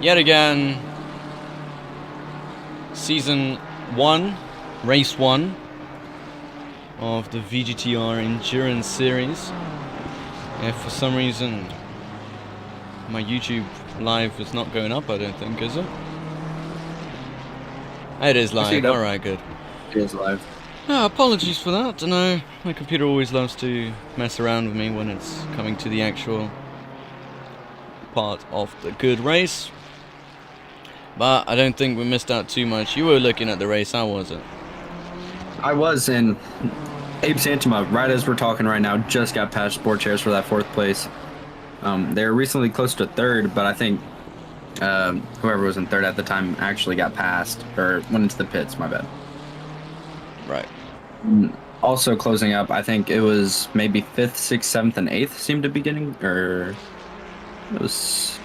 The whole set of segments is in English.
yet again, Season 1, Race 1 of the VGTR Endurance Series. If for some reason my YouTube live is not going up, I don't think, is it? It is live, alright, good. It is live. Apologies for that. I know my computer always loves to mess around with me when it's coming to the actual part of the good race. But I don't think we missed out too much. You were looking at the race, how was it? I was, and Abe Santama, right as we're talking right now, just got past Sport Chairs for that 4th place. They were recently close to 3rd, but I think whoever was in 3rd at the time actually got passed, or went into the pits, my bad. Right. Also closing up, I think it was maybe 5th, 6th, 7th, and 8th seemed to be getting, or it was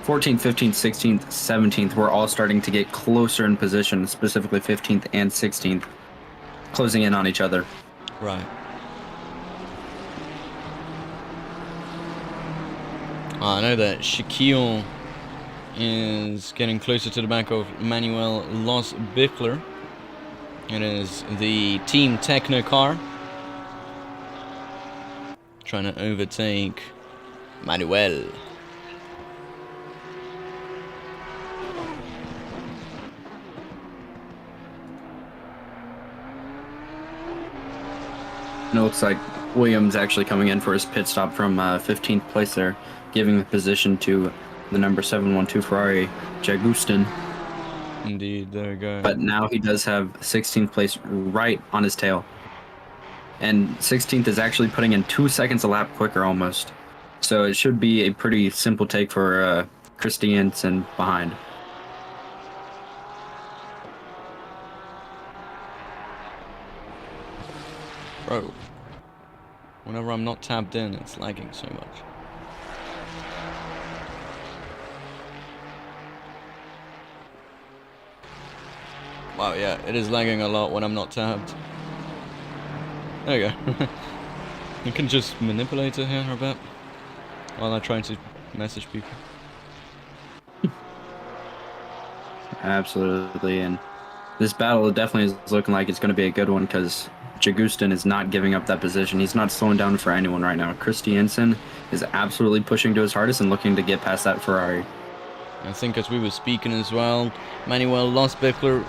14th, 15th, 16th, 17th were all starting to get closer in position, specifically 15th and 16th, closing in on each other. Right. I know that Shaquille is getting closer to the back of Manuel Los-Bichler. It is the Team Techno car trying to overtake Manuel. And it looks like Williams actually coming in for his pit stop from 15th place there, giving the position to the number 712 Ferrari, Jagustin. Indeed, there we go. But now he does have 16th place right on his tail. And 16th is actually putting in 2 seconds a lap quicker almost. So it should be a pretty simple take for Christiansen behind. Bro, whenever I'm not tabbed in, it's lagging so much. Wow, yeah, it is lagging a lot when I'm not tabbed. There you go. You can just manipulate it here a bit while I'm trying to message people. Absolutely, and this battle definitely is looking like it's going to be a good one because Jagustin is not giving up that position. He's not slowing down for anyone right now. Christiansen is absolutely pushing to his hardest and looking to get past that Ferrari. I think as we were speaking as well, Manuel Los-Bichler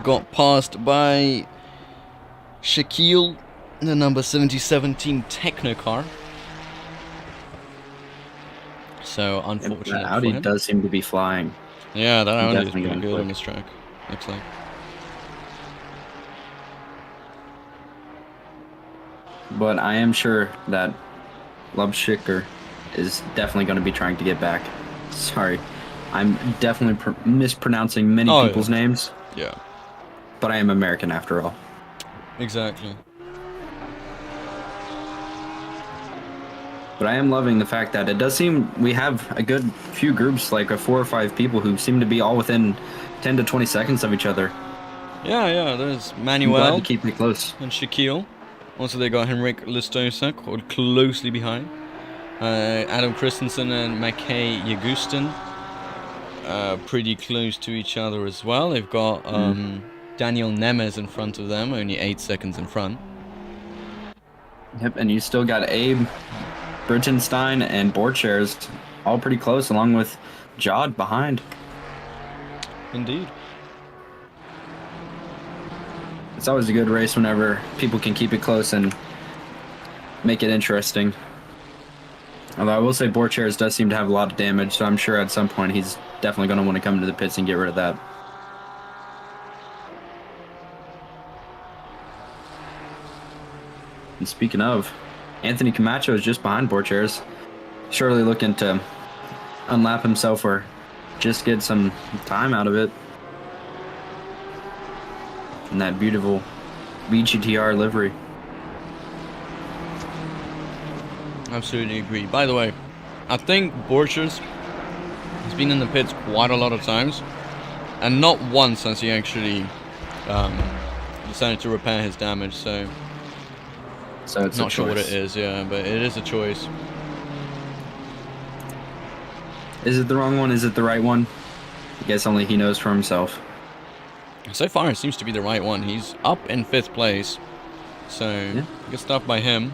got passed by Shaquille, the number 7017 Techno car. So unfortunate that Audi for him. does seem to be flying. Yeah, that Audi is pretty good on this track, looks like. But I am sure that Lubschicker is definitely going to be trying to get back. Sorry, I'm definitely mispronouncing many people's names. Yeah. But I am American after all. Exactly. But I am loving the fact that it does seem we have a good few groups, like 4 or 5 people who seem to be all within 10 to 20 seconds of each other. Yeah, there's Manuel to keep it close. And Shaquille. Also, they got Henrik Listosa closely behind. Adam Christensen and Mackay Jagustin pretty close to each other as well. They've got Daniel Nemes in front of them, only 8 seconds in front. Yep, and you still got Abe, Brittenstein, and Borchers all pretty close, along with Jod behind. Indeed. It's always a good race whenever people can keep it close and make it interesting. Although I will say Borchers does seem to have a lot of damage, so I'm sure at some point he's definitely going to want to come to the pits and get rid of that. And speaking of, Anthony Camacho is just behind Borchers, surely looking to unlap himself or just get some time out of it. And that beautiful VGTR livery. Absolutely agree. By the way, I think Borchers has been in the pits quite a lot of times, and not once has he actually decided to repair his damage, so it's not sure what it is, yeah, but it is a choice. Is it the wrong one? Is it the right one? I guess only he knows for himself. So far, it seems to be the right one. He's up in 5th place. So, Yeah. good stuff by him.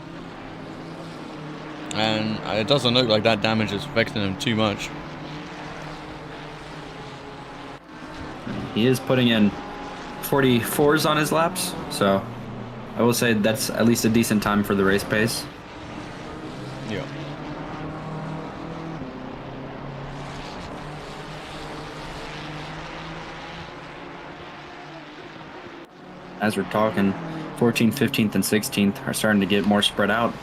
And it doesn't look like that damage is affecting him too much. He is putting in 44s on his laps, so I will say that's at least a decent time for the race pace. Yeah. As we're talking, 14th, 15th, and 16th are starting to get more spread out.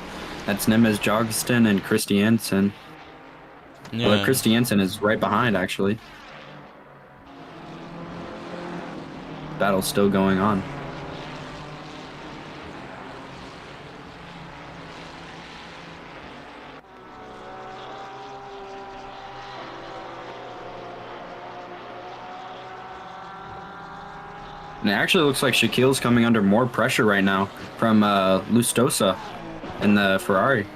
That's Nemez Jogston and Christiansen. Yeah. Although Christiansen is right behind, actually. Battle's still going on. And it actually looks like Shaquille's coming under more pressure right now from Lustosa in the Ferrari.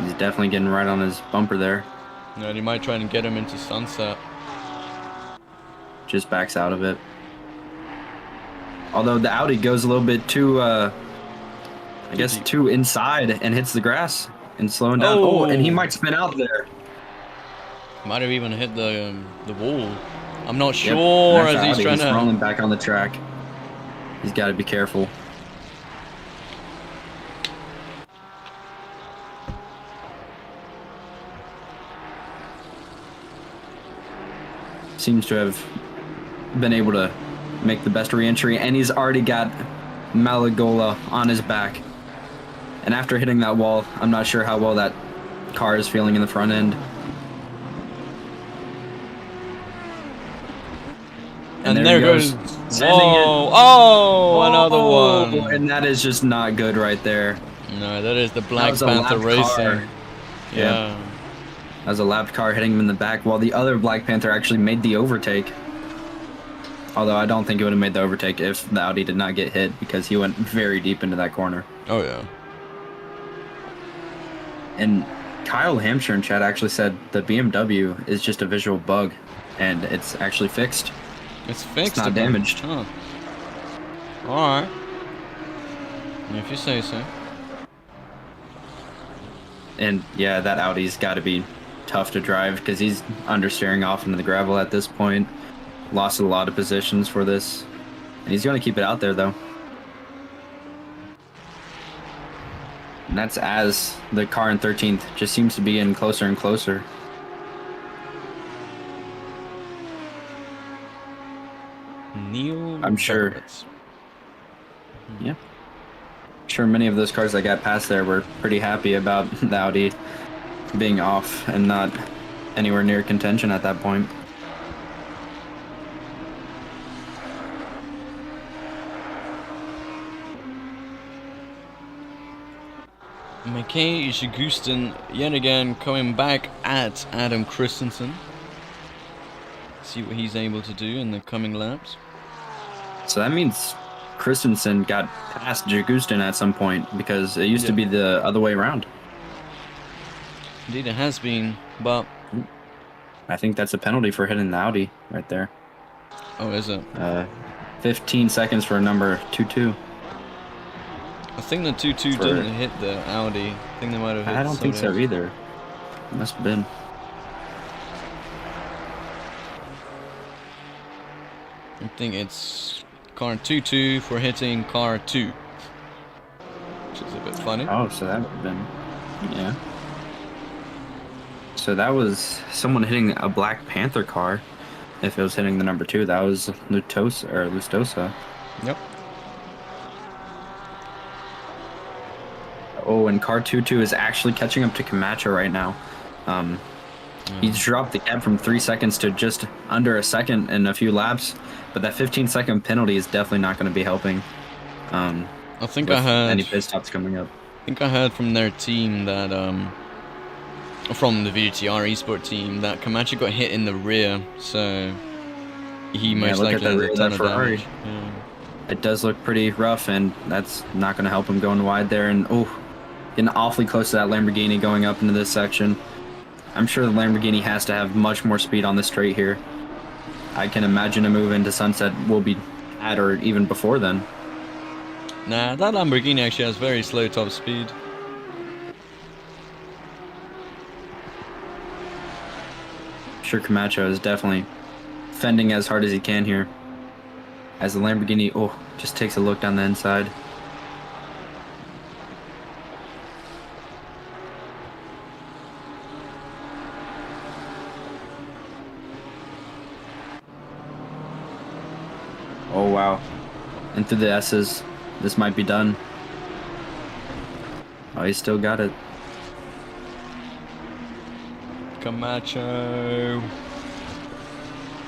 He's definitely getting right on his bumper there. No, he might try and get him into sunset. Just backs out of it. Although the Audi goes a little bit too, I guess, too inside and hits the grass and slowing down. Oh, and he might spin out there. Might have even hit the wall. I'm not sure as he's trying to. Rolling back on the track. He's got to be careful. Seems to have been able to make the best re-entry, and he's already got Malagola on his back. And after hitting that wall, I'm not sure how well that car is feeling in the front end. And there goes. Whoa! Oh, another one. And that is just not good right there. No, that is the Black Panther Racing. Yeah. That was a lapped car hitting him in the back, while the other Black Panther actually made the overtake. Although I don't think it would have made the overtake if the Audi did not get hit, because he went very deep into that corner. Oh, yeah. And Kyle Hampshire in chat actually said the BMW is just a visual bug, and it's actually fixed. It's fixed. It's not damaged. Huh. Alright. If you say so. And yeah, that Audi's got to be tough to drive because he's understeering off into the gravel at this point. Lost a lot of positions for this. And he's going to keep it out there, though. And that's as the car in 13th just seems to be in closer and closer. Neil. I'm sure. Yeah. Sure, many of those cars that got past there were pretty happy about the Audi being off and not anywhere near contention at that point. McKay Shigustin yet again coming back at Adam Christensen. See what he's able to do in the coming laps. So that means Christensen got past Jagustin at some point, because it used to be the other way around. Indeed, it has been, but I think that's a penalty for hitting the Audi right there. Oh, is it? 15 seconds for number 22. I think the 2-2 didn't hit the Audi. I think they might have hit. I don't think so either. Must have been. I think it's car 2-2 for hitting car 2. Which is a bit funny. Oh, so that would have been. Yeah. So that was someone hitting a Black Panther car. If it was hitting the number 2, that was Lustosa. Yep. Oh, and car 2-2 is actually catching up to Camacho right now. He's dropped the gap from 3 seconds to just under a second in a few laps, but that 15-second penalty is definitely not going to be helping. I think I heard any pit stops coming up. I think I heard from their team that from the VGTR esport team that Camacho got hit in the rear, so he most likely has a ton of damage. Yeah. It does look pretty rough, and that's not going to help him going wide there. And oh, getting awfully close to that Lamborghini going up into this section. I'm sure the Lamborghini has to have much more speed on the straight here. I can imagine a move into Sunset will be at or even before then. Nah, that Lamborghini actually has very slow top speed. Sure, Camacho is definitely fending as hard as he can here. As the Lamborghini, oh, just takes a look down the inside. Oh, wow. And through the S's, this might be done. Oh, he's still got it. Camacho.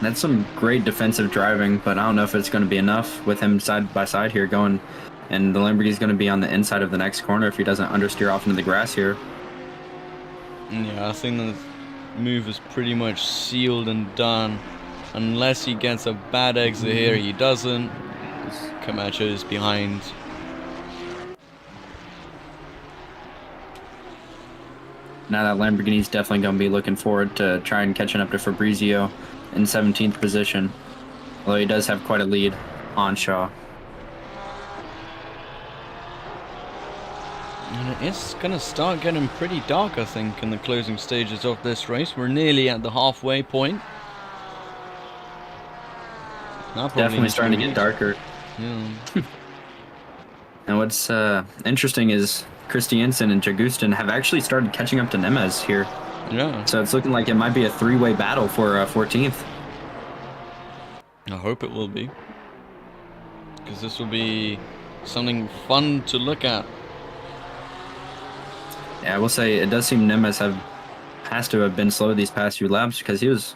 That's some great defensive driving, but I don't know if it's going to be enough with him side by side here going. And the Lamborghini's going to be on the inside of the next corner if he doesn't understeer off into the grass here. Yeah, I think the move is pretty much sealed and done. Unless he gets a bad exit here, he doesn't. Camacho is behind. Now that Lamborghini's definitely going to be looking forward to trying catching up to Fabrizio in 17th position. Although he does have quite a lead on Shaw. And it's going to start getting pretty dark, I think, in the closing stages of this race. We're nearly at the halfway point. Definitely starting to get darker. Yeah. And what's interesting is Christiansen and Jagustin have actually started catching up to Nemez here. Yeah. So it's looking like it might be a three-way battle for 14th. I hope it will be. Because this will be something fun to look at. Yeah, I will say it does seem Nemez has to have been slow these past few laps because he was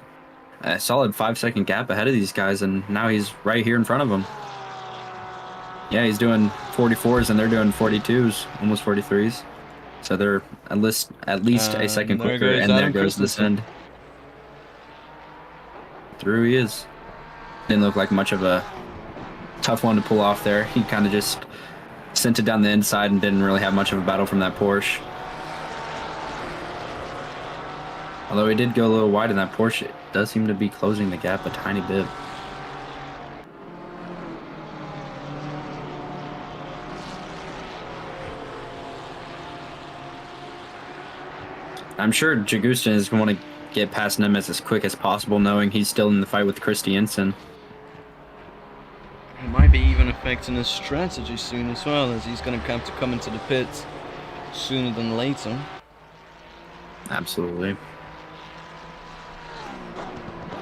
a solid 5-second gap ahead of these guys, and now he's right here in front of them. Yeah, he's doing 44s and they're doing 42s, almost 43s. So they're at least a second quicker, and there goes this end. Through he is. Didn't look like much of a tough one to pull off there. He kind of just sent it down the inside and didn't really have much of a battle from that Porsche. Although he did go a little wide in that Porsche, it does seem to be closing the gap a tiny bit. I'm sure Jagustin is going to want to get past Nemeth as quick as possible, knowing he's still in the fight with Christiansen. It might be even affecting his strategy soon as well, as he's going to have to come into the pits sooner than later. Absolutely.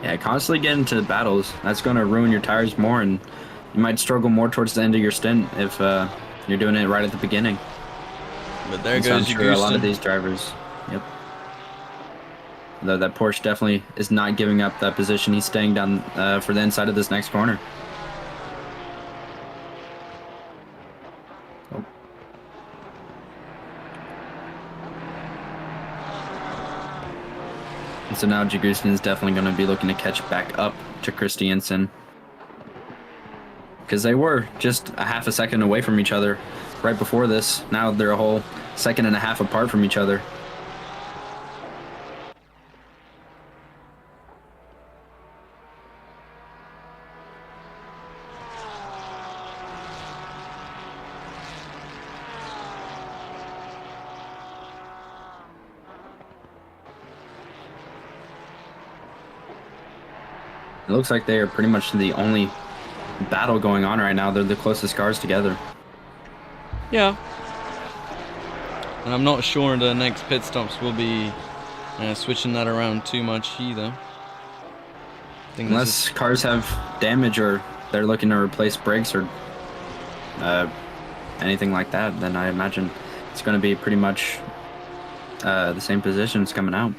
Yeah, constantly get into battles. That's going to ruin your tires more, and you might struggle more towards the end of your stint if you're doing it right at the beginning. But there so goes I'm sure a lot of these drivers. Yep. Though that Porsche definitely is not giving up that position. He's staying down for the inside of this next corner. Oh. And so now Jagustin is definitely going to be looking to catch back up to Christiansen, because they were just a half a second away from each other right before this. Now they're a whole second and a half apart from each other. It looks like they are pretty much the only battle going on right now. They're the closest cars together. Yeah. And I'm not sure the next pit stops will be switching that around too much either. Unless cars have damage or they're looking to replace brakes or anything like that, then I imagine it's going to be pretty much the same positions coming out.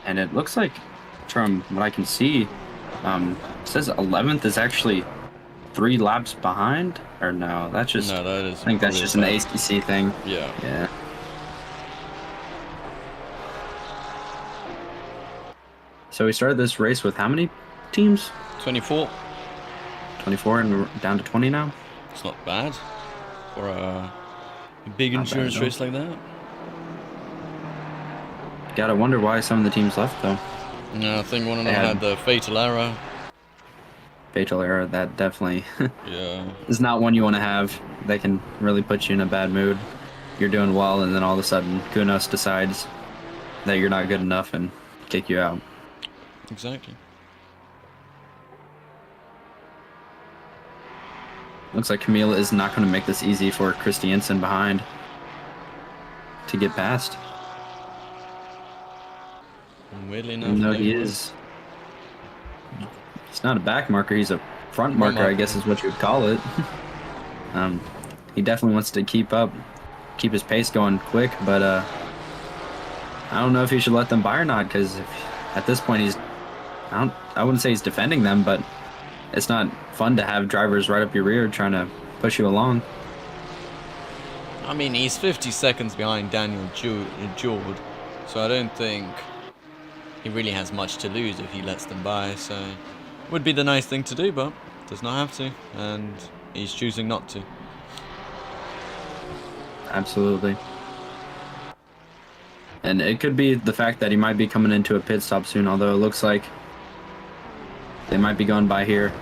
And it looks like, from what I can see, it says 11th is actually 3 laps behind, or no? That's just. No, that is. I think that's just an ACC thing. Yeah. Yeah. So we started this race with how many teams? 24. 24, and we're down to 20 now. It's not bad for a big Not bad insurance at all. race like that. Gotta wonder why some of the teams left though. Yeah, I think one of them They had the fatal error. Fatal error, that definitely Yeah. is not one you want to have. They can really put you in a bad mood. You're doing well, and then all of a sudden, Kunos decides that you're not good enough and kick you out. Exactly. Looks like Camille is not going to make this easy for Christiansen behind to get past. Weirdly enough, Even though they he were. is. He's not a back marker, he's a front marker, I guess is what you would call it. He definitely wants to keep his pace going quick, but I don't know if he should let them by or not, because at this point I wouldn't say he's defending them, but it's not fun to have drivers right up your rear trying to push you along. I mean, he's 50 seconds behind Daniel Jord, so I don't think he really has much to lose if he lets them by, so would be the nice thing to do, but does not have to, and he's choosing not to. Absolutely. And it could be the fact that he might be coming into a pit stop soon, although it looks like they might be going by here.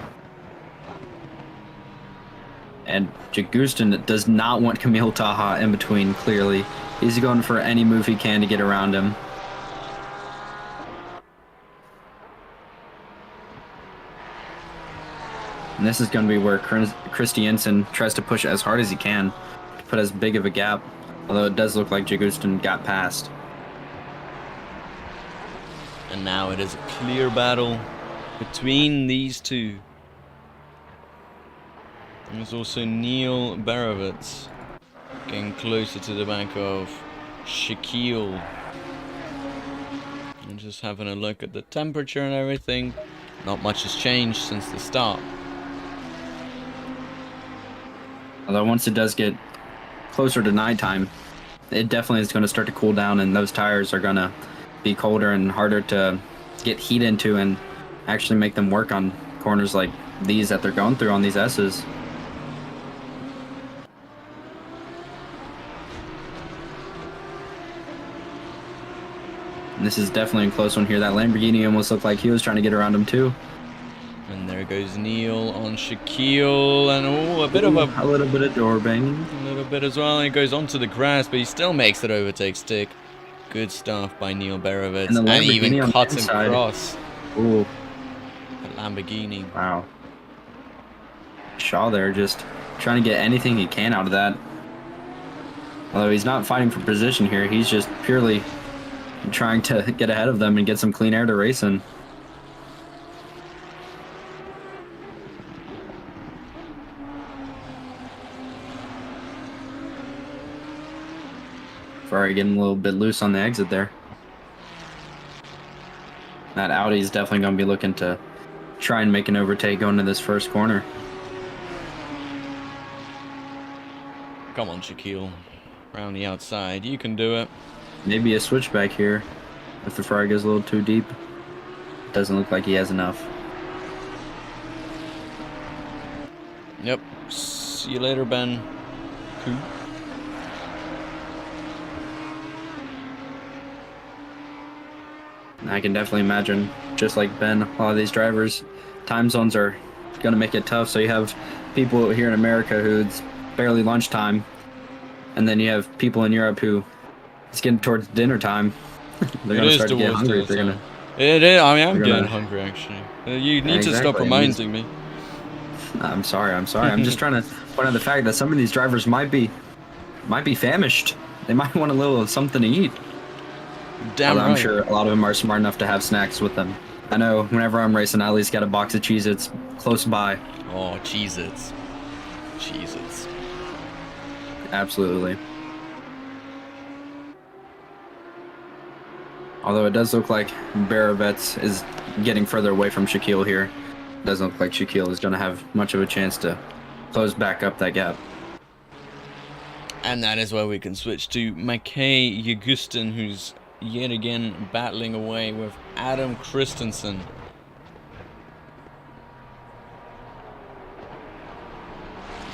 And Jagustin does not want Camille Taha in between, clearly. He's going for any move he can to get around him. And this is going to be where Christiansen tries to push as hard as he can to put as big of a gap, although it does look like Jagustin got past. And now it is a clear battle between these two. There's also Neil Berovitz getting closer to the back of Shaquille. And just having a look at the temperature and everything. Not much has changed since the start. Although once it does get closer to nighttime, it definitely is going to start to cool down, and those tires are going to be colder and harder to get heat into and actually make them work on corners like these that they're going through on these S's. And this is definitely a close one here. That Lamborghini almost looked like he was trying to get around him too. And there goes Neil on Shaquille, and a little bit of door banging. A little bit as well, and he goes onto the grass, but he still makes it overtake stick. Good stuff by Neil Berovitz, And even cuts him inside. across. Ooh. The Lamborghini. Wow. Shaw there just trying to get anything he can out of that. Although he's not fighting for position here, he's just purely trying to get ahead of them and get some clean air to race in. Ferrari getting a little bit loose on the exit there. That Audi's definitely going to be looking to try and make an overtake going to this first corner. Come on, Shaquille. Around the outside. You can do it. Maybe a switchback here if the Ferrari goes a little too deep. Doesn't look like he has enough. Yep. See you later, Ben. Cool. I can definitely imagine, just like Ben, a lot of these drivers, time zones are going to make it tough. So you have people here in America who it's barely lunchtime, and then you have people in Europe who it's getting towards dinner time. They're going to start to get hungry if they're going to. It is. I mean, I'm getting hungry, actually. You need to stop reminding me. I'm sorry. I'm just trying to point out the fact that some of these drivers might be famished. They might want a little something to eat. Damn right. I'm sure a lot of them are smart enough to have snacks with them. I know whenever I'm racing, I at least got a box of Cheez-Its close by. Oh, Cheez-Its. Cheez-Its. Absolutely. Although it does look like Berovitz is getting further away from Shaquille here. doesn't look like Shaquille is going to have much of a chance to close back up that gap. And that is where we can switch to Mackay Yagustin, who's yet again battling away with Adam Christensen.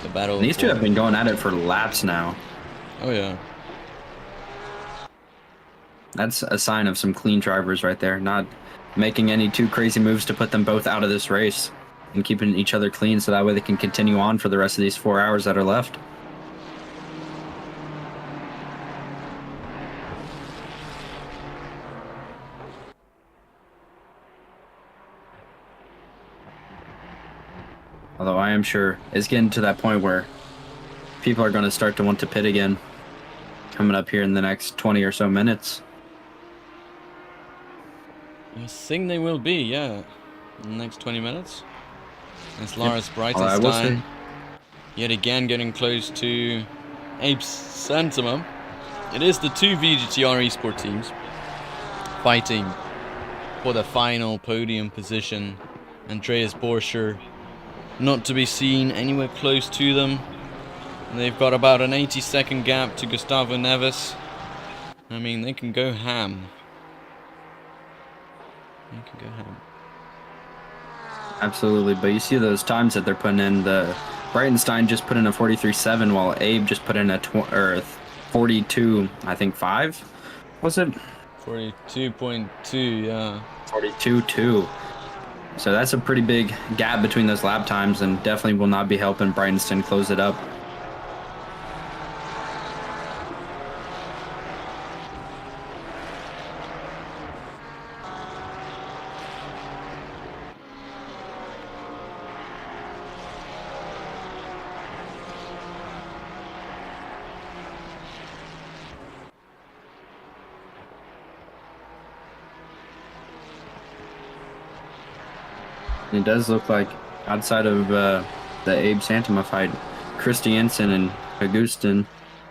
The battle. These two have been going at it for laps now. Oh yeah. That's a sign of some clean drivers right there, not making any too crazy moves to put them both out of this race and keeping each other clean so that way they can continue on for the rest of these 4 hours that are left. Although I am sure it's getting to that point where people are going to start to want to pit again coming up here in the next 20 or so minutes. I think they will be, yeah. In the next 20 minutes. It's Lars I will Breitenstein. say. Yet again getting close to Abe Santama. It is the two VGTR esport teams fighting for the final podium position. Andreas Borscher not to be seen anywhere close to them. And they've got about an 80-second gap to Gustavo Neves. I mean, they can go ham. They can go ham. Absolutely, but you see those times that they're putting in. The Breitenstein just put in a 43.7, while Abe just put in a 42, I think 5. Was it? 42.2, yeah. 42.2. So that's a pretty big gap between those lap times, and definitely will not be helping Breitenstein close it up. It does look like outside of the Abe Santama fight, Christiansen and Augustin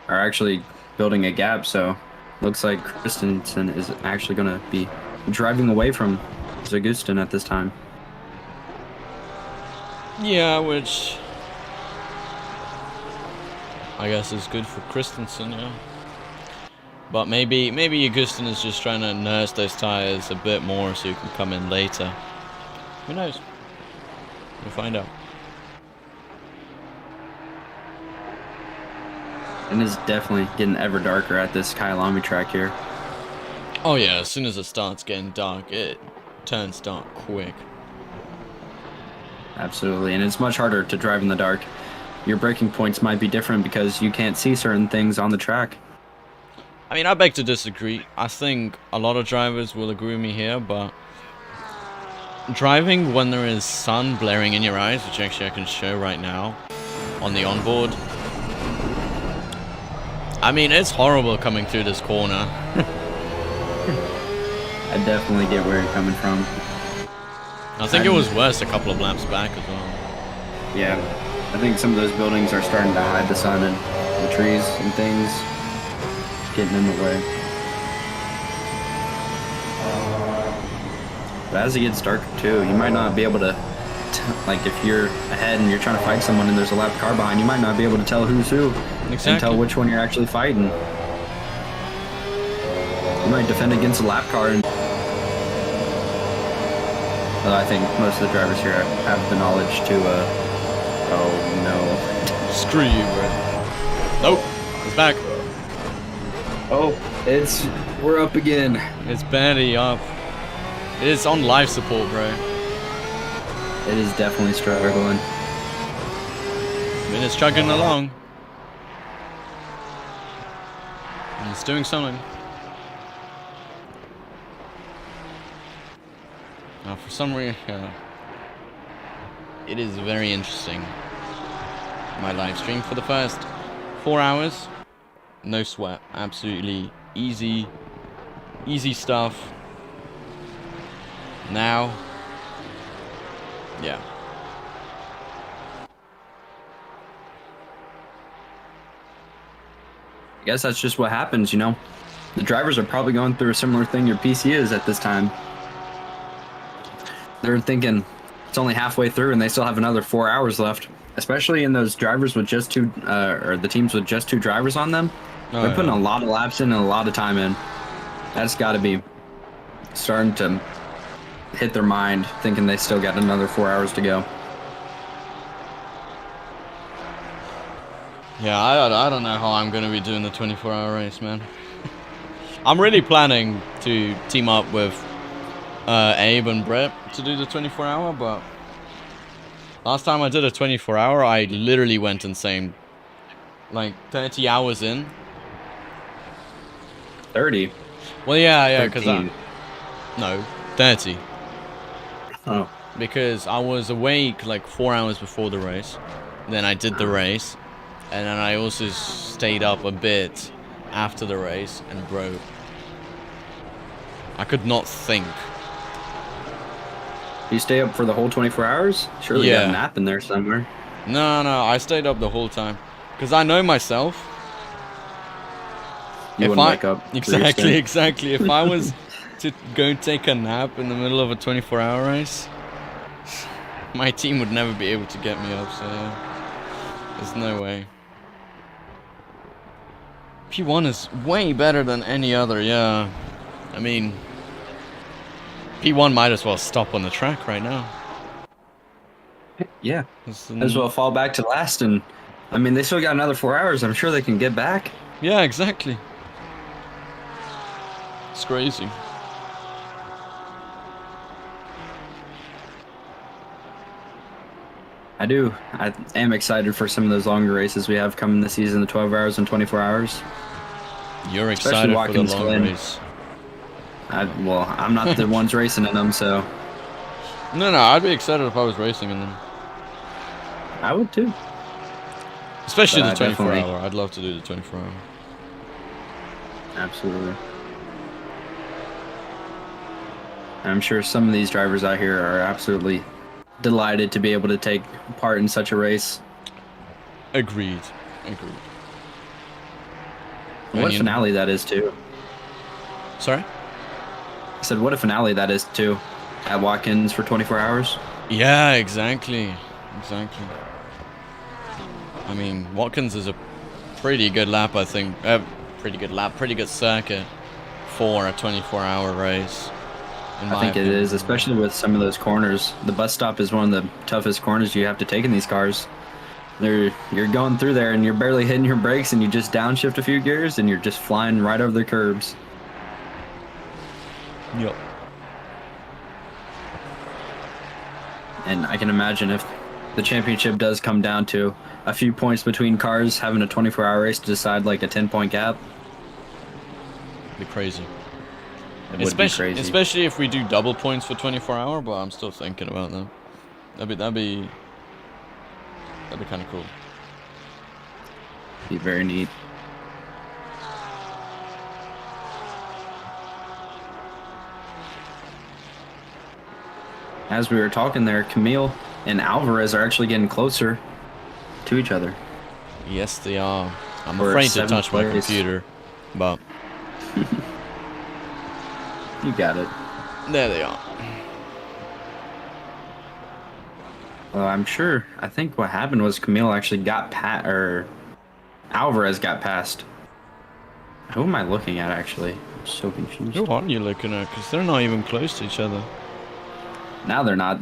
are actually building a gap. So looks like Christensen is actually going to be driving away from Augustin at this time. Yeah, which I guess is good for Christensen, yeah. But maybe Augustin is just trying to nurse those tires a bit more so he can come in later. Who knows? We'll find out. And it's definitely getting ever darker at this Kyalami track here. Oh yeah, as soon as it starts getting dark, it turns dark quick. Absolutely, and it's much harder to drive in the dark. Your braking points might be different because you can't see certain things on the track. I mean, I beg to disagree. I think a lot of drivers will agree with me here, but driving when there is sun blaring in your eyes, which actually I can show right now on the onboard. I mean, it's horrible coming through this corner. I definitely get where you're coming from. I think it was worse a couple of laps back as well. Yeah, I think some of those buildings are starting to hide the sun and the trees and things getting in the way. But as it gets darker too, you might not be able to, like if you're ahead and you're trying to fight someone and there's a lap car behind, you might not be able to tell who's who. Exactly. And tell which one you're actually fighting. You might defend against a lap car. Although I think most of the drivers here have the knowledge to, oh no. Screw you, bro. Nope, it's back. Oh, we're up again. It's barely up. It is on life support, bro. It is definitely struggling. I mean, it's chugging along. And it's doing something. Now, for some reason, it is very interesting. My live stream for the first 4 hours, no sweat, absolutely easy stuff. Now, yeah. I guess that's just what happens, you know. The drivers are probably going through a similar thing your PC is at this time. They're thinking, It's only halfway through, and they still have another 4 hours left. Especially in those drivers with just two, or the teams with just two drivers on them. Oh, They're putting yeah. a lot of laps in and a lot of time in. That's got to be starting to hit their mind, thinking they still got another 4 hours to go. Yeah, I don't know how I'm going to be doing the 24-hour race, man. I'm really planning to team up with Abe and Brett to do the 24-hour, but last time I did a 24-hour, I literally went insane. Like 30 hours in. 30? Well, yeah, because 13. no, 30. Oh. Because I was awake like 4 hours before the race. Then I did the race. And then I also stayed up a bit after the race and broke. I could not think. You stay up for the whole 24 hours? Surely you got Yeah. a nap in there somewhere. No, I stayed up the whole time. Because I know myself. You wouldn't wake up. Exactly. If I was to go take a nap in the middle of a 24-hour race, my team would never be able to get me up, so yeah. There's no way. P1 is way better than any other, yeah. I mean, P1 might as well stop on the track right now. Yeah. Might as well fall back to last, and I mean, they still got another 4 hours. I'm sure they can get back. Yeah, exactly. It's crazy. I am excited for some of those longer races we have coming this season, the 12 hours and 24 hours. You're Especially excited for the Watkins long Glen. race. Well, I'm not the ones racing in them, so No, I'd be excited if I was racing in them. I would too. Especially But the I definitely- 24-hour. I'd love to do the 24-hour. Absolutely. I'm sure some of these drivers out here are absolutely delighted to be able to take part in such a race. Agreed. And what a Onion. finale that is too. Sorry? I said, what a finale that is too. At Watkins for 24 hours. Yeah, exactly. I mean, Watkins is a pretty good lap, I think. Pretty good circuit for a 24-hour race. I think it is, especially with some of those corners. The bus stop is one of the toughest corners you have to take in these cars. You're going through there and you're barely hitting your brakes, and you just downshift a few gears and you're just flying right over the curbs. Yep. And I can imagine if the championship does come down to a few points between cars having a 24-hour race to decide like a 10-point gap. Be crazy. It would be crazy. Especially if we do double points for 24-hour, but I'm still thinking about that. That'd be kind of cool. Be very neat. As we were talking there, Camille and Alvarez are actually getting closer to each other. Yes, they are. I'm For afraid to seventh touch my place. computer, but You got it. there they are. Well, I'm sure. I think what happened was Camille actually got Alvarez got past. Who am I looking at actually? I'm so confused. Who are you looking at? Because they're not even close to each other. Now they're not.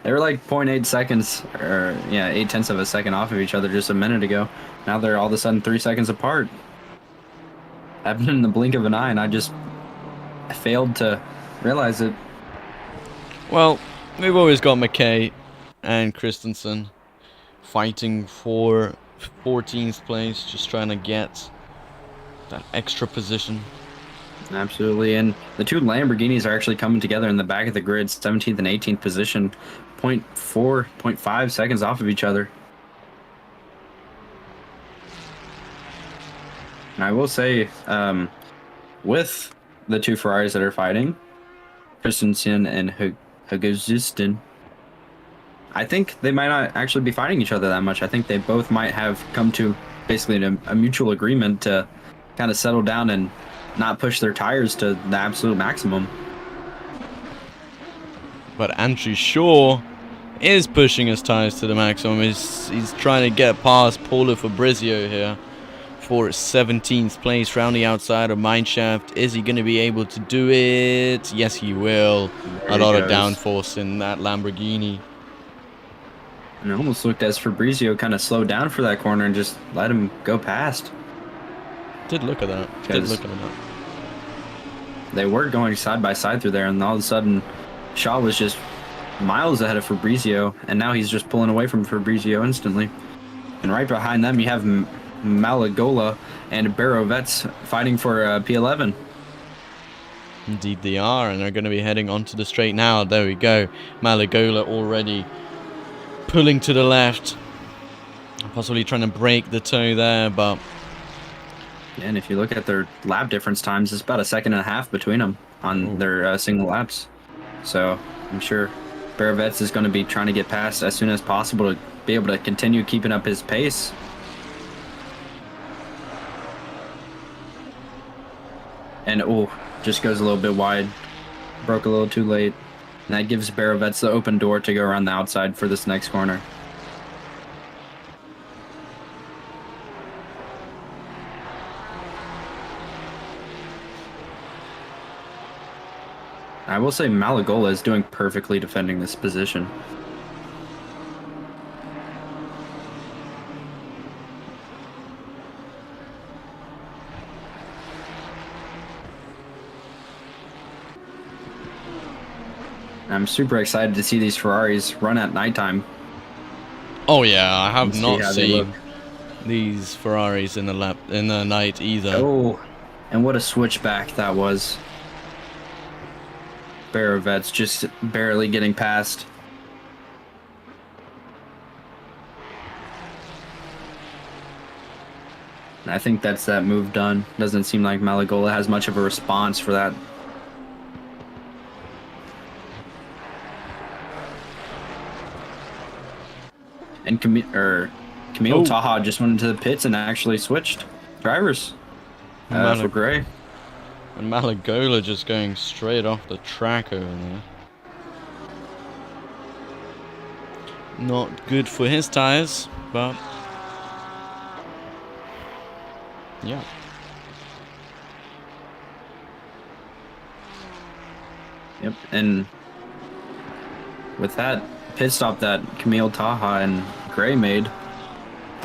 They were like 0.8 seconds, or yeah, 0.8 of a second off of each other just a minute ago. Now they're all of a sudden 3 seconds apart. Happened in the blink of an eye, and I failed to realize it. Well, we've always got McKay and Christensen fighting for 14th place, just trying to get that extra position. Absolutely, and the two Lamborghinis are actually coming together in the back of the grid, 17th and 18th position, 0.4, 0.5 seconds off of each other. And I will say, with the two Ferraris that are fighting, Christensen and Hagazistin, I think they might not actually be fighting each other that much. I think they both might have come to basically a mutual agreement to kind of settle down and not push their tires to the absolute maximum. But Andrew Shaw is pushing his tires to the maximum. He's trying to get past Paulo Fabrizio here for 17th place round the outside of Mineshaft. Is he going to be able to do it? Yes, he will. There A he lot of goes. downforce in that Lamborghini. And it almost looked as Fabrizio kind of slowed down for that corner and just let him go past. Did look at that. Did look at that. They were going side by side through there, and all of a sudden, Shaw was just miles ahead of Fabrizio, and now he's just pulling away from Fabrizio instantly. And right behind them, you have Malagola and Barovets fighting for P11. Indeed they are, and they're going to be heading onto the straight now. There we go. Malagola already pulling to the left. Possibly trying to break the toe there, but... And if you look at their lap difference times, it's about 1.5 seconds between them on their single laps. So I'm sure Barovets is going to be trying to get past as soon as possible to be able to continue keeping up his pace. And just goes a little bit wide. Broke a little too late. And that gives Barovets the open door to go around the outside for this next corner. I will say Malagola is doing perfectly defending this position. I'm super excited to see these Ferraris run at nighttime. Oh yeah, I have See not how they seen look. these Ferraris in the night either. Oh, and what a switchback that was. Barovets just barely getting past. And I think that's that move done. Doesn't seem like Malagola has much of a response for that. And Camille Taha just went into the pits and actually switched drivers for Gray. And Malagola just going straight off the track over there. Not good for his tires, but yeah. Yep, and with that pit stop that Camille Taha and Gray made,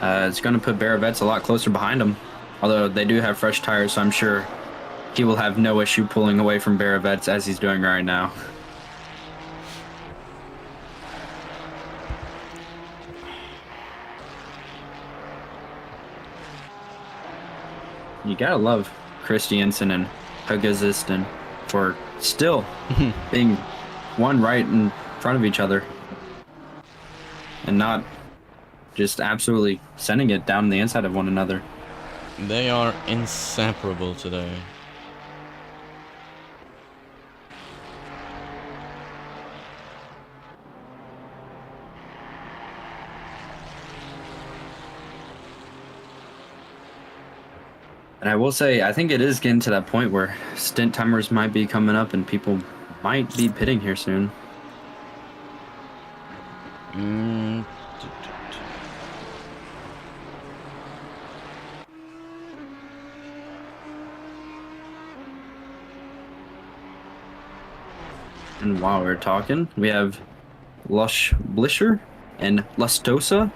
it's going to put Barovets a lot closer behind him. Although they do have fresh tires, so I'm sure he will have no issue pulling away from Barovets as he's doing right now. You gotta love Christiansen and Hugazisten for still being one right in front of each other and not just absolutely sending it down the inside of one another. They are inseparable today. And I will say, I think it is getting to that point where stint timers might be coming up and people might be pitting here soon. And while we're talking, we have Lush Blischer and Lustosa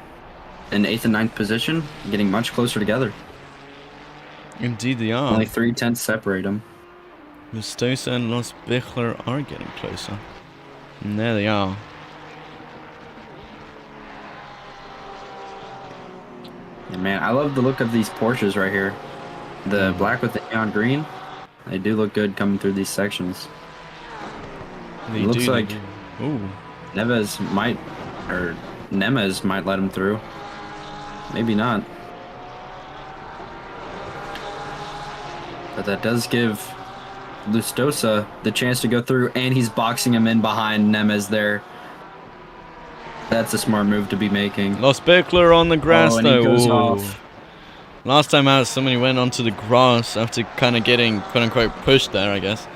in 8th and 9th position, getting much closer together. Indeed they are. Only 3/10 separate them. Lustosa and Los Bichler are getting closer. And there they are. And man, I love the look of these Porsches right here. The black with the neon green. They do look good coming through these sections. They It looks do, like they do. Ooh. Nemez might let him through. Maybe not. But that does give Lustosa the chance to go through, and he's boxing him in behind Nemez there. That's a smart move to be making. Los Bichler on the grass and though. he goes Ooh. off. Last time out, somebody went onto the grass after kind of getting quote-unquote pushed there, I guess.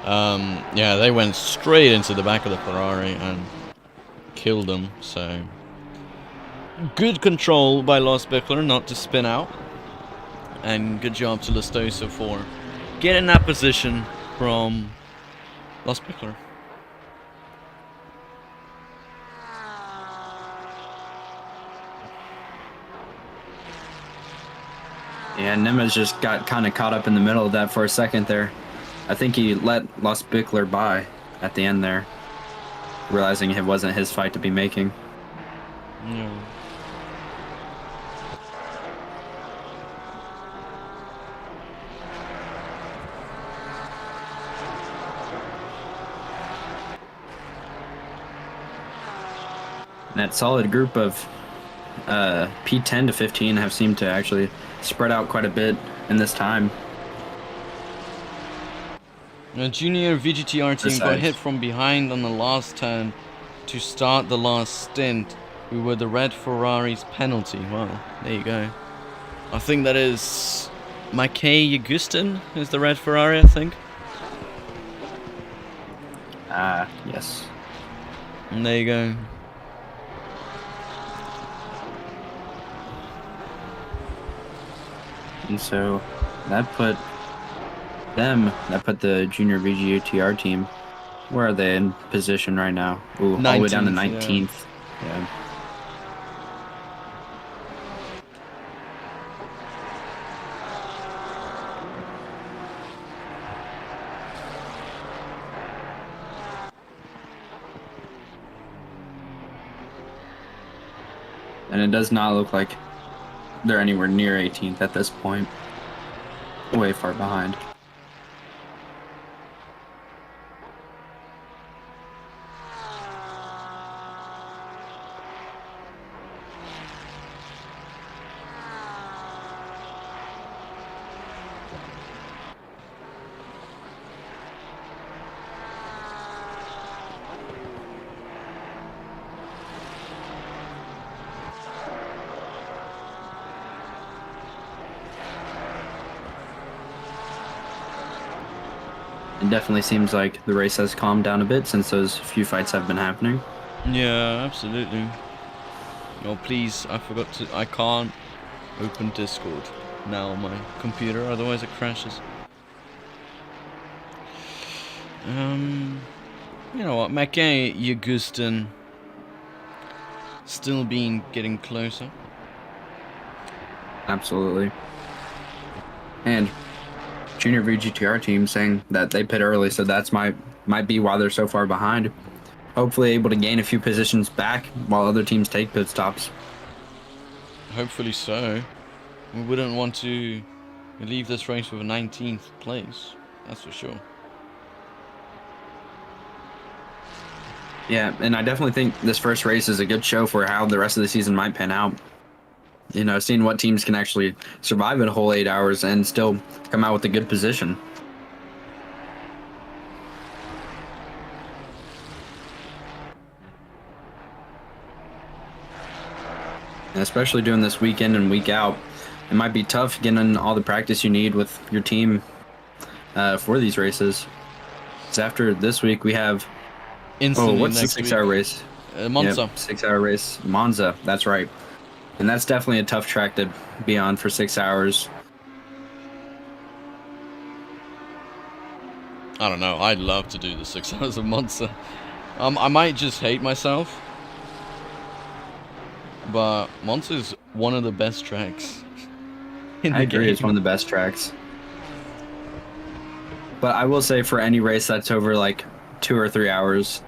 Yeah, they went straight into the back of the Ferrari, and killed them. So good control by Lost Bickler not to spin out, and good job to Lustosa for getting that position from Lost Bickler. Yeah, Nima's just got kind of caught up in the middle of that for a second there. I think he let Lost Bickler by at the end there, realizing it wasn't his fight to be making. Yeah. And that solid group of P10 to 15 have seemed to actually spread out quite a bit in this time. The junior VGTR team got hit from behind on the last turn to start the last stint. We were the red Ferrari's penalty. Well, there you go. I think that is Mikey Augustin is the red Ferrari, I think. Yes. And there you go. And so that put the junior VGTR team, where are they in position right now? Ooh, all the way down to 19th. Yeah. And it does not look like they're anywhere near 18th at this point. Way far behind. It definitely seems like the race has calmed down a bit since those few fights have been happening. Yeah, absolutely. Oh, please, I can't open Discord now on my computer, otherwise it crashes. You know what, Mikey Augustin still getting closer. Absolutely. And junior VGTR team saying that they pit early, so that's might be why they're so far behind. Hopefully able to gain a few positions back while other teams take pit stops. Hopefully so. We wouldn't want to leave this race with a 19th place, that's for sure. Yeah, and I definitely think this first race is a good show for how the rest of the season might pan out. You know, seeing what teams can actually survive in a whole 8 hours and still come out with a good position. And especially doing this week in and week out, it might be tough getting all the practice you need with your team for these races. So after this week, we have what's the 6-hour race? Monza. Yep, 6-hour race, Monza. That's right. And that's definitely a tough track to be on for 6 hours. I don't know. I'd love to do the 6 hours of Monza. I might just hate myself, but Monza's one of the best tracks in the I agree. game. It's one of the best tracks. But I will say for any race that's over like 2 or 3 hours,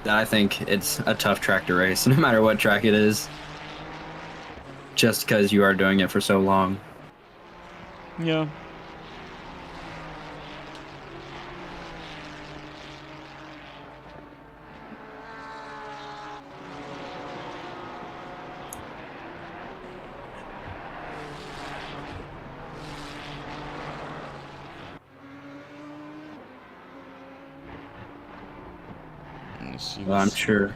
that I think it's a tough track to race, no matter what track it is. Just because you are doing it for so long. Yeah. Well, I'm sure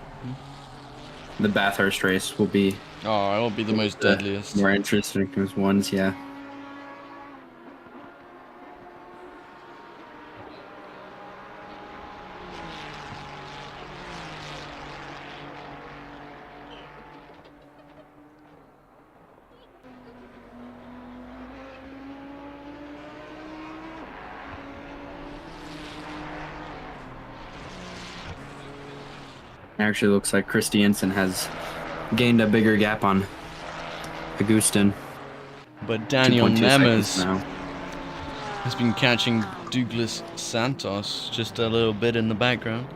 the Bathurst race will be. Oh, it'll be the most deadliest. More interesting ones, yeah. Actually, looks like Christiansen has gained a bigger gap on Agustin. But Daniel 2.2 seconds Nemers now. has been catching Douglas Santos just a little bit in the background.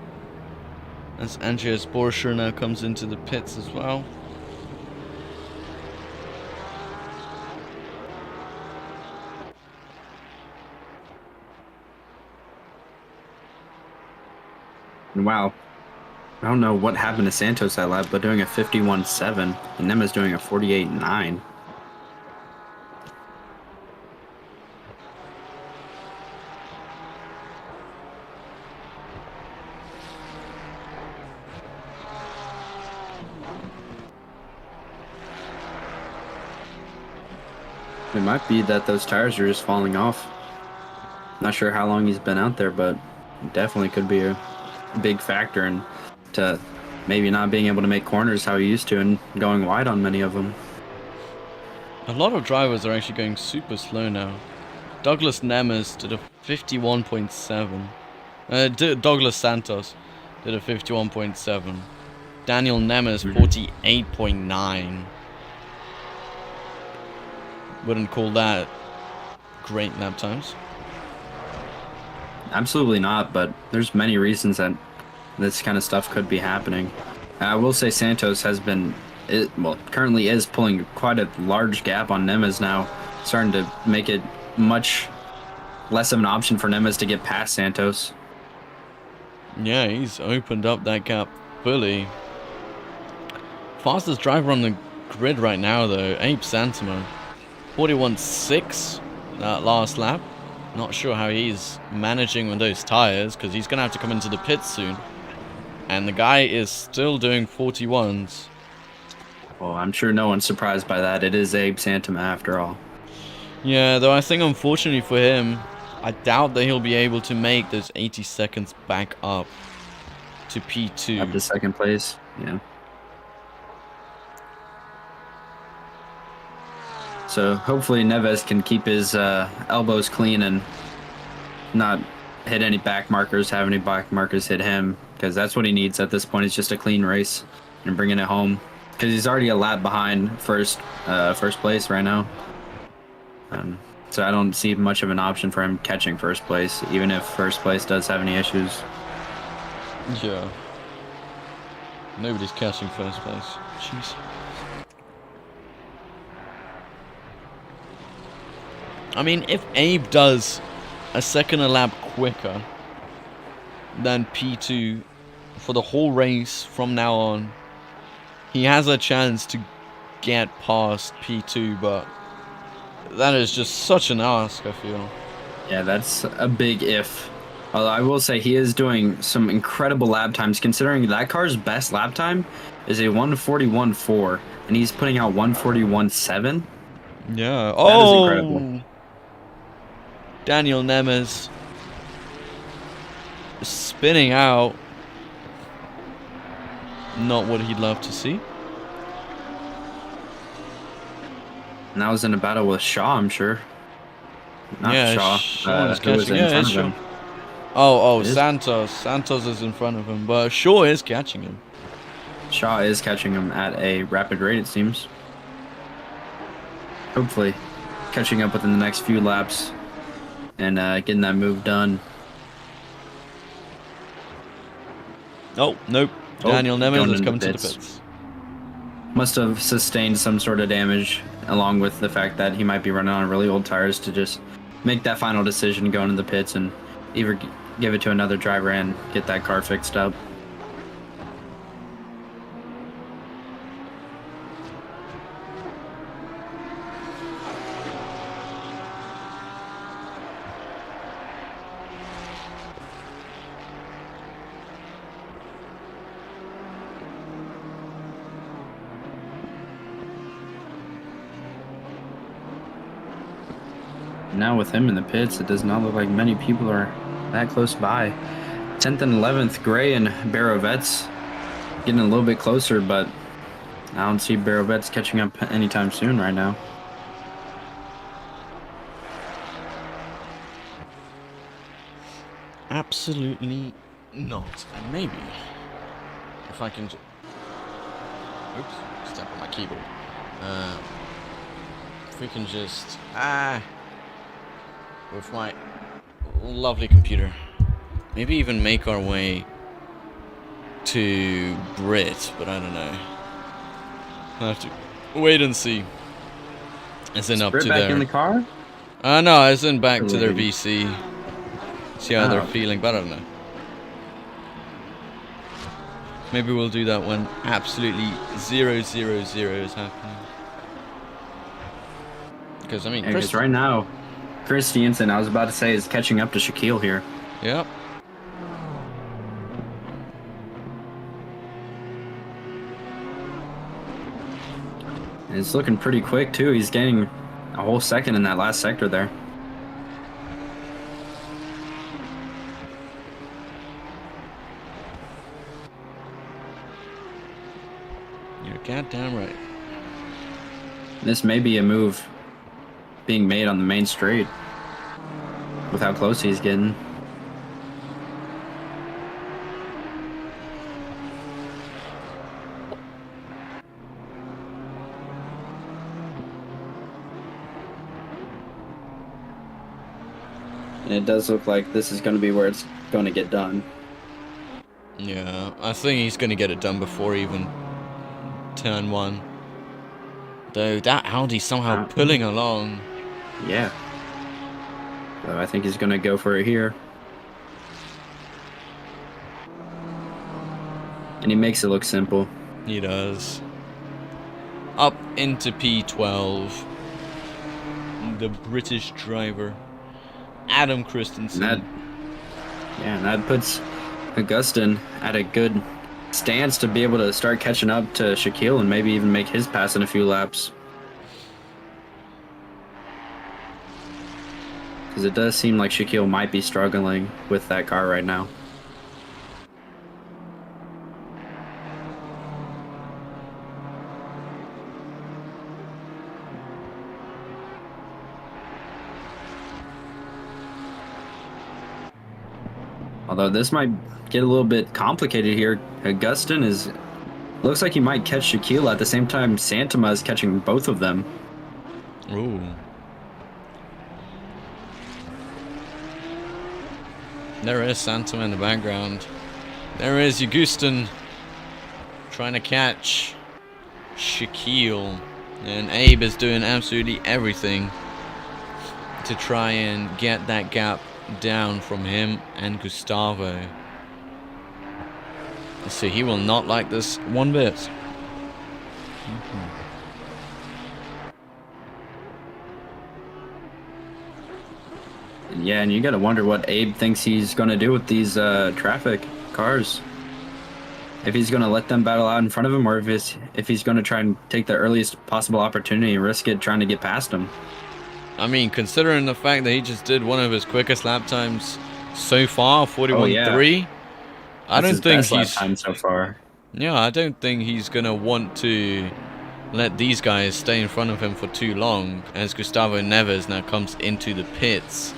As Andreas Borscher now comes into the pits as well. And wow, I don't know what happened to Santos that lap, but doing a 51.7, and Nema's doing a 48.9. It might be that those tires are just falling off. Not sure how long he's been out there, but definitely could be a big factor in to maybe not being able to make corners how he used to and going wide on many of them. A lot of drivers are actually going super slow now. Douglas Nemers did a 51.7. Douglas Santos did a 51.7. Daniel Nemers 48.9. Wouldn't call that great lap times. Absolutely not, but there's many reasons that this kind of stuff could be happening. I will say Santos has been, currently is pulling quite a large gap on Nemes now, starting to make it much less of an option for Nemes to get past Santos. Yeah, he's opened up that gap fully. Fastest driver on the grid right now, though, Abe Santamo. 41.6 that last lap. Not sure how he's managing with those tires, because he's going to have to come into the pits soon. And the guy is still doing 41s. Well, I'm sure no one's surprised by that. It is Abe Santama after all. Yeah, though I think unfortunately for him, I doubt that he'll be able to make those 80 seconds back up to P2. Up to second place, yeah. So hopefully Neves can keep his elbows clean and not hit any back markers, have any back markers hit him, because that's what he needs at this point. It's just a clean race and bringing it home, because he's already a lap behind first place right now. So I don't see much of an option for him catching first place, even if first place does have any issues. Yeah. Nobody's catching first place. Jeez. I mean, if Abe does a second a lap quicker than P2 for the whole race from now on, he has a chance to get past P2, but that is just such an ask, I feel. Yeah, that's a big if. Although I will say he is doing some incredible lap times, considering that car's best lap time is a 141.4, and he's putting out 141.7. Yeah. That is incredible. Daniel Nemers spinning out. Not what he'd love to see. And that was in a battle with Shaw, I'm sure. Not yeah, Shaw. Shaw is Who was catching. in front Shaw. of him. Oh, Santos. Santos is in front of him, but Shaw is catching him. Shaw is catching him at a rapid rate, it seems. Hopefully catching up within the next few laps and getting that move done. Oh, nope. Daniel Nemers has come to the pits. Must have sustained some sort of damage, along with the fact that he might be running on really old tires, to just make that final decision, go into the pits, and either give it to another driver and get that car fixed up. Now with him in the pits, it does not look like many people are that close by. 10th and 11th, Gray and Barovets getting a little bit closer, but I don't see Barovets catching up anytime soon right now. Absolutely not. And maybe if I can... Oops, step on my keyboard. If we can just... with my lovely computer. Maybe even make our way to Brit, but I don't know. I'll have to wait and see. As in up Brit to back their... in the car? No, as in back to their VC. See how they're Oh. feeling, but I don't know. Maybe we'll do that when absolutely 0-0-0 is happening. Because, I mean, Because right now, Christiansen, I was about to say, is catching up to Shaquille here. Yep. And it's looking pretty quick, too. He's gaining a whole second in that last sector there. You're goddamn right. This may be a move being made on the main straight with how close he's getting. And it does look like this is going to be where it's going to get done. Yeah, I think he's going to get it done before even turn 1. Though that Audi's somehow pulling along. Yeah. So I think he's going to go for it here. And he makes it look simple. He does. Up into P12. The British driver, Adam Christensen. And that puts Augustin at a good stance to be able to start catching up to Shaquille and maybe even make his pass in a few laps. Because it does seem like Shaquille might be struggling with that car right now. Although this might get a little bit complicated here. Augustin looks like he might catch Shaquille at the same time Santama is catching both of them. Ooh. There is Santama in the background. There is Augustin trying to catch Shaquille. And Abe is doing absolutely everything to try and get that gap down from him and Gustavo. So he will not like this one bit. Yeah, and you gotta wonder what Abe thinks he's gonna do with these traffic cars. If he's gonna let them battle out in front of him, or if he's gonna try and take the earliest possible opportunity and risk it trying to get past him. I mean, considering the fact that he just did one of his quickest lap times so far, 41.3, I don't think he's lap time so far. Yeah, I don't think he's gonna want to let these guys stay in front of him for too long, as Gustavo Neves now comes into the pits,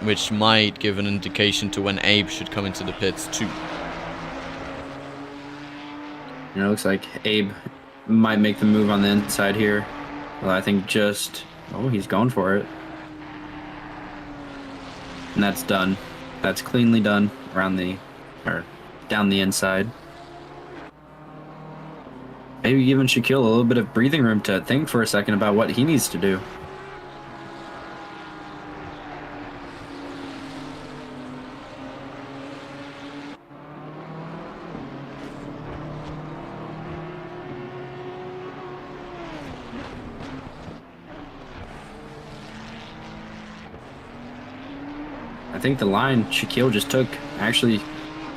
which might give an indication to when Abe should come into the pits too. And it looks like Abe might make the move on the inside here. Well, I think he's going for it. And that's done. That's cleanly done down the inside. Maybe giving Shaquille a little bit of breathing room to think for a second about what he needs to do. I think the line Shaquille just took actually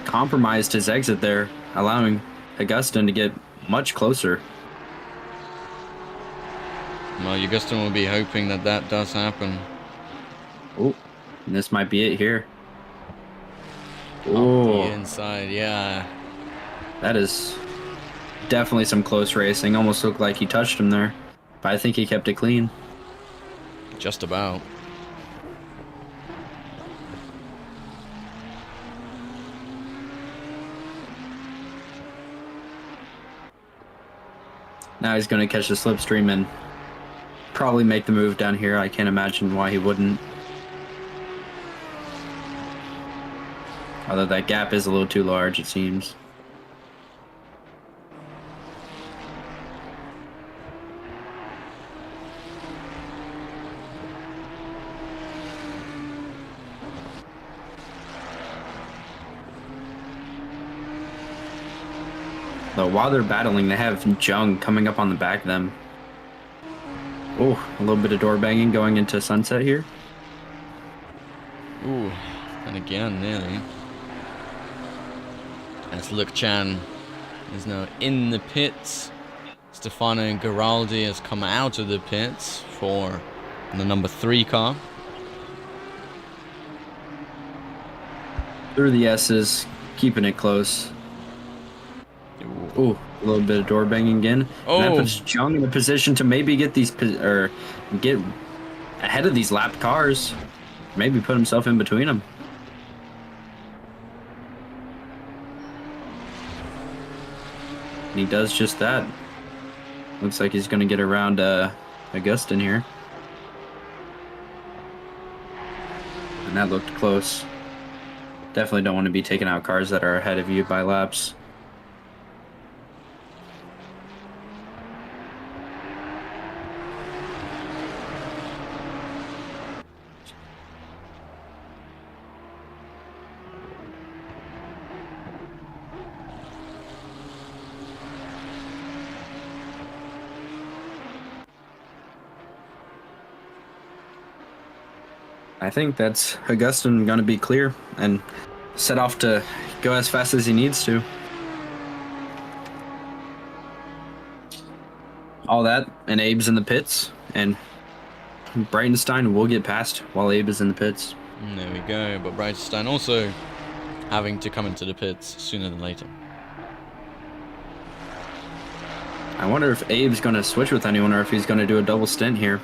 compromised his exit there, allowing Augustin to get much closer. Well, Augustin will be hoping that that does happen. Oh, and this might be it here. Oh, the inside, yeah. That is definitely some close racing. Almost looked like he touched him there, but I think he kept it clean. Just about. Now he's going to catch the slipstream and probably make the move down here. I can't imagine why he wouldn't. Although that gap is a little too large, it seems. So while they're battling, they have Jung coming up on the back of them. Oh, a little bit of door banging going into sunset here. Ooh, and again, nearly. As Luke Chan is now in the pits. Stefano Giraldi has come out of the pits for the number 3 car. Through the S's, keeping it close. Ooh, a little bit of door banging again. Oh. And that puts Jung in a position to maybe get these or get ahead of these lapped cars. Maybe put himself in between them. And he does just that. Looks like he's going to get around Augustin here. And that looked close. Definitely don't want to be taking out cars that are ahead of you by laps. I think that's Augustin going to be clear and set off to go as fast as he needs to. All that, and Abe's in the pits, and Breitenstein will get past while Abe is in the pits. And there we go, but Breitenstein also having to come into the pits sooner than later. I wonder if Abe's going to switch with anyone or if he's going to do a double stint here.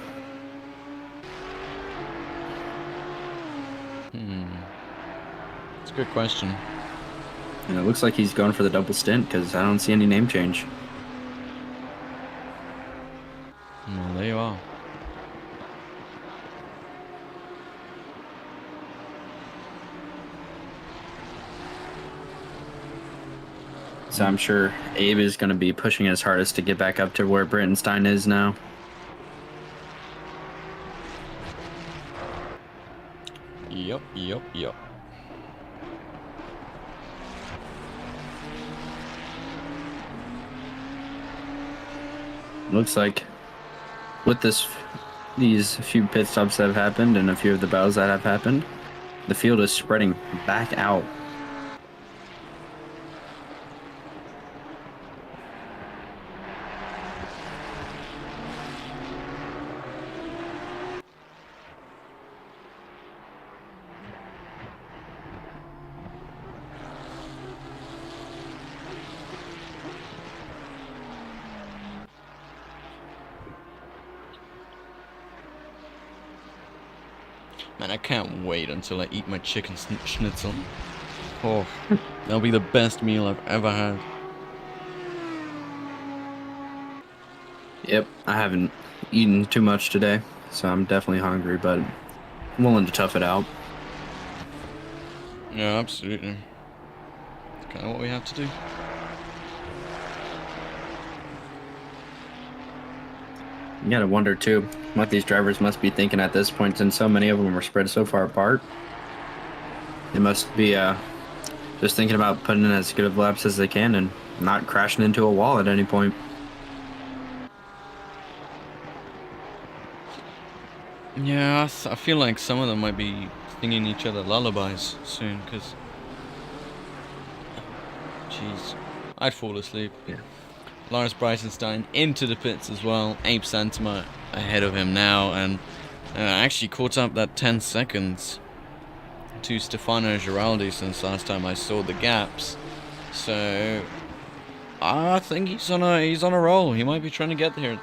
It's a good question. And it looks like he's going for the double stint because I don't see any name change. Well, there you are. So I'm sure Abe is going to be pushing his hardest to get back up to where Breitenstein is now. Yep. Looks like with these few pit stops that have happened and a few of the battles that have happened, the field is spreading back out. Man, I can't wait until I eat my chicken schnitzel. Oh, that'll be the best meal I've ever had. Yep, I haven't eaten too much today, so I'm definitely hungry, but I'm willing to tough it out. Yeah, absolutely. It's kind of what we have to do. You gotta wonder too what these drivers must be thinking at this point, since so many of them are spread so far apart. They must be just thinking about putting in as good of laps as they can and not crashing into a wall at any point. Yeah, I feel like some of them might be singing each other lullabies soon, because... Jeez, I'd fall asleep. Yeah. Lars Breitenstein into the pits as well. Abe Santama ahead of him now, and actually caught up that 10 seconds to Stefano Giraldi since last time I saw the gaps. So I think he's on a roll. He might be trying to get there,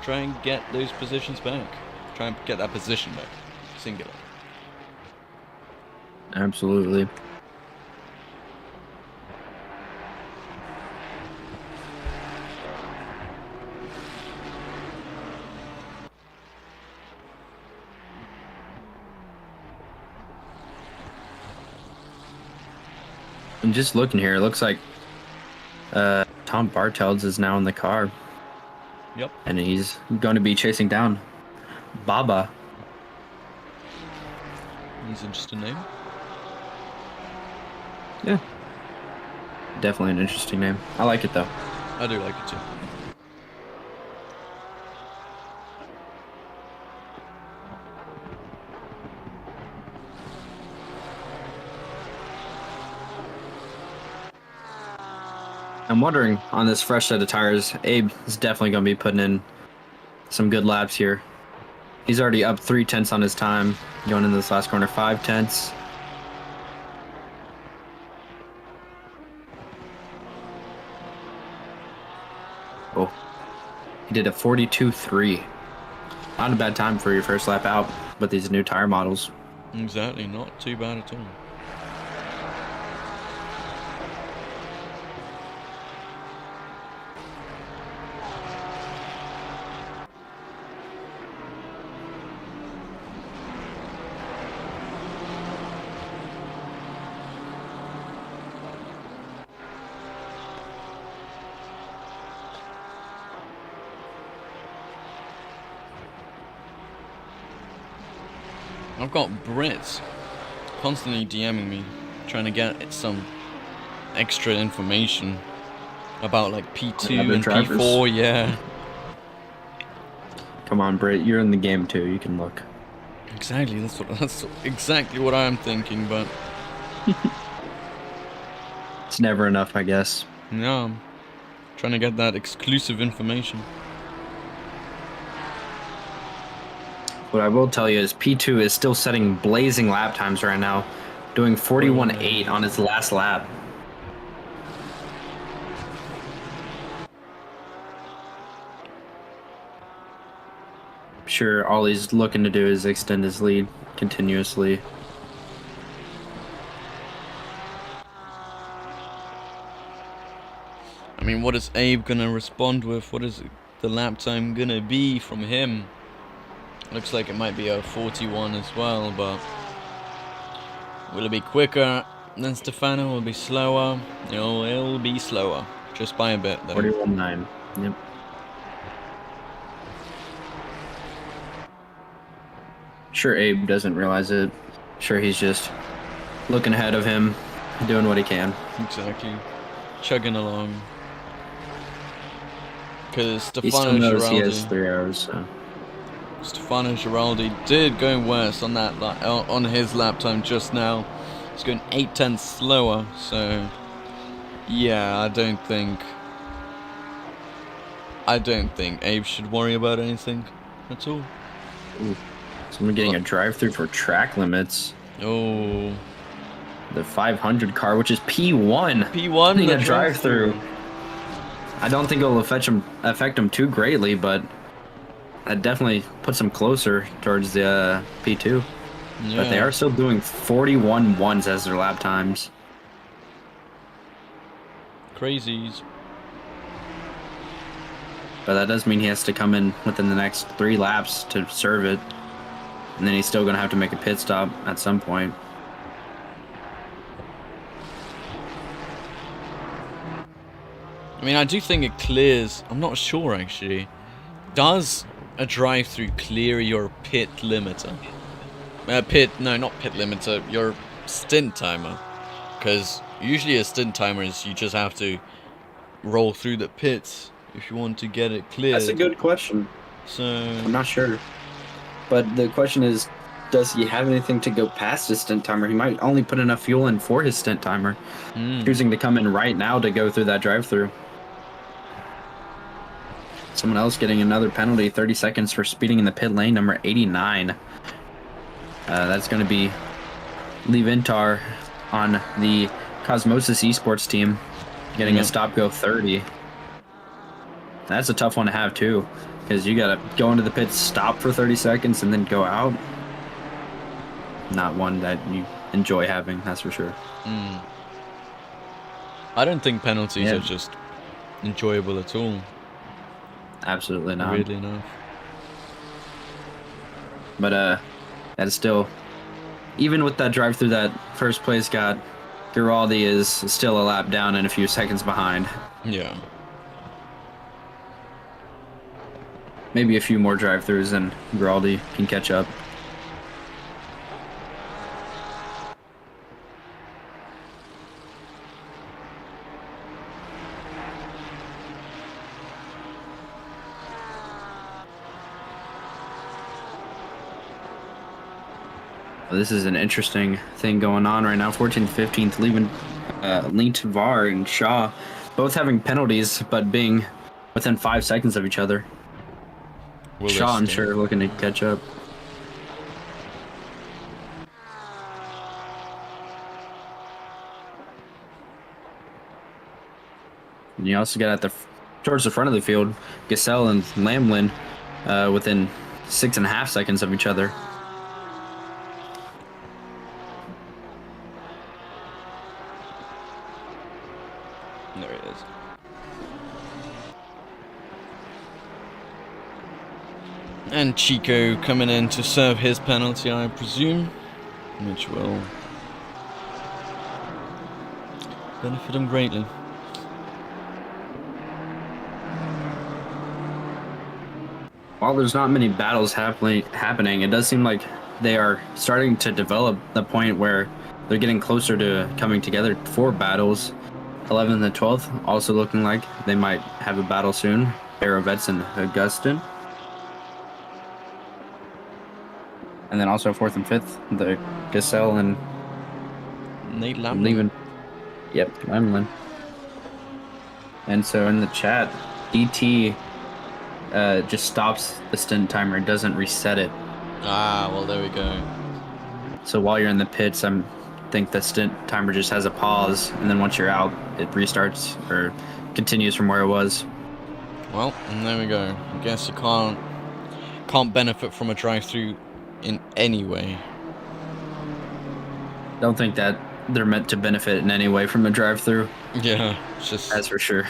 try and get those positions back, try and get that position back, singular. Absolutely. I'm just looking here. It looks like Tom Bartels is now in the car. Yep. And he's going to be chasing down Baba. He's an interesting name. Yeah. Definitely an interesting name. I like it, though. I do like it too. I'm wondering, on this fresh set of tires, Abe is definitely going to be putting in some good laps here. He's already up 3/10 on his time going into this last corner, 5/10. Oh, he did a 42.3. Not a bad time for your first lap out with these new tire models. Exactly, not too bad at all. I've got Brits constantly DMing me, trying to get some extra information about like P2 Other and drivers. P4, yeah. Come on, Britt, you're in the game too. You can look. Exactly, that's exactly what I'm thinking, but It's never enough, I guess. no, I'm trying to get that exclusive information. What I will tell you is P2 is still setting blazing lap times right now, doing 41.8 on his last lap. Sure, all he's looking to do is extend his lead continuously. I mean, what is Abe gonna respond with? What is the lap time gonna be from him? Looks like it might be a 41 as well, but will it be quicker than Stefano? Will it be slower? It'll be slower, just by a bit though. 41.9. Yep. Sure, Abe doesn't realize it. Sure, he's just looking ahead of him, doing what he can. Exactly, chugging along. Because He still Stefano knows he has Giraldi, 3 hours, so. Stefano Giraldi did go worse on that on his lap time just now. He's going 8/10 slower, so yeah, I don't think Abe should worry about anything at all. Ooh. Someone getting a drive-through for track limits. Oh, The 500 car, which is P1. P1 Getting the a drive-through. I don't think it'll affect him too greatly, but that definitely puts him closer towards the P2. Yeah. But they are still doing 41.1s as their lap times. Crazies. But that does mean he has to come in within the next 3 laps to serve it. And then he's still going to have to make a pit stop at some point. I mean, I do think it clears. I'm not sure actually. Does a drive-through clear your pit limiter? Not pit limiter. Your stint timer. Because usually a stint timer is you just have to roll through the pits if you want to get it cleared. That's a good question. So I'm not sure. But the question is, does he have anything to go past his stint timer? He might only put enough fuel in for his stint timer, choosing to come in right now to go through that drive-through. Someone else getting another penalty, 30 seconds for speeding in the pit lane, number 89. That's going to be Lee Vintar on the Cosmosis Esports team, getting a stop-go 30. That's a tough one to have, too, because you got to go into the pits, stop for 30 seconds, and then go out. Not one that you enjoy having, that's for sure. I don't think penalties are just enjoyable at all. Absolutely not. Weirdly enough. But that is still, even with that drive through that first place got Giraldi is still a lap down and a few seconds behind. Yeah. Maybe a few more drive-throughs and Giraldi can catch up. This is an interesting thing going on right now. 14th, 15th, leaving Lint, Var, and Shaw, both having penalties, but being within 5 seconds of each other. Shaw, I'm sure, looking to catch up. And you also got towards the front of the field, Gasell and Lamlin within 6.5 seconds of each other. There it is. And Chico coming in to serve his penalty, I presume, which will benefit him greatly. While there's not many battles happening, it does seem like they are starting to develop the point where they're getting closer to coming together for battles. 11th and 12th also looking like they might have a battle soon. Aerovets and Augustin. And then also 4th and 5th, the Gasell and Nate Lamlin. Yep, Lamlin. And so in the chat, DT just stops the stint timer, doesn't reset it. Ah, well, there we go. So while you're in the pits, I think the stint timer just has a pause, and then once you're out, it restarts or continues from where it was. Well, and there we go. I guess you can't benefit from a drive-through in any way. Don't think that they're meant to benefit in any way from a drive-through. Yeah, it's just... That's for sure.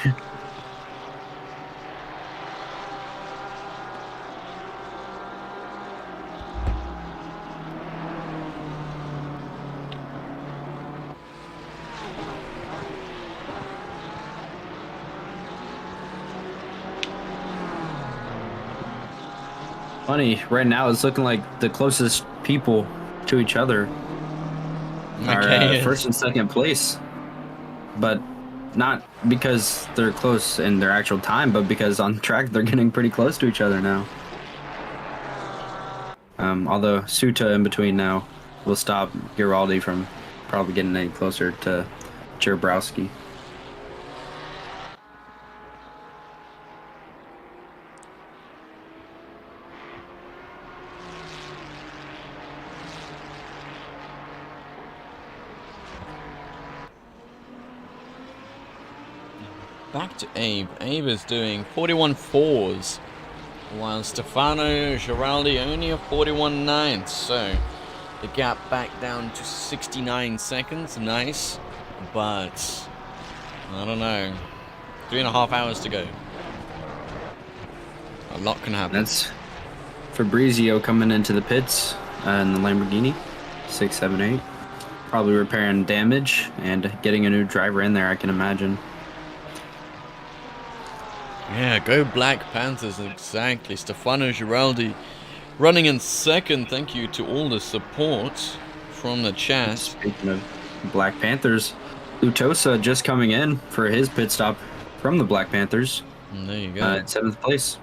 Funny, right now it's looking like the closest people to each other are first and second place, but not because they're close in their actual time, but because on track they're getting pretty close to each other now. Although Suta in between now will stop Giraldi from probably getting any closer to Cherbrowski. Back to Abe. Abe is doing 41.4s, while Stefano Giraldi only a 41.9. So the gap back down to 69 seconds. Nice, but I don't know. 3.5 hours to go. A lot can happen. That's Fabrizio coming into the pits in the Lamborghini 678. Probably repairing damage and getting a new driver in there, I can imagine. Yeah, go Black Panthers, exactly. Stefano Giraldi running in second. Thank you to all the support from the chat. Speaking of Black Panthers, Lutosa just coming in for his pit stop from the Black Panthers. And there you go. At 7th place.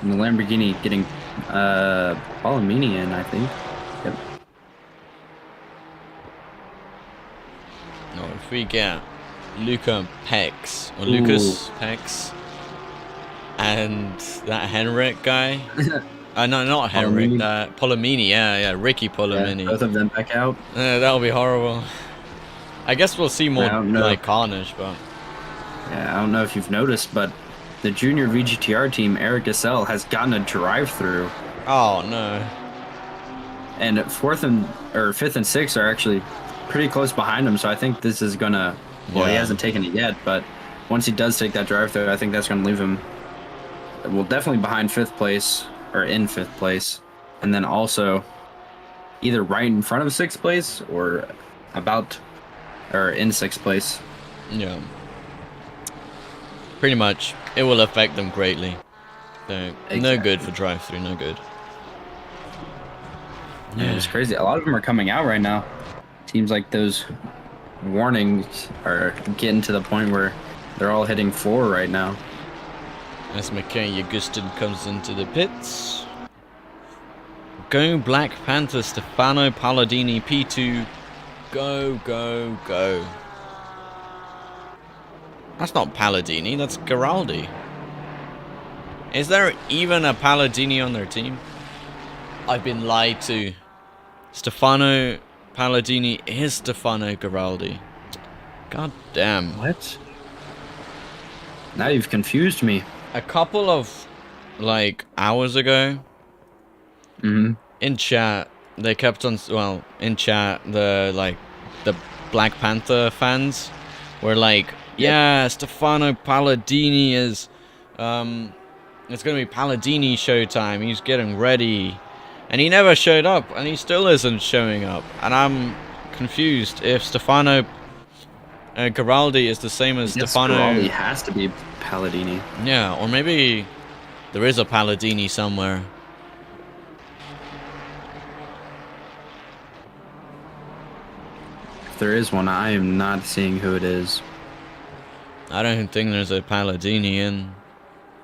And the Lamborghini getting Palomini in, I think. Yep. No, if we get Luca Pex, or Lucas Pex, and that Henrik guy. No, not Henrik, that Polomini, yeah, Ricky Polomini. Yeah, both of them back out. That'll be horrible. I guess we'll see more like carnage, but... Yeah, I don't know if you've noticed, but the junior VGTR team, Eric Gasell, has gotten a drive-through. Oh, no. And 5th and 6th are actually pretty close behind him, so I think this is gonna... Well, he hasn't taken it yet, but once he does take that drive-through, I think that's gonna leave him... Well, definitely behind 5th place, or in 5th place. And then also either right in front of sixth place or about or in sixth place. Yeah. Pretty much, it will affect them greatly. So, no good for drive-through, no good. Yeah, it's crazy. A lot of them are coming out right now. Seems like those warnings are getting to the point where they're all hitting 4 right now. As McKay Augustin comes into the pits. Go Black Panther, Stefano Palladini, P2. Go, go, go. That's not Palladini, that's Giraldi. Is there even a Palladini on their team? I've been lied to. Stefano Palladini is Stefano Giraldi. God damn. What? Now you've confused me. A couple of, like, hours ago, in chat, they kept on, well, in chat, the Black Panther fans were like, yeah, Stefano Palladini is, it's gonna be Palladini showtime, he's getting ready. And he never showed up, and he still isn't showing up. And I'm confused if Stefano Giraldi is the same as Stefano. Giraldi has to be Palladini. Yeah, or maybe there is a Palladini somewhere. If there is one, I am not seeing who it is. I don't think there's a Palladini in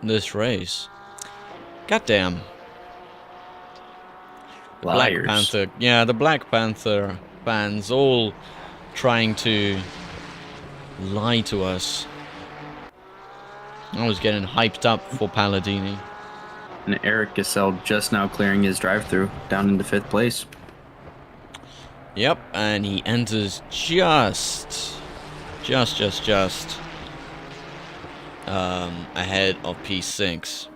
this race. Goddamn. Black Liars. Panther. Yeah, the Black Panther fans all trying to lie to us. I was getting hyped up for Palladini. And Eric Gassell just now clearing his drive-through down into 5th place. Yep, and he enters just ahead of P6.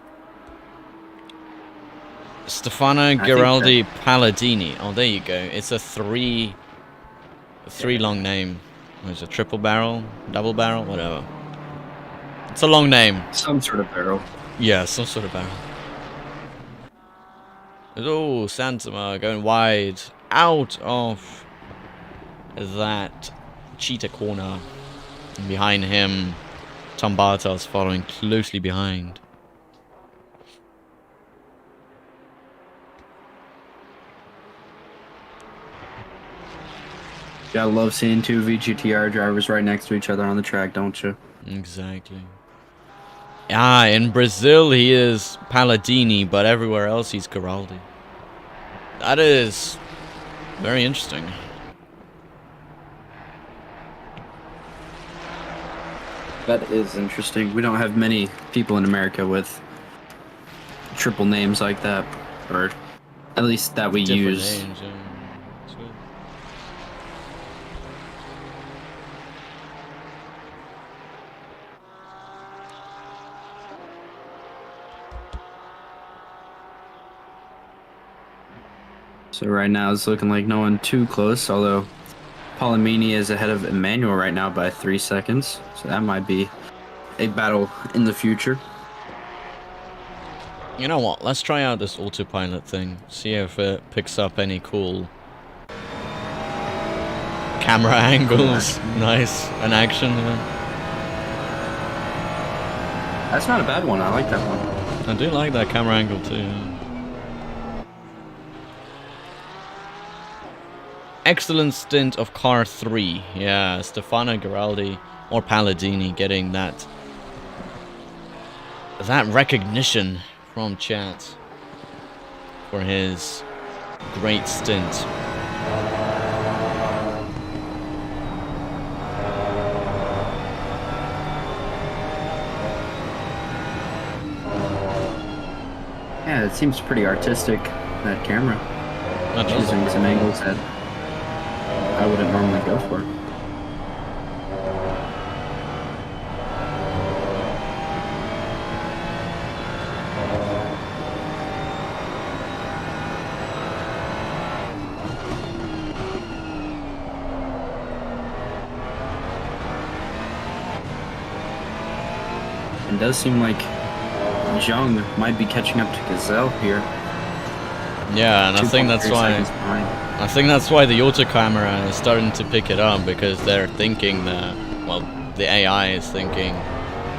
Stefano Giraldi Palladini. Oh, there you go. It's a three long name. It's a triple barrel, double barrel, whatever. It's a long name. Some sort of barrel. Yeah, some sort of barrel. Oh, Santama going wide. Out of that cheetah corner. And behind him, Tom Bartos following closely behind. Gotta love seeing 2 VGTR drivers right next to each other on the track, don't you? Exactly. Ah, in Brazil he is Palladini, but everywhere else he's Giraldi. That is very interesting. That is interesting. We don't have many people in America with triple names like that, or at least that we use. Names, yeah. Sweet. So right now it's looking like no one too close, although Palomini is ahead of Emmanuel right now by 3 seconds. So that might be a battle in the future. You know what? Let's try out this autopilot thing. See if it picks up any cool camera angles. Nice. An action. Yeah. That's not a bad one. I like that one. I do like that camera angle too. Yeah. Excellent stint of car 3. Yeah, Stefano Giraldi or Palladini getting that recognition from chat for his great stint. Yeah, it seems pretty artistic, that camera. Choosing some angles that I wouldn't normally go for. It does seem like Zhang might be catching up to Gazelle here. Yeah, and I think that's why I think that's why the auto camera is starting to pick it up, because they're thinking that, well, the AI is thinking,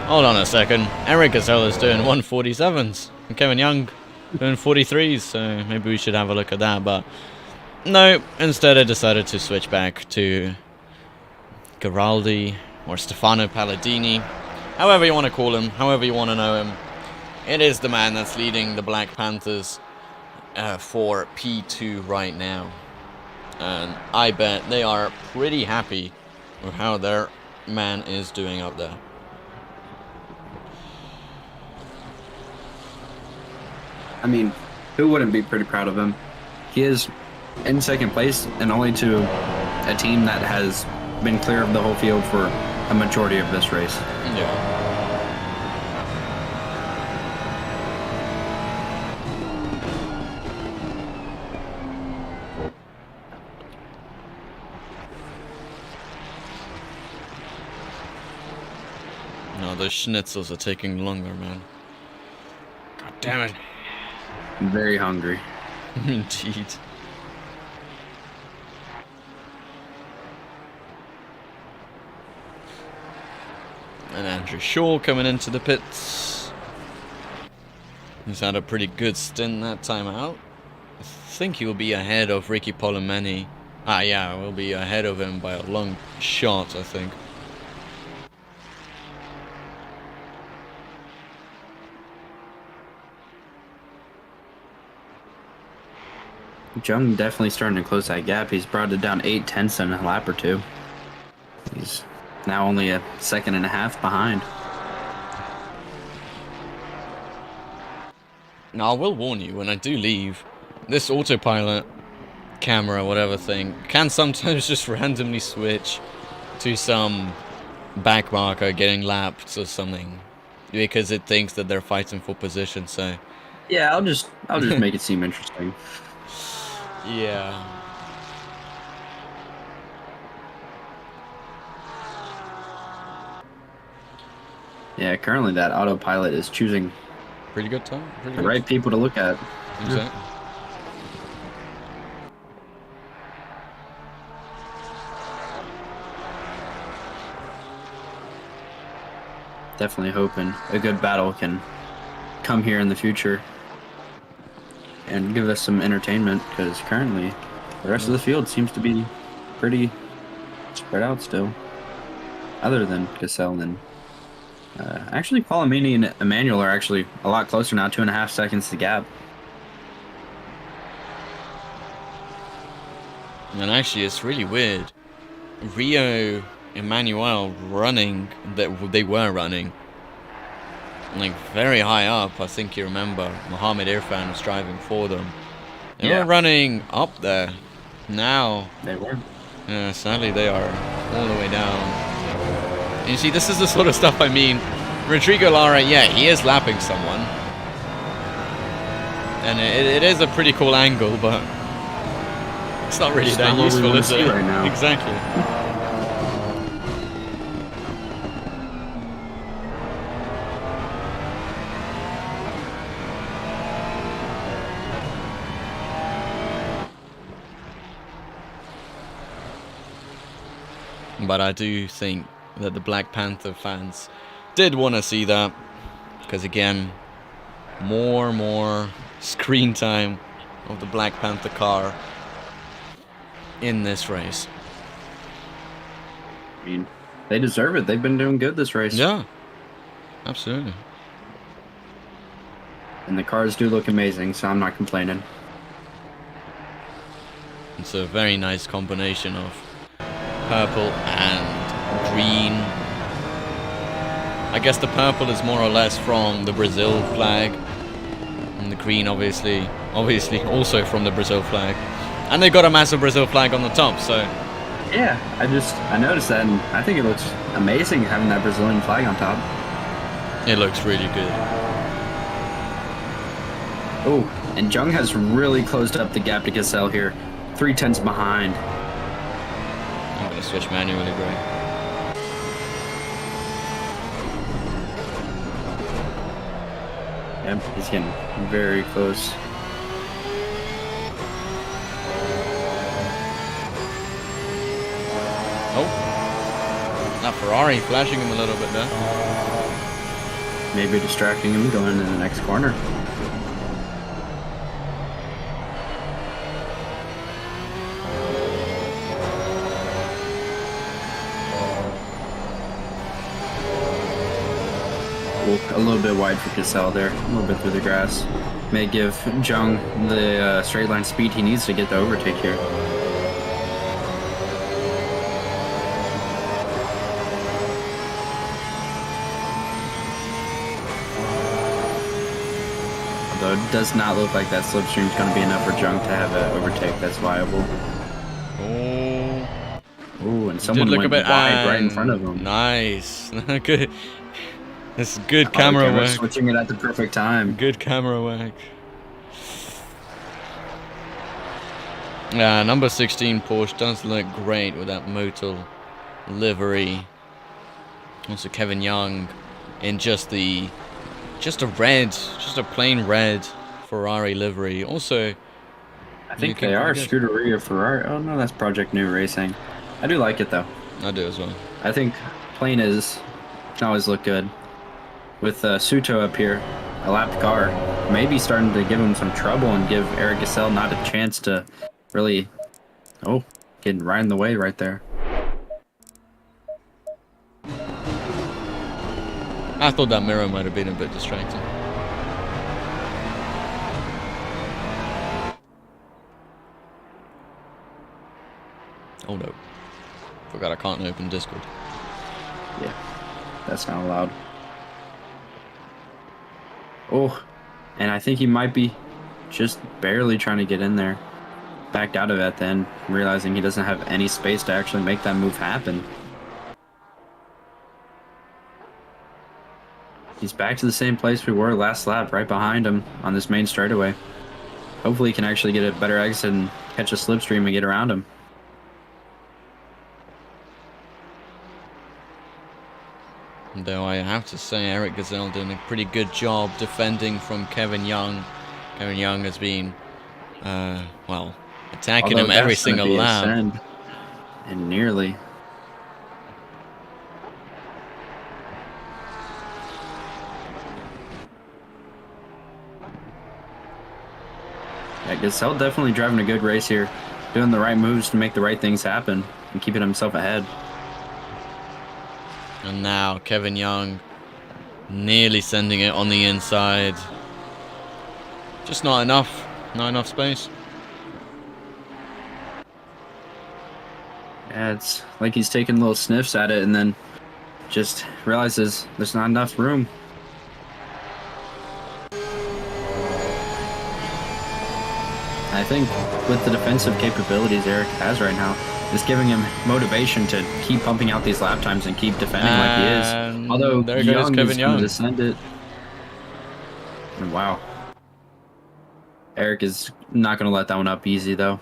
hold on a second, Eric Gazelle is doing 147s, and Kevin Young doing 43s, so maybe we should have a look at that, but no, instead I decided to switch back to Giraldi, or Stefano Palladini, however you want to call him, however you want to know him. It is the man that's leading the Black Panthers for P2 right now. And I bet they are pretty happy with how their man is doing up there. I mean, who wouldn't be pretty proud of him? He is in second place, and only to a team that has been clear of the whole field for a majority of this race. Yeah. No, those schnitzels are taking longer, man. God damn it. I'm very hungry. Indeed. And Andrew Shaw coming into the pits. He's had a pretty good stint that time out. I think he will be ahead of Ricky Polomeni. Ah, yeah, we'll be ahead of him by a long shot, I think. Jung definitely starting to close that gap. He's brought it down 0.8 in a lap or two. He's now only a second and a half behind. Now, I will warn you, when I do leave, this autopilot camera, whatever thing, can sometimes just randomly switch to some back marker getting lapped or something, because it thinks that they're fighting for position, so... Yeah, I'll just make it seem interesting. Yeah. Yeah, currently that autopilot is choosing Pretty good time. Pretty the good. right people to look at. Exactly. Definitely hoping a good battle can come here in the future and give us some entertainment, because currently the rest of the field seems to be pretty spread out still, other than Cassell and actually Palomini and Emmanuel are actually a lot closer now, 2.5 seconds to gap. And actually, it's really weird. Rio, Emmanuel running, that they were running, like very high up. I think you remember Mohammed Irfan was driving for them. They were running up there. Now, They were. yeah, sadly they are all the way down. And you see, this is the sort of stuff I mean. Rodrigo Lara, yeah, he is lapping someone, and it is a pretty cool angle, but it's not really It's that not what we useful, wanna is see it? right now. Exactly. But I do think that the Black Panther fans did want to see that, because again, more screen time of the Black Panther car in this race. I mean, they deserve it. They've been doing good this race. Yeah, absolutely. And the cars do look amazing, so I'm not complaining. It's a very nice combination of purple and green. I guess the purple is more or less from the Brazil flag, and the green obviously also from the Brazil flag. And they got a massive Brazil flag on the top, so Yeah, I noticed that, and I think it looks amazing having that Brazilian flag on top. it looks really good. Oh, and Jung has really closed up the gap to Cassell here. 0.3 behind. I'm gonna switch manually, bro. Yep, he's getting very close. That Ferrari flashing him a little bit there. Maybe distracting him going into the next corner. A little bit wide for Cassell there, a little bit through the grass. May give Jung the straight line speed he needs to get the overtake here. Although it does not look like that slipstream is going to be enough for Jung to have an overtake that's viable. Oh, and someone went wide right in front of him. Nice. Good. This is good camera work. Switching it at the perfect time. Good camera work. Yeah, number 16 Porsche does look great with that Motul livery. Also Kevin Young in just a plain red Ferrari livery. Also, I think they are Scuderia Ferrari. Oh no, that's Project New Racing. I do like it though. I do as well. I think plain can always look good. With Suto up here, a lapped car, maybe starting to give him some trouble and give Eric Gasell not a chance to really, getting right in the way right there. I thought that mirror might have been a bit distracting. Oh no. Forgot I can't open Discord. Yeah, that's not allowed. Oh, and I think he might be just barely trying to get in there. Backed out of it at the end, realizing he doesn't have any space to actually make that move happen. He's back to the same place we were last lap, right behind him on this main straightaway. Hopefully he can actually get a better exit and catch a slipstream and get around him. Though I have to say, Eric Gasell doing a pretty good job defending from Kevin Young. Kevin Young has been, attacking him every single lap. And nearly. Yeah, Gasell definitely driving a good race here. Doing the right moves to make the right things happen and keeping himself ahead. And now Kevin Young nearly sending it on the inside. Just not enough. Not enough space. Yeah, it's like he's taking little sniffs at it and then just realizes there's not enough room. I think with the defensive capabilities Eric has right now, it's giving him motivation to keep pumping out these lap times and keep defending like he is. Although there goes Kevin Young. Descend it. And wow. Eric is not going to let that one up easy, though.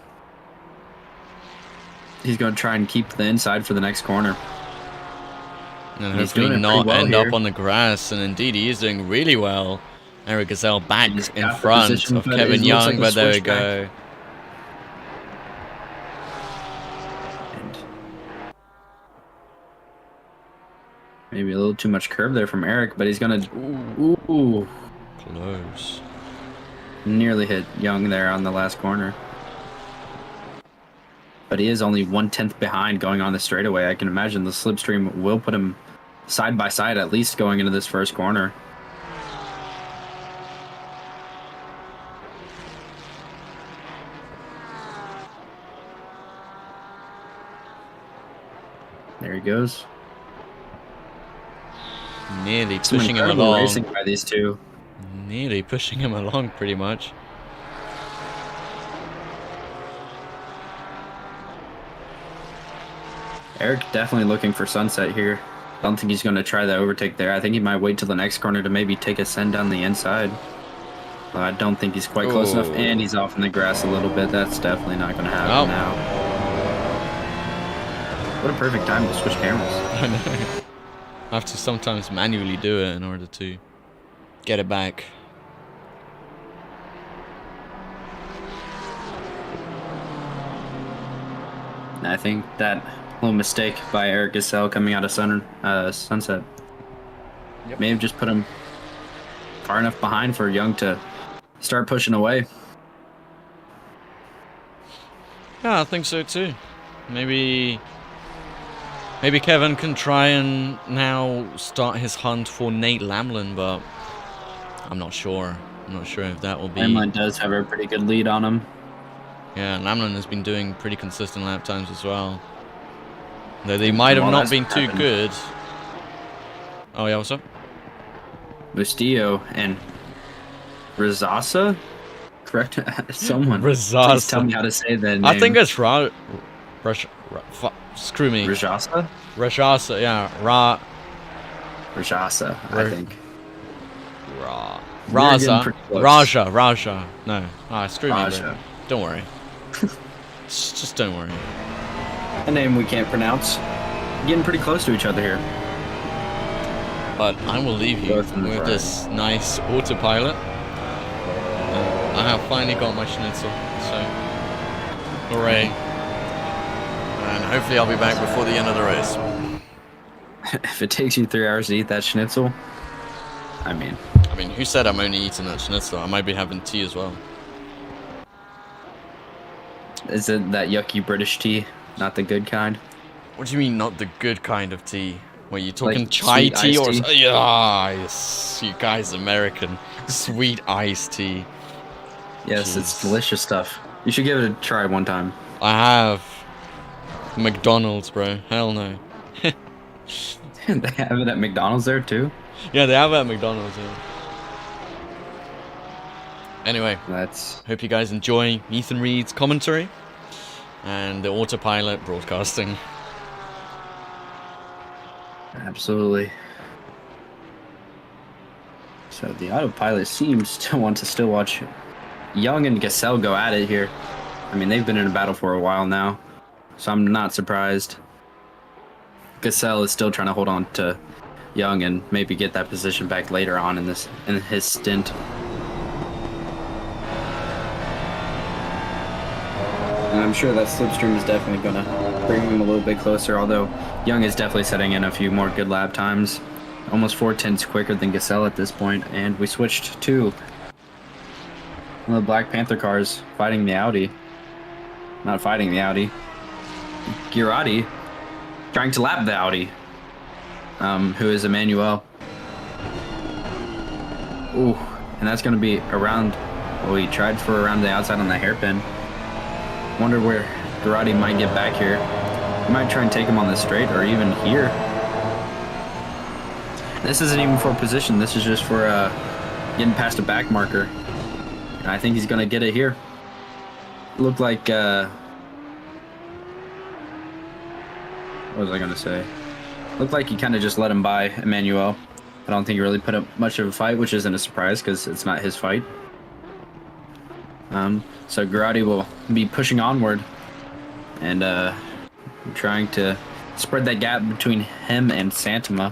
He's going to try and keep the inside for the next corner. And hopefully not end up on the grass. And indeed, he is doing really well. Eric Gasell back in front of Kevin Young, but there we go. Maybe a little too much curve there from Eric, but he's going to... Ooh. Close. Nearly hit Young there on the last corner. But he is only 1/10 behind going on the straightaway. I can imagine the slipstream will put him side by side at least going into this first corner. There he goes. Nearly pushing him along. Racing by these two. Nearly pushing him along, pretty much. Eric definitely looking for sunset here. I don't think he's going to try the overtake there. I think he might wait till the next corner to maybe take a send down the inside. I don't think he's quite close enough, and he's off in the grass a little bit. That's definitely not going to happen now. What a perfect time to switch cameras. I know. I have to sometimes manually do it in order to get it back. I think that little mistake by Eric Gasell coming out of Sunset. Yep. May have just put him far enough behind for Young to start pushing away. Yeah, I think so too. Maybe Kevin can try and now start his hunt for Nate Lamlin, but I'm not sure. I'm not sure if that will be. Lamlin does have a pretty good lead on him. Yeah, Lamlin has been doing pretty consistent lap times as well. Though they might have not been too good. Oh yeah, what's up? Bustillo and Rosasa? Correct? Someone. Rosasa. Please tell me how to say that name. I think it's screw me. Rajasa? Rajasa, yeah. Rajasa, I think. Raja. No. Screw me, Raja. bro. Don't worry. Just don't worry. A name we can't pronounce. Getting pretty close to each other here. But I will leave you with this nice autopilot. I have finally got my schnitzel, so hooray. And hopefully I'll be back before the end of the race. If it takes you 3 hours to eat that schnitzel, I mean, who said I'm only eating that schnitzel? I might be having tea as well. Is it that yucky British tea? Not the good kind? What do you mean, not the good kind of tea? Were you talking Like chai sweet tea or... iced tea? Yes, you guys American. Sweet iced tea. Yes, Jeez. It's delicious stuff. You should give it a try one time. I have. McDonald's, bro. Hell no. They have it at McDonald's there too? Yeah, they have it at McDonald's, yeah. Anyway, hope you guys enjoy Ethan Reed's commentary and the autopilot broadcasting. Absolutely. So the autopilot seems to want to still watch Young and Gasell go at it here. I mean, they've been in a battle for a while now, so I'm not surprised. Gasell is still trying to hold on to Young and maybe get that position back later on in his stint. And I'm sure that slipstream is definitely going to bring him a little bit closer, although Young is definitely setting in a few more good lap times. Almost 4/10 quicker than Gasell at this point, and we switched to one of the Black Panther cars fighting the Audi. Not fighting the Audi. Girardi trying to lap the Audi, who is Emmanuel. Ooh, and that's going to be around... Well, he tried for around the outside on the hairpin. Wonder where Girardi might get back here. He might try and take him on the straight or even here. This isn't even for position. This is just for getting past a back marker. And I think he's going to get it here. Looked like... what was I going to say? Looked like he kind of just let him by Emmanuel. I don't think he really put up much of a fight, which isn't a surprise because it's not his fight. So Girardi will be pushing onward and trying to spread that gap between him and Santama,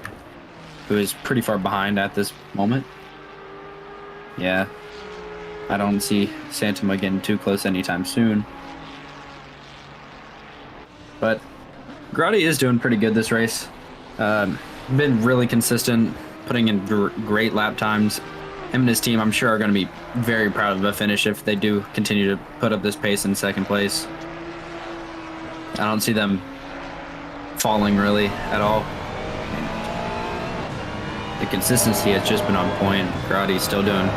who is pretty far behind at this moment. Yeah, I don't see Santama getting too close anytime soon. But Girardi is doing pretty good this race. Been really consistent, putting in great lap times. Him and his team, I'm sure, are going to be very proud of the finish if they do continue to put up this pace in second place. I don't see them falling really at all. The consistency has just been on point. Girardi's still doing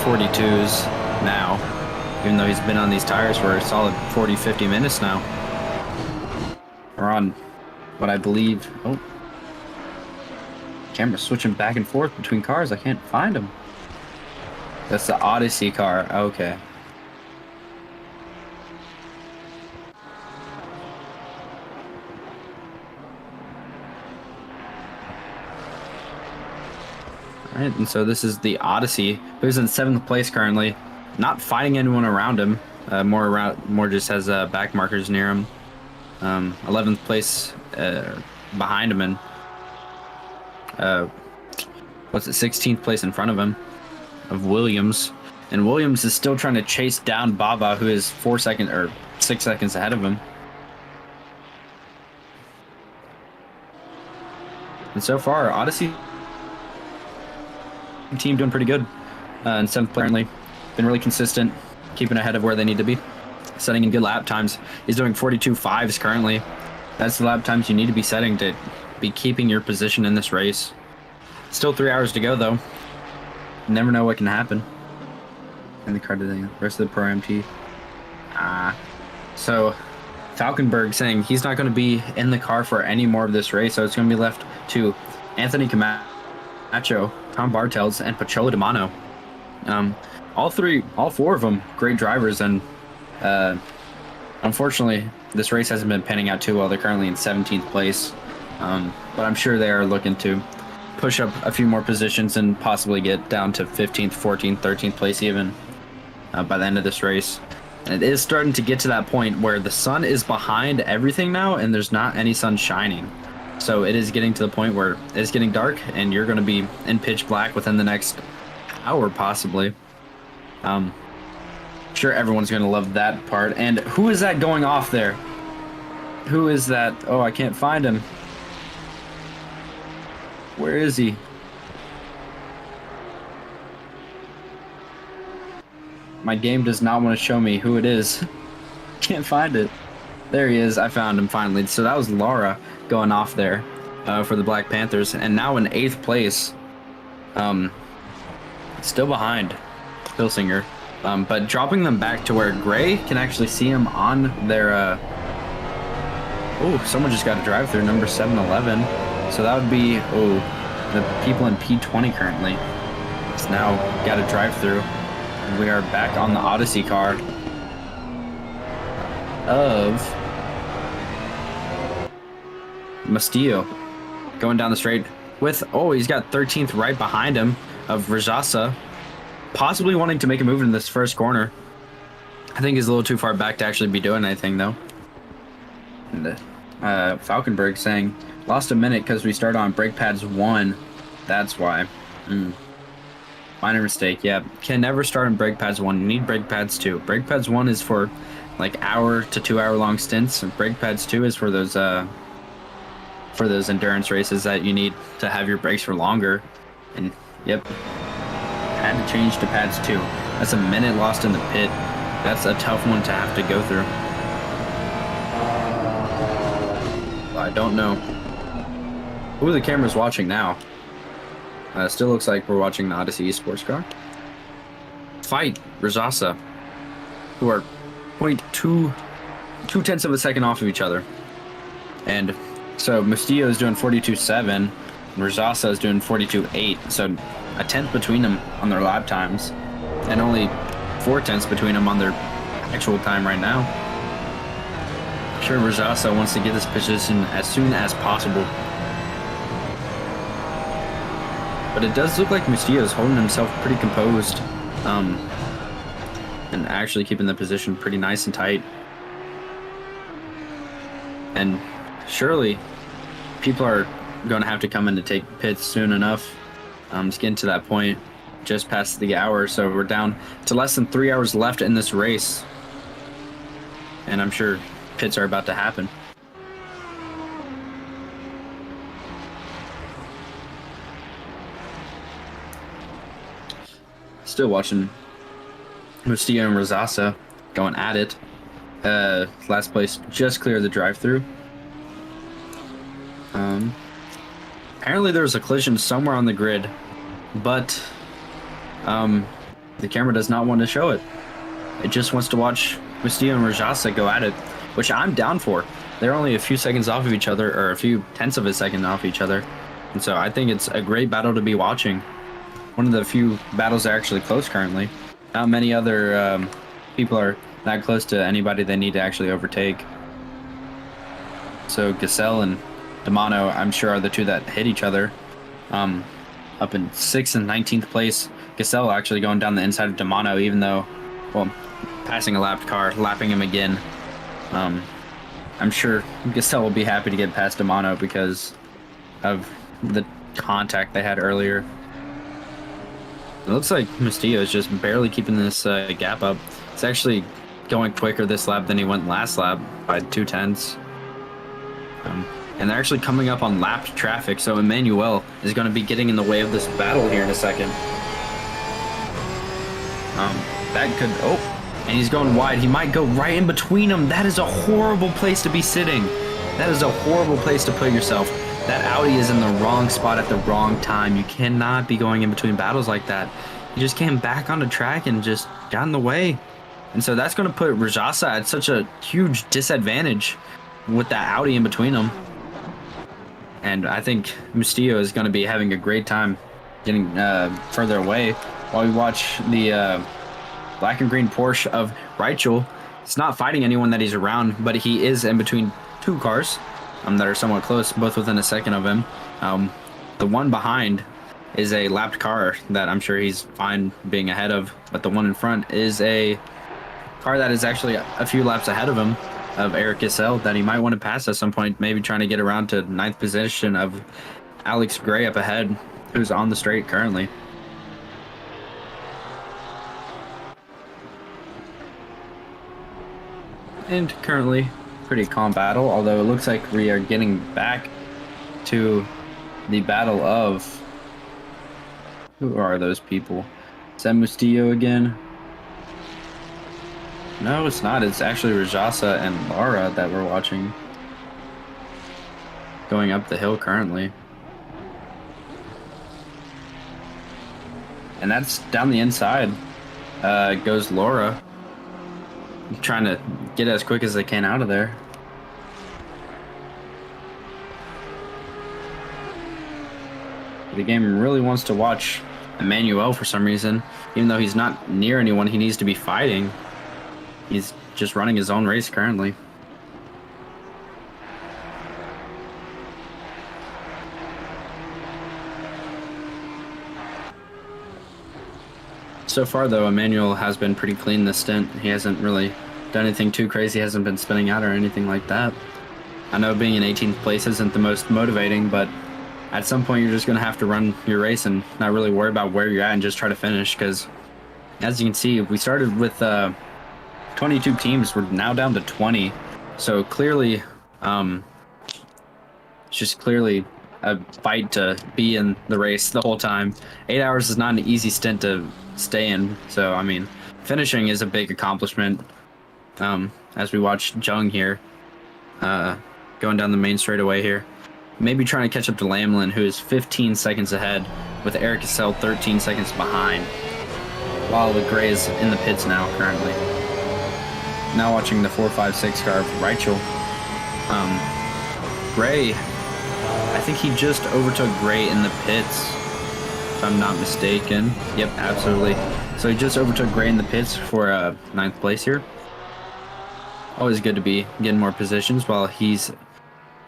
42s now, even though he's been on these tires for a solid 40-50 minutes now. We're on what I believe... Oh. Camera's switching back and forth between cars. I can't find them. That's the Odyssey car. Okay. Alright, and so this is the Odyssey, who's in 7th place currently. Not fighting anyone around him. More just has back markers near him. 11th place behind him, and 16th place in front of him, of Williams. And Williams is still trying to chase down Baba, who is 6 seconds ahead of him. And so far, Odyssey team doing pretty good. In 7th place, apparently. Been really consistent, keeping ahead of where they need to be. Setting in good lap times. He's doing 42.5s currently. That's the lap times you need to be setting to be keeping your position in this race. Still 3 hours to go, though. You never know what can happen. In the car today, the rest of the Pro MT. So Falkenberg saying he's not going to be in the car for any more of this race, so it's going to be left to Anthony Camacho, Tom Bartels, and Pachola Demano. All four of them, great drivers, and unfortunately, this race hasn't been panning out too well. They're currently in 17th place, but I'm sure they are looking to push up a few more positions and possibly get down to 15th, 14th, 13th place even by the end of this race. And it is starting to get to that point where the sun is behind everything now, and there's not any sun shining. So it is getting to the point where it's getting dark, and you're going to be in pitch black within the next hour, possibly. Sure, everyone's going to love that part. And who is that going off there? Who is that? Oh, I can't find him. Where is he? My game does not want to show me who it is. Can't find it. There he is. I found him finally. So that was Lara going off there for the Black Panthers. And now in 8th place. Still behind Pilsinger. But dropping them back to where Gray can actually see him on their... Oh, someone just got a drive-through, number 711. So that would be, the people in P20 currently. It's now got a drive-through. And we are back on the Odyssey car of Mastillo going down the straight with, he's got 13th right behind him of Rajasa, possibly wanting to make a move in this first corner. I think he's a little too far back to actually be doing anything though. And Falkenberg saying, lost a minute because we started on brake pads 1. That's why. Minor mistake, yeah. Can never start on brake pads 1. You need brake pads 2. Brake pads 1 is for like hour to 2 hour long stints. And brake pads 2 is for those endurance races that you need to have your brakes for longer. And yep, had to change to pads 2. That's a minute lost in the pit. That's a tough one to have to go through. I don't know who the camera's watching now. Still looks like we're watching the Odyssey Esports car. Fight Rajasa, who are 0.2 of a second off of each other. And so Mustillo is doing 42.7, and Rajasa is doing 42.8. So a tenth between them on their lap times, and only 4 tenths between them on their actual time right now. I'm sure Rajasa wants to get this position as soon as possible. But it does look like Mustillo is holding himself pretty composed, and actually keeping the position pretty nice and tight. And surely people are going to have to come in to take pits soon enough. It's getting to that point just past the hour, so we're down to less than 3 hours left in this race. And I'm sure pits are about to happen. Still watching Mustillo and Rajasa going at it. Last place just cleared the drive-through. Apparently there was a collision somewhere on the grid, but the camera does not want to show it. It just wants to watch Mustillo and Rajasa go at it, which I'm down for. They're only a few seconds off of each other, or a few tenths of a second off each other. And so I think it's a great battle to be watching. One of the few battles that are actually close currently. Not many other people are that close to anybody they need to actually overtake. So Gasell and Demano, I'm sure, are the two that hit each other. Up in 6th and 19th place. Gasell actually going down the inside of Demano, even though, well, passing a lapped car, lapping him again. I'm sure Gasell will be happy to get past Demano because of the contact they had earlier. It looks like Mustillo is just barely keeping this gap up. It's actually going quicker this lap than he went last lap by 2 tenths. and they're actually coming up on lapped traffic, so Emmanuel is going to be getting in the way of this battle here in a second. That could... Oh, and he's going wide. He might go right in between them. That is a horrible place to be sitting. That is a horrible place to put yourself. That Audi is in the wrong spot at the wrong time. You cannot be going in between battles like that. He just came back on the track and just got in the way. And so that's going to put Rajasa at such a huge disadvantage with that Audi in between them. And I think Mustillo is going to be having a great time getting further away while we watch the black and green Porsche of Reichel. He's not fighting anyone that he's around, but he is in between two cars that are somewhat close, both within a second of him. The one behind is a lapped car that I'm sure he's fine being ahead of, but the one in front is a car that is actually a few laps ahead of him, of Eric Issel, that he might want to pass at some point, maybe trying to get around to 9th position of Alex Gray up ahead, who's on the straight currently. And currently, pretty calm battle, although it looks like we are getting back to the battle of... Who are those people? Is that Mustillo again? No, it's not. It's actually Rajasa and Lara that we're watching. Going up the hill currently. And that's down the inside. Goes Laura. Trying to get as quick as they can out of there. The game really wants to watch Emmanuel for some reason. Even though he's not near anyone he needs to be fighting. He's just running his own race currently. So far, though, Emmanuel has been pretty clean this stint. He hasn't really done anything too crazy. He hasn't been spinning out or anything like that. I know being in 18th place isn't the most motivating, but at some point you're just going to have to run your race and not really worry about where you're at and just try to finish, because as you can see, we started with 22 teams. We're now down to 20. So clearly, it's just clearly a fight to be in the race the whole time. 8 hours is not an easy stint to stay in. So, I mean, finishing is a big accomplishment. As we watch Jung here, going down the main straightaway here. Maybe trying to catch up to Lamlin, who is 15 seconds ahead, with Eric Issel 13 seconds behind. While the Gray is in the pits now, currently. Now watching the 456 car of Reichel. Gray, I think he just overtook Gray in the pits, if I'm not mistaken. Yep, absolutely. So he just overtook Gray in the pits for 9th place here. Always good to be getting more positions while he's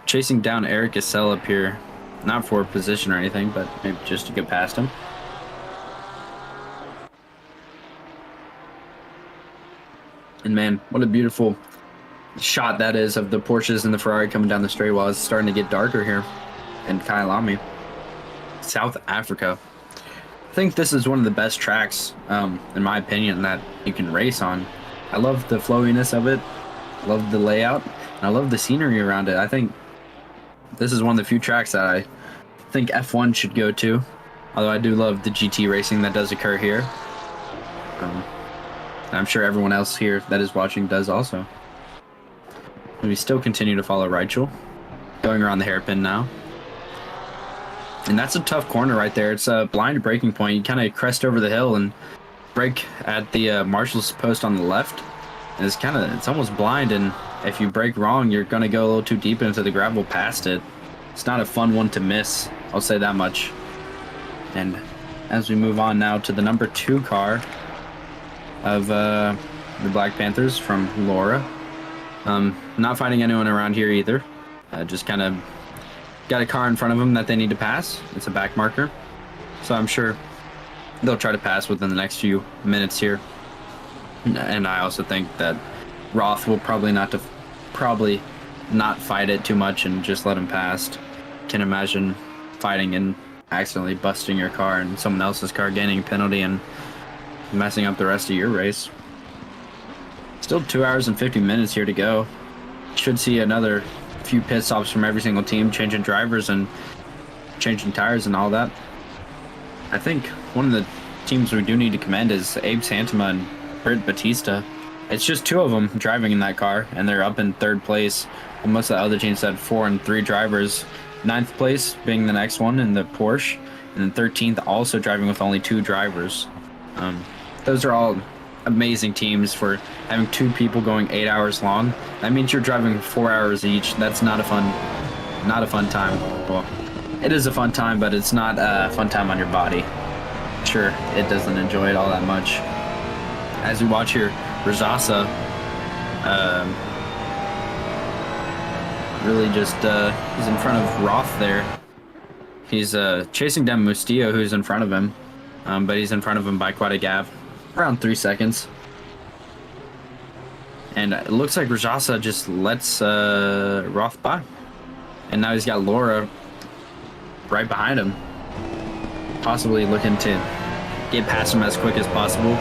chasing down Eric Issel up here. Not for a position or anything, but maybe just to get past him. And man, what a beautiful shot that is of the Porsches and the Ferrari coming down the straight while it's starting to get darker here in Kyalami, South Africa. I think this is one of the best tracks, in my opinion, that you can race on. I love the flowiness of it. I love the layout. And I love the scenery around it. I think this is one of the few tracks that I think F1 should go to. Although I do love the GT racing that does occur here. I'm sure everyone else here that is watching does also. We still continue to follow Reichel, going around the hairpin now. And that's a tough corner right there. It's a blind braking point. You kind of crest over the hill and brake at the marshal's post on the left. And it's almost blind, and if you brake wrong, you're going to go a little too deep into the gravel past it. It's not a fun one to miss, I'll say that much. And as we move on now to the number 2 car of the Black Panthers from Laura. Not finding anyone around here either. Just kind of got a car in front of them that they need to pass. It's a back marker. So I'm sure they'll try to pass within the next few minutes here. And I also think that Roth will probably not fight it too much and just let him pass. Can imagine fighting and accidentally busting your car and someone else's car gaining a penalty and messing up the rest of your race. Still 2 hours and 50 minutes here to go. Should see another few pit stops from every single team, changing drivers and changing tires and all that. I think one of the teams we do need to commend is Abe Santama and Britt Batista. It's just 2 of them driving in that car, and they're up in 3rd place. Well, most of the other teams had 4 and 3 drivers. 9th place being the next one in the Porsche, and then 13th also driving with only 2 drivers. Those are all amazing teams for having 2 people going 8 hours long. That means you're driving 4 hours each. That's not a fun time. Well, it is a fun time, but it's not a fun time on your body. Sure, it doesn't enjoy it all that much. As we watch here, Rajasa really just he's in front of Roth there. He's chasing down Mustillo, who's in front of him, but he's in front of him by quite a gap, around 3 seconds. And it looks like Rajasa just lets Roth by, and now he's got Laura right behind him, possibly looking to get past him as quick as possible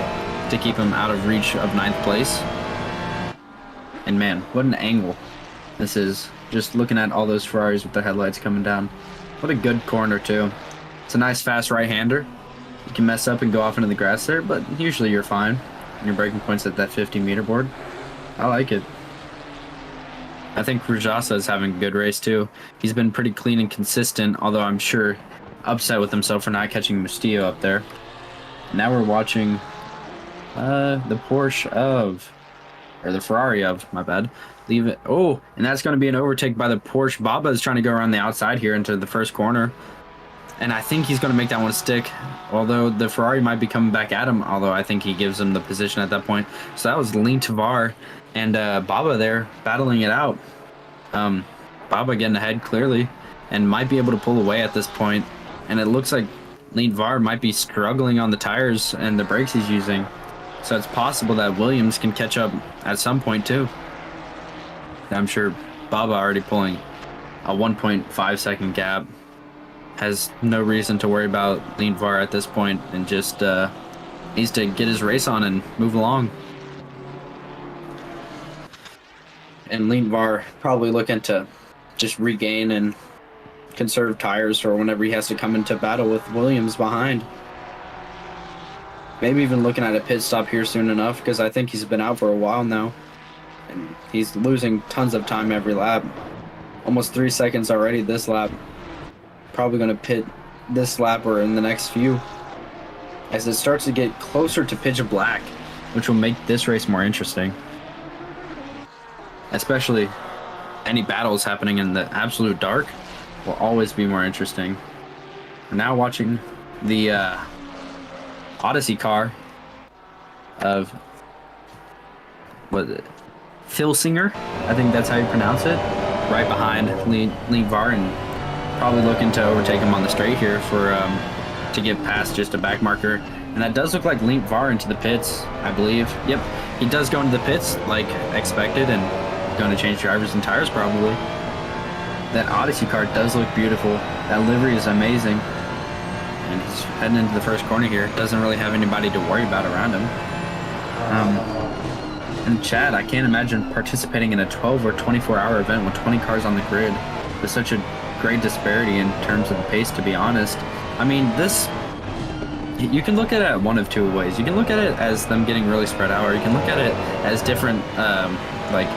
to keep him out of reach of 9th place. And man, what an angle this is, just looking at all those Ferraris with their headlights coming down. What a good corner too. It's a nice fast right-hander. You can mess up and go off into the grass there, but usually you're fine. Your braking point's at that 50-meter board. I like it. I think Rajasa is having a good race too. He's been pretty clean and consistent, although I'm sure upset with himself for not catching Mustillo up there. Now we're watching the Porsche of, or the Ferrari of, my bad, leave it. Oh, and that's going to be an overtake by the Porsche. Baba is trying to go around the outside here into the first corner, and I think he's going to make that one stick, although the Ferrari might be coming back at him, although I think he gives him the position at that point. So that was Lean Tavar and Baba there battling it out. Baba getting ahead clearly and might be able to pull away at this point, and it looks like Lean Var might be struggling on the tires and the brakes he's using, so it's possible that Williams can catch up at some point too. I'm sure Baba already pulling a 1.5 second gap, has no reason to worry about Lean Var at this point, and just needs to get his race on and move along. And Lean Var probably looking to just regain and conserve tires for whenever he has to come into battle with Williams behind. Maybe even looking at a pit stop here soon enough, because I think he's been out for a while now, and he's losing tons of time every lap. Almost 3 seconds already this lap. Probably going to pit this lap or in the next few, as it starts to get closer to pitch black, which will make this race more interesting. Especially any battles happening in the absolute dark will always be more interesting. We're now watching the Odyssey car of, what is it, Filsinger, I think that's how you pronounce it, right behind Lean Var, and probably looking to overtake him on the straight here for to get past just a back marker. And that does look like Lean Var into the pits, I believe. Yep, he does go into the pits like expected, and going to change drivers and tires probably. That Odyssey car does look beautiful. That livery is amazing. And he's heading into the first corner here. Doesn't really have anybody to worry about around him. And Chad, I can't imagine participating in a 12 or 24-hour event with 20 cars on the grid with such a great disparity in terms of the pace, to be honest. I mean, this, you can look at it one of two ways. You can look at it as them getting really spread out, or you can look at it as different, like,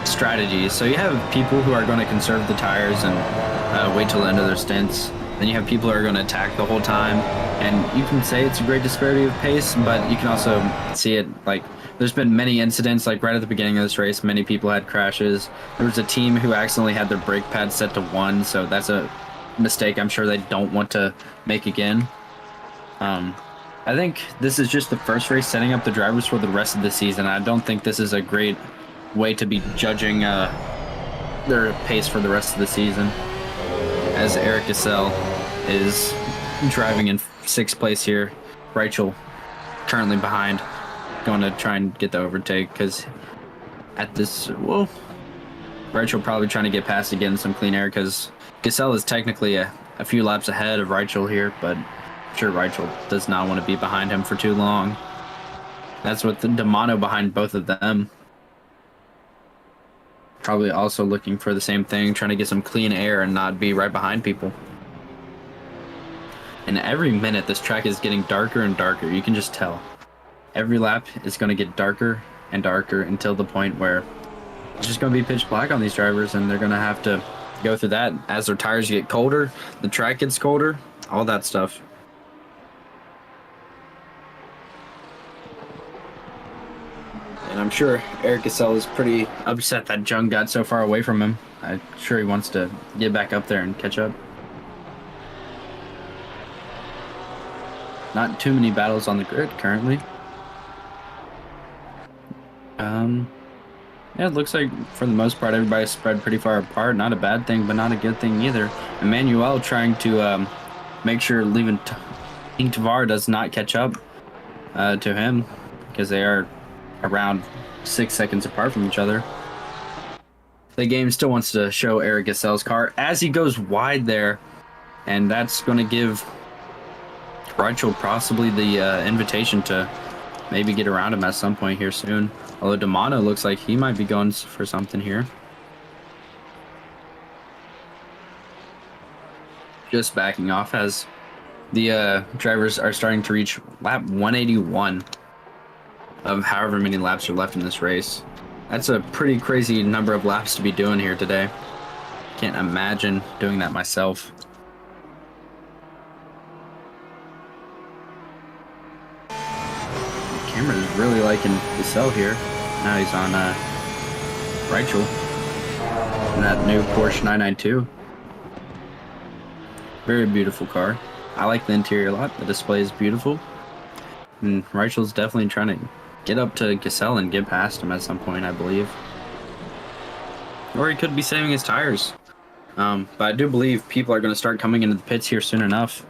strategies. So you have people who are going to conserve the tires and wait till the end of their stints. Then you have people who are going to attack the whole time, and you can say it's a great disparity of pace, but you can also see it like there's been many incidents, like right at the beginning of this race, many people had crashes. There was a team who accidentally had their brake pad set to 1, so that's a mistake I'm sure they don't want to make again. I think this is just the first race setting up the drivers for the rest of the season. I don't think this is a great way to be judging their pace for the rest of the season, as Eric Gassel is driving in 6th place here. Rachel currently behind, going to try and get the overtake, because at this, well, Rachel probably trying to get past to get in some clean air, because Gassel is technically a few laps ahead of Rachel here, but I'm sure Rachel does not want to be behind him for too long. That's with the D'Amato behind both of them. Probably also looking for the same thing, trying to get some clean air and not be right behind people. And every minute, this track is getting darker and darker. You can just tell. Every lap is going to get darker and darker until the point where it's just going to be pitch black on these drivers, and they're going to have to go through that as their tires get colder, the track gets colder, all that stuff. And I'm sure Eric Gasell is pretty upset that Jung got so far away from him. I'm sure he wants to get back up there and catch up. Not too many battles on the grid currently. Yeah, it looks like for the most part everybody's spread pretty far apart. Not a bad thing, but not a good thing either. Emmanuel trying to make sure leaving Tavar does not catch up to him, because they are around 6 seconds apart from each other. The game still wants to show Eric Gasell's car as he goes wide there, and that's going to give Rachel possibly the invitation to maybe get around him at some point here soon. Although Damano looks like he might be going for something here. Just backing off as the drivers are starting to reach lap 181 of however many laps are left in this race. That's a pretty crazy number of laps to be doing here today. Can't imagine doing that myself. Camera's really liking Gasell here. Now he's on Rachel in that new Porsche 992. Very beautiful car. I like the interior a lot. The display is beautiful. And Rachel's definitely trying to get up to Gasell and get past him at some point, I believe. Or he could be saving his tires. But I do believe people are going to start coming into the pits here soon enough.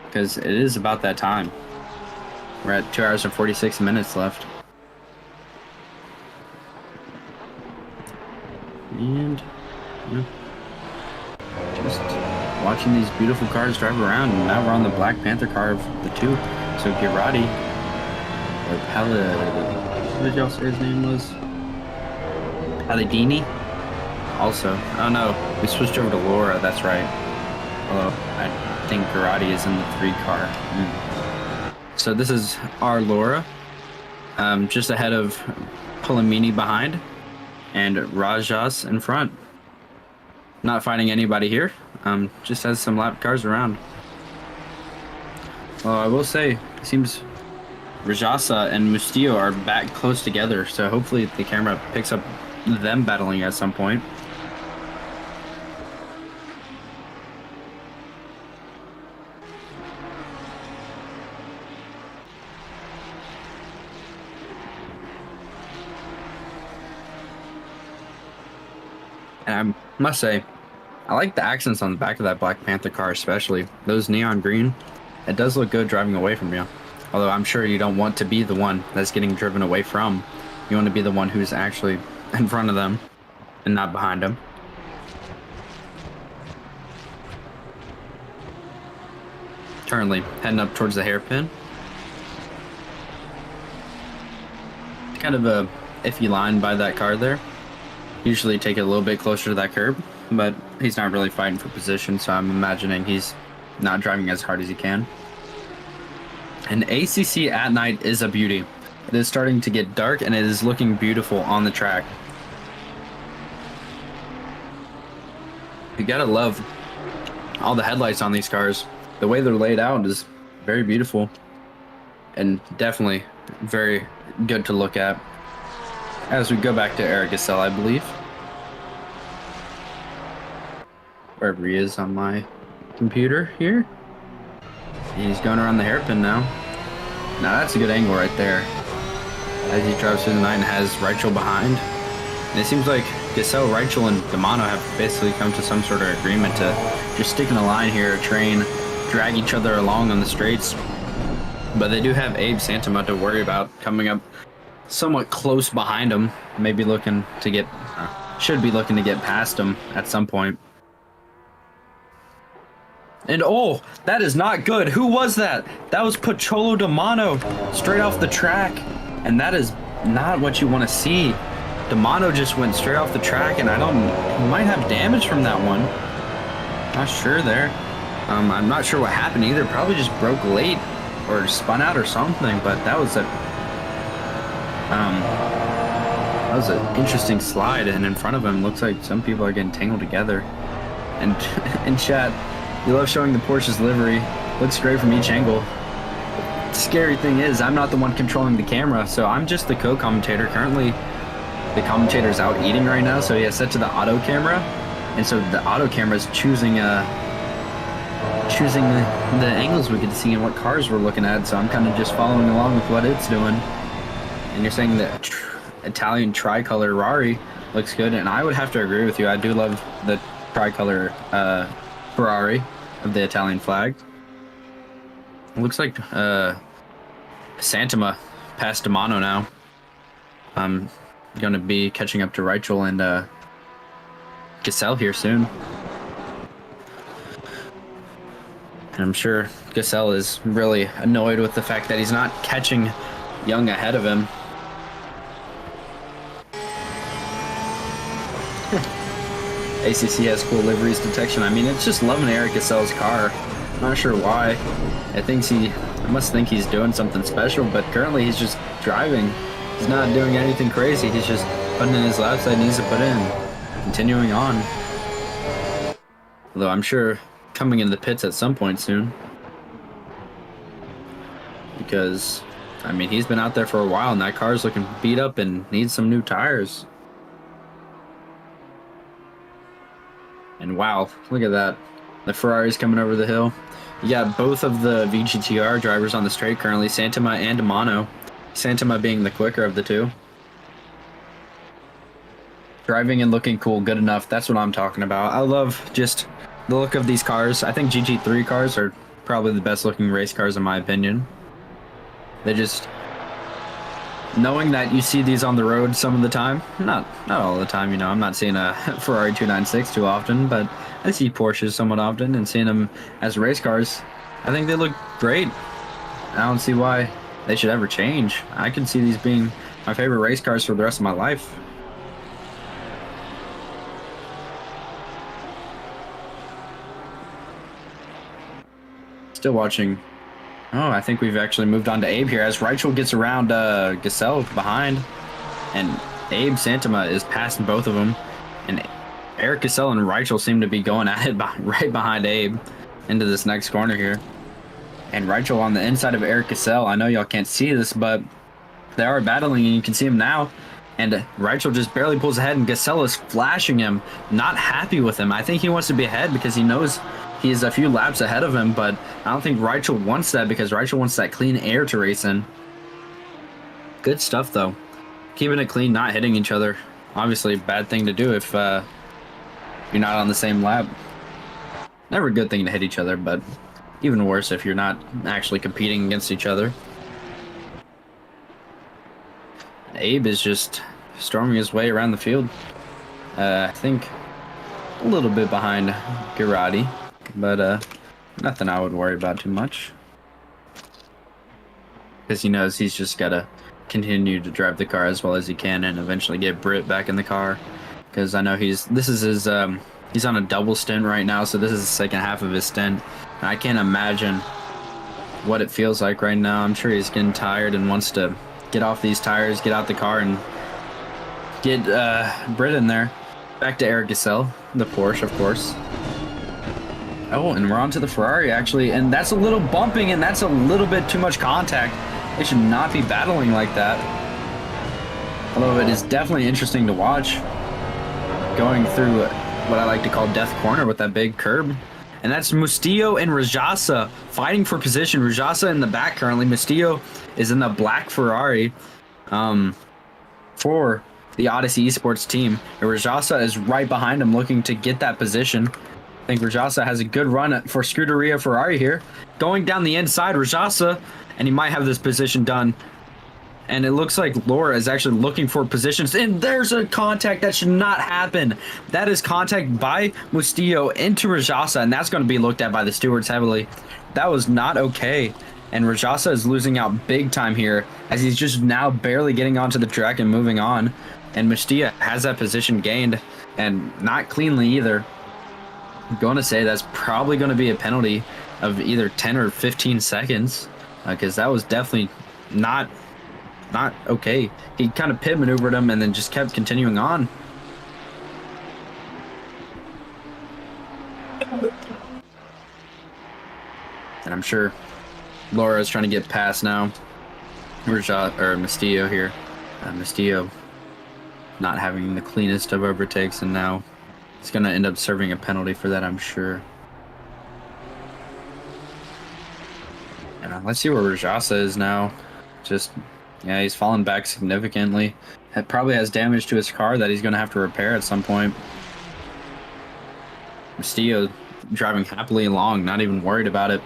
Because it is about that time. We're at 2 hours and 46 minutes left. And just watching these beautiful cars drive around. And now we're on the Black Panther car of the two. So Girardi, or what did y'all say his name was? Palladini? Also, oh no, we switched over to Laura, that's right. Although, I think Girardi is in the 3 car. So this is our Laura, just ahead of Pulamini behind, and Rajas in front. Not finding anybody here, just has some lap cars around. Well, I will say, it seems Rajasa and Mustillo are back close together, so hopefully the camera picks up them battling at some point. And I must say, I like the accents on the back of that Black Panther car, especially those neon green. It does look good driving away from you. Although I'm sure you don't want to be the one that's getting driven away from. You want to be the one who's actually in front of them and not behind them. Currently heading up towards the hairpin. Kind of a iffy line by that car there. Usually take it a little bit closer to that curb, but he's not really fighting for position, so I'm imagining he's not driving as hard as he can. And ACC at night is a beauty. It is starting to get dark and it is looking beautiful on the track. You gotta love all the headlights on these cars. The way they're laid out is very beautiful and definitely very good to look at. As we go back to Eric Gasell, I believe. Wherever he is on my computer here. He's going around the hairpin now. Now that's a good angle right there. As he drives through the night and has Rachel behind. And it seems like Gasell, Rachel, and Damano have basically come to some sort of agreement to just stick in a line here, train, drag each other along on the straights. But they do have Abe Santama to worry about coming up somewhat close behind him. Maybe looking to get, should be looking to get past him at some point. And oh, that is not good. Who was that? That was Pocholo Damano straight off the track. And that is not what you want to see. D'Amato just went straight off the track, and he might have damage from that one. Not sure there. I'm not sure what happened either. Probably just broke late or spun out or something, but that was an interesting slide, and in front of him looks like some people are getting tangled together. And in chat, you love showing the Porsche's livery. Looks great from each angle. Scary thing is, I'm not the one controlling the camera, so I'm just the co-commentator. Currently, the commentator's out eating right now, so he has set to the auto camera, and so the auto camera is choosing the angles we could see and what cars we're looking at. So I'm kind of just following along with what it's doing. And you're saying that Italian tricolor Rari looks good, and I would have to agree with you. I do love the tricolor Ferrari of the Italian flag. It looks like Santama past D'Amato now. I'm going to be catching up to Reichel and Gasell here soon. And I'm sure Gasell is really annoyed with the fact that he's not catching Young ahead of him. ACC has cool liveries detection. I mean, it's just loving Eric Gasell's car. Not sure why. I must think he's doing something special, but currently he's just driving. He's not doing anything crazy. He's just putting in his laps that he needs to put in. Continuing on. Although I'm sure coming into the pits at some point soon. Because, I mean, he's been out there for a while and that car's looking beat up and needs some new tires. And wow, look at that. The Ferrari's coming over the hill. You got both of the VGTR drivers on the straight currently, Santama and D'Amato. Santama being the quicker of the two. Driving and looking cool, good enough. That's what I'm talking about. I love just the look of these cars. I think GT3 cars are probably the best looking race cars in my opinion. They just... Knowing that you see these on the road some of the time, not all the time, you know, I'm not seeing a Ferrari 296 too often, but I see Porsches somewhat often, and seeing them as race cars, I think they look great. I don't see why they should ever change. I can see these being my favorite race cars for the rest of my life. Still watching. Oh, I think we've actually moved on to Abe here as Reichel gets around Gasell behind, and Abe Santama is passing both of them, and Eric Gasell and Reichel seem to be going at it right behind Abe into this next corner here. And Reichel on the inside of Eric Gasell. I know y'all can't see this, but they are battling, and you can see him now. And Reichel just barely pulls ahead, and Gasell is flashing him, not happy with him. I think he wants to be ahead because he knows he's a few laps ahead of him, but I don't think Reichel wants that because Reichel wants that clean air to race in. Good stuff, though. Keeping it clean, not hitting each other. Obviously, a bad thing to do if you're not on the same lap. Never a good thing to hit each other, but even worse if you're not actually competing against each other. Abe is just storming his way around the field. I think a little bit behind Girardi, but nothing I would worry about too much. Because he knows he's just got to continue to drive the car as well as he can and eventually get Britt back in the car. Because I know he's on a double stint right now, so this is the second half of his stint. And I can't imagine what it feels like right now. I'm sure he's getting tired and wants to get off these tires, get out the car, and get Britt in there. Back to Eric Gasell, the Porsche, of course. Oh, and we're on to the Ferrari, actually, and that's a little bumping, and that's a little bit too much contact. They should not be battling like that. Although it is definitely interesting to watch, going through what I like to call Death Corner with that big curb. And that's Mustillo and Rajasa fighting for position. Rajasa in the back currently. Mustillo is in the black Ferrari for the Odyssey Esports team. And Rajasa is right behind him looking to get that position. I think Rajasa has a good run for Scuderia Ferrari here. Going down the inside, Rajasa, and he might have this position done. And it looks like Laura is actually looking for positions. And there's a contact that should not happen. That is contact by Mustillo into Rajasa, and that's going to be looked at by the stewards heavily. That was not okay. And Rajasa is losing out big time here as he's just now barely getting onto the track and moving on. And Mestia has that position gained, and not cleanly either. I'm going to say that's probably going to be a penalty of either 10 or 15 seconds, because that was definitely not okay. He kind of pit maneuvered him and then just kept continuing on. And I'm sure Laura is trying to get past now. Mestillo here. Mestillo not having the cleanest of overtakes, and now he's going to end up serving a penalty for that, I'm sure. And let's see where Rajasa is now. Just, yeah, he's fallen back significantly. It probably has damage to his car that he's going to have to repair at some point. Mestillo driving happily along, not even worried about it.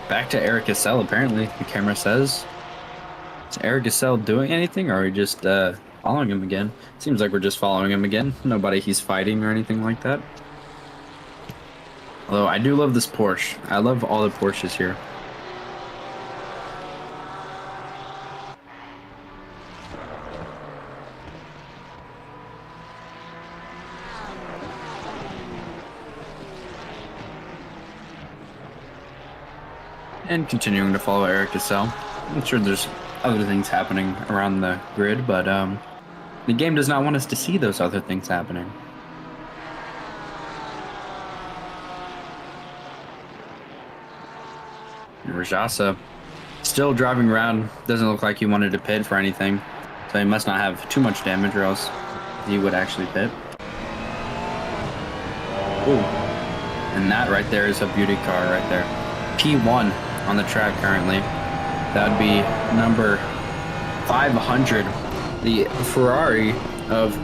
Back to Eric Gassel, apparently, the camera says. Is Eric Gassel doing anything, or are we just following him again? Seems like we're just following him again. Nobody he's fighting or anything like that. Although I do love this Porsche. I love all the Porsches here. And continuing to follow Eric Gassel. I'm sure there's other things happening around the grid, but the game does not want us to see those other things happening. And Rajasa still driving around. Doesn't look like he wanted to pit for anything, so he must not have too much damage, or else he would actually pit. Ooh. And that right there is a beauty car right there. P1 on the track currently. That would be number 500, the Ferrari of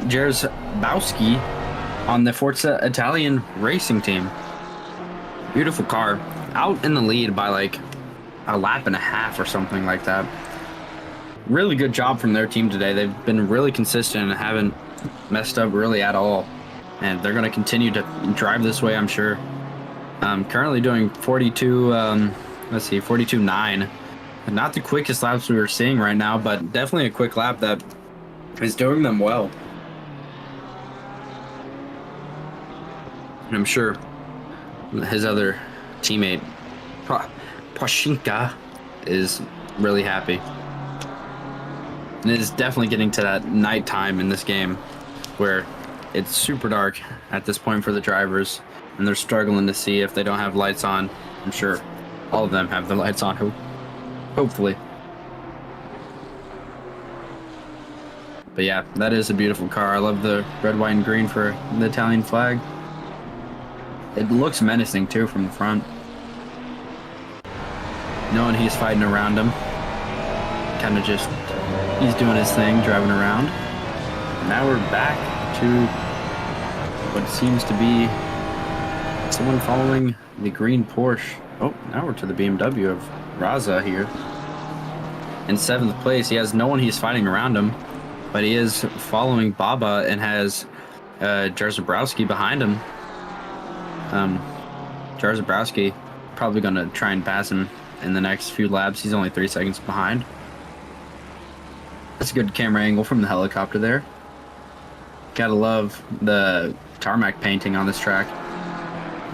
Jarzabowski on the Forza Italian racing team. Beautiful car. Out in the lead by like a lap and a half or something like that. Really good job from their team today. They've been really consistent and haven't messed up really at all. And they're going to continue to drive this way, I'm sure. Currently doing 42.9. Not the quickest laps we were seeing right now, but definitely a quick lap that is doing them well. And I'm sure his other teammate, Pashinka, is really happy. And it is definitely getting to that nighttime in this game where it's super dark at this point for the drivers, and they're struggling to see if they don't have lights on. I'm sure all of them have the lights on, hopefully. But yeah, that is a beautiful car. I love the red, white, and green for the Italian flag. It looks menacing too from the front. Knowing he's fighting around him. Kind of just, he's doing his thing, driving around. Now we're back to what seems to be someone following the green Porsche. Oh, now we're to the BMW of Raza here. In 7th place, he has no one he's fighting around him, but he is following Baba and has Jarzabowski behind him. Jarzabowski probably going to try and pass him in the next few laps. He's only 3 seconds behind. That's a good camera angle from the helicopter there. Gotta love the tarmac painting on this track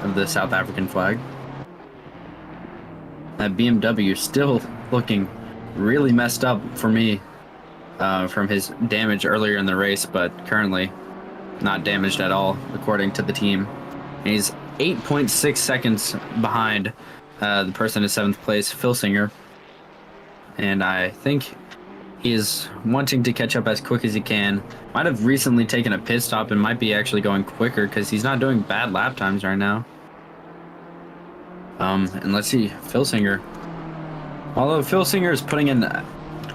of the South African flag. That BMW still looking really messed up for me from his damage earlier in the race, but currently not damaged at all according to the team. And he's 8.6 seconds behind the person in 7th place, Phil Singer. And I think he is wanting to catch up as quick as he can. Might have recently taken a pit stop and might be actually going quicker because he's not doing bad lap times right now. And let's see, Phil Singer. Although Phil Singer is putting in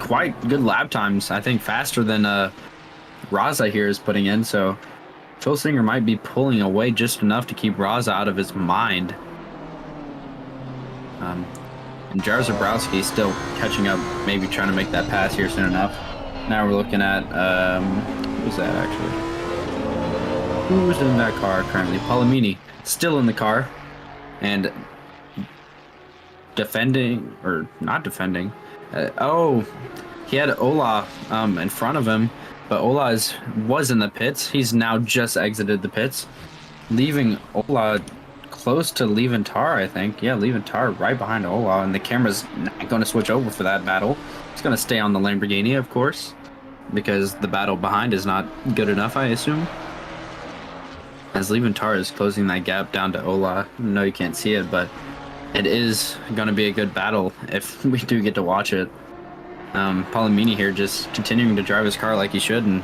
quite good lap times, I think faster than Raza here is putting in, so Phil Singer might be pulling away just enough to keep Raza out of his mind. And Jarzabowski still catching up, maybe trying to make that pass here soon enough. Now we're looking at, who's that actually? Who's in that car currently? Palomini, still in the car. And defending, or not defending. He had Ola in front of him, but Ola was in the pits. He's now just exited the pits, leaving Ola close to Leventar, I think. Yeah, Leventar right behind Ola, and the camera's not going to switch over for that battle. It's going to stay on the Lamborghini, of course, because the battle behind is not good enough, I assume. As Leventar is closing that gap down to Ola. I know you can't see it, but it is going to be a good battle if we do get to watch it. Palomini here just continuing to drive his car like he should and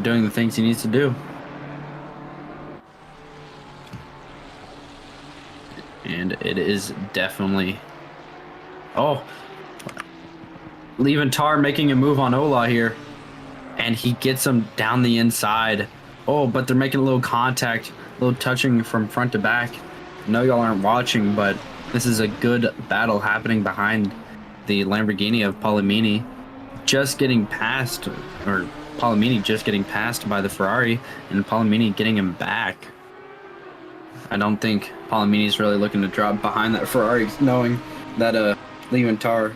doing the things he needs to do. And it is definitely... Oh! Leventar making a move on Ola here. And he gets him down the inside. Oh, but they're making a little contact, a little touching from front to back. I know y'all aren't watching, but this is a good battle happening behind the Lamborghini of Palomini. Just getting past, or Palomini just getting passed by the Ferrari, and Palomini getting him back. I don't think Palomini's really looking to drop behind that Ferrari, knowing that Leventar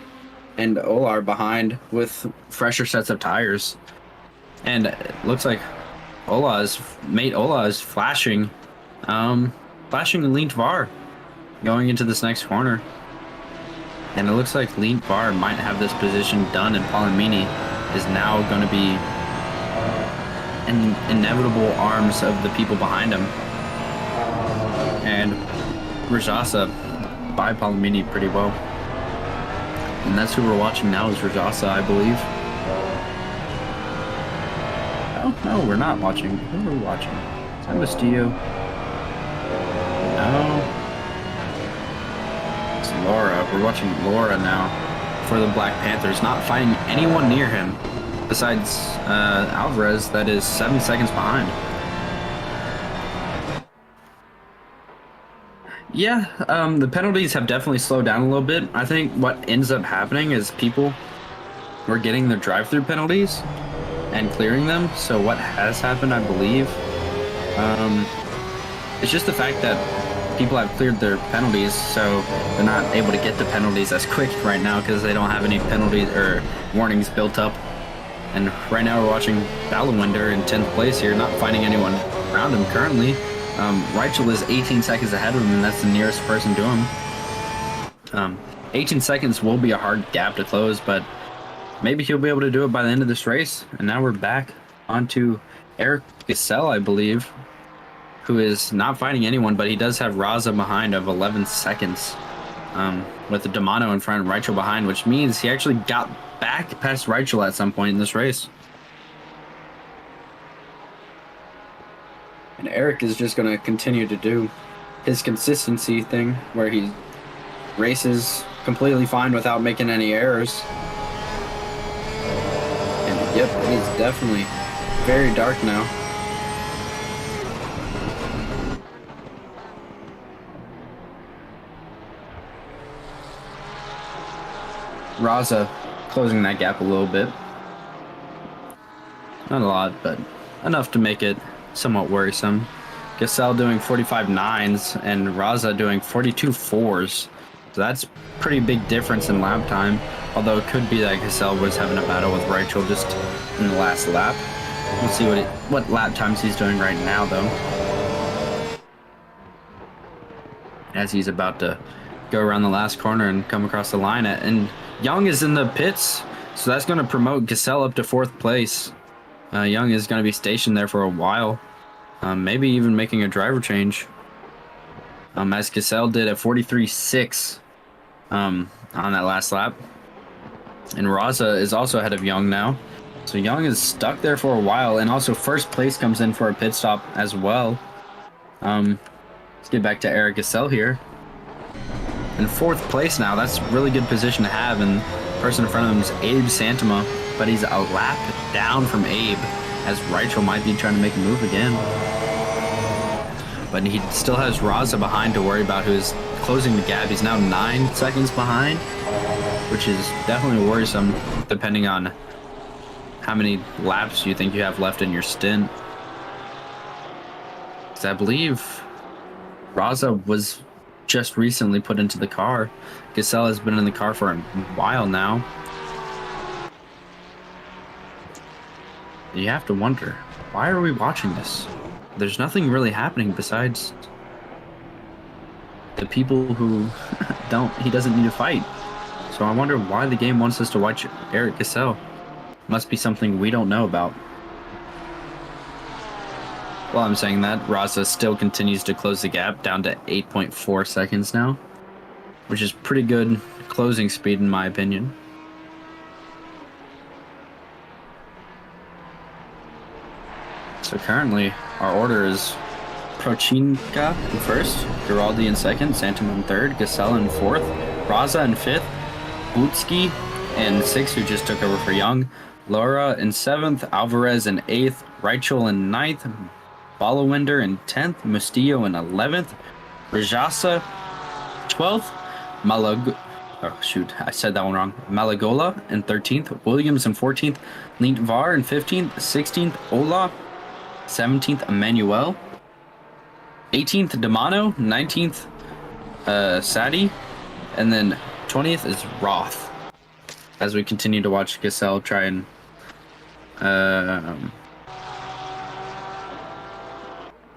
and Ola are behind with fresher sets of tires. And it looks like mate Ola is flashing Leentvar going into this next corner. And it looks like Leentvar might have this position done, and Palomini is now going to be in inevitable arms of the people behind him. And Rajasa by Palomini pretty well. And that's who we're watching now, is Rajasa, I believe. Oh, no, we're not watching. Who are we watching? Is that Castillo? No. It's Laura. We're watching Laura now for the Black Panthers, not finding anyone near him besides Alvarez, that is 7 seconds behind. Yeah, the penalties have definitely slowed down a little bit. I think what ends up happening is people were getting their drive-through penalties and clearing them. So what has happened, I believe, it's just the fact that people have cleared their penalties, so they're not able to get the penalties as quick right now because they don't have any penalties or warnings built up. And right now we're watching Ballenwinder in 10th place here, not finding anyone around him currently. Reichel is 18 seconds ahead of him, and that's the nearest person to him. 18 seconds will be a hard gap to close, but maybe he'll be able to do it by the end of this race. And now we're back onto Eric Gassel, I believe, who is not finding anyone, but he does have Raza behind of 11 seconds, with the D'Amato in front and Reichel behind, which means he actually got back past Reichel at some point in this race. And Eric is just going to continue to do his consistency thing where he races completely fine without making any errors. And yep, it's definitely very dark now. Raza closing that gap a little bit. Not a lot, but enough to make it somewhat worrisome. Gassel doing 45 nines and Raza doing 42 4s. So that's pretty big difference in lap time. Although it could be that Gassel was having a battle with Reichel just in the last lap. We'll see what lap times he's doing right now, though. As he's about to go around the last corner and come across the line. And Young is in the pits, so that's going to promote Gassel up to 4th place. Young is going to be stationed there for a while, maybe even making a driver change. As Gassel did a 43.6 on that last lap. And Raza is also ahead of Young now. So Young is stuck there for a while, and also 1st place comes in for a pit stop as well. Let's get back to Eric Gassel here. In 4th place now, that's a really good position to have, and the person in front of him is Abe Santama, but he's a lap down from Abe, as Reichel might be trying to make a move again. But he still has Raza behind to worry about, who's closing the gap. He's now 9 seconds behind, which is definitely worrisome depending on how many laps you think you have left in your stint. Because I believe Raza was just recently put into the car. Gasell has been in the car for a while now. You have to wonder, why are we watching this? There's nothing really happening besides the people who he doesn't need to fight. So I wonder why the game wants us to watch Eric Gasell. Must be something we don't know about. While I'm saying that, Raza still continues to close the gap down to 8.4 seconds now, which is pretty good closing speed in my opinion. So currently, our order is Prochinka in first, Giraldi in second, Santam in third, Gasell in fourth, Raza in fifth, Butski in sixth, who just took over for Young, Laura in seventh, Alvarez in eighth, Reichel in ninth, Balawinder in 10th, Mustillo in 11th, Rajasa 12th, Malagola in 13th, Williams in 14th, Lintvar in 15th, 16th, Ola, 17th, Emmanuel, 18th, Demano, 19th, Sadi, and then 20th is Roth. As we continue to watch Gasell try and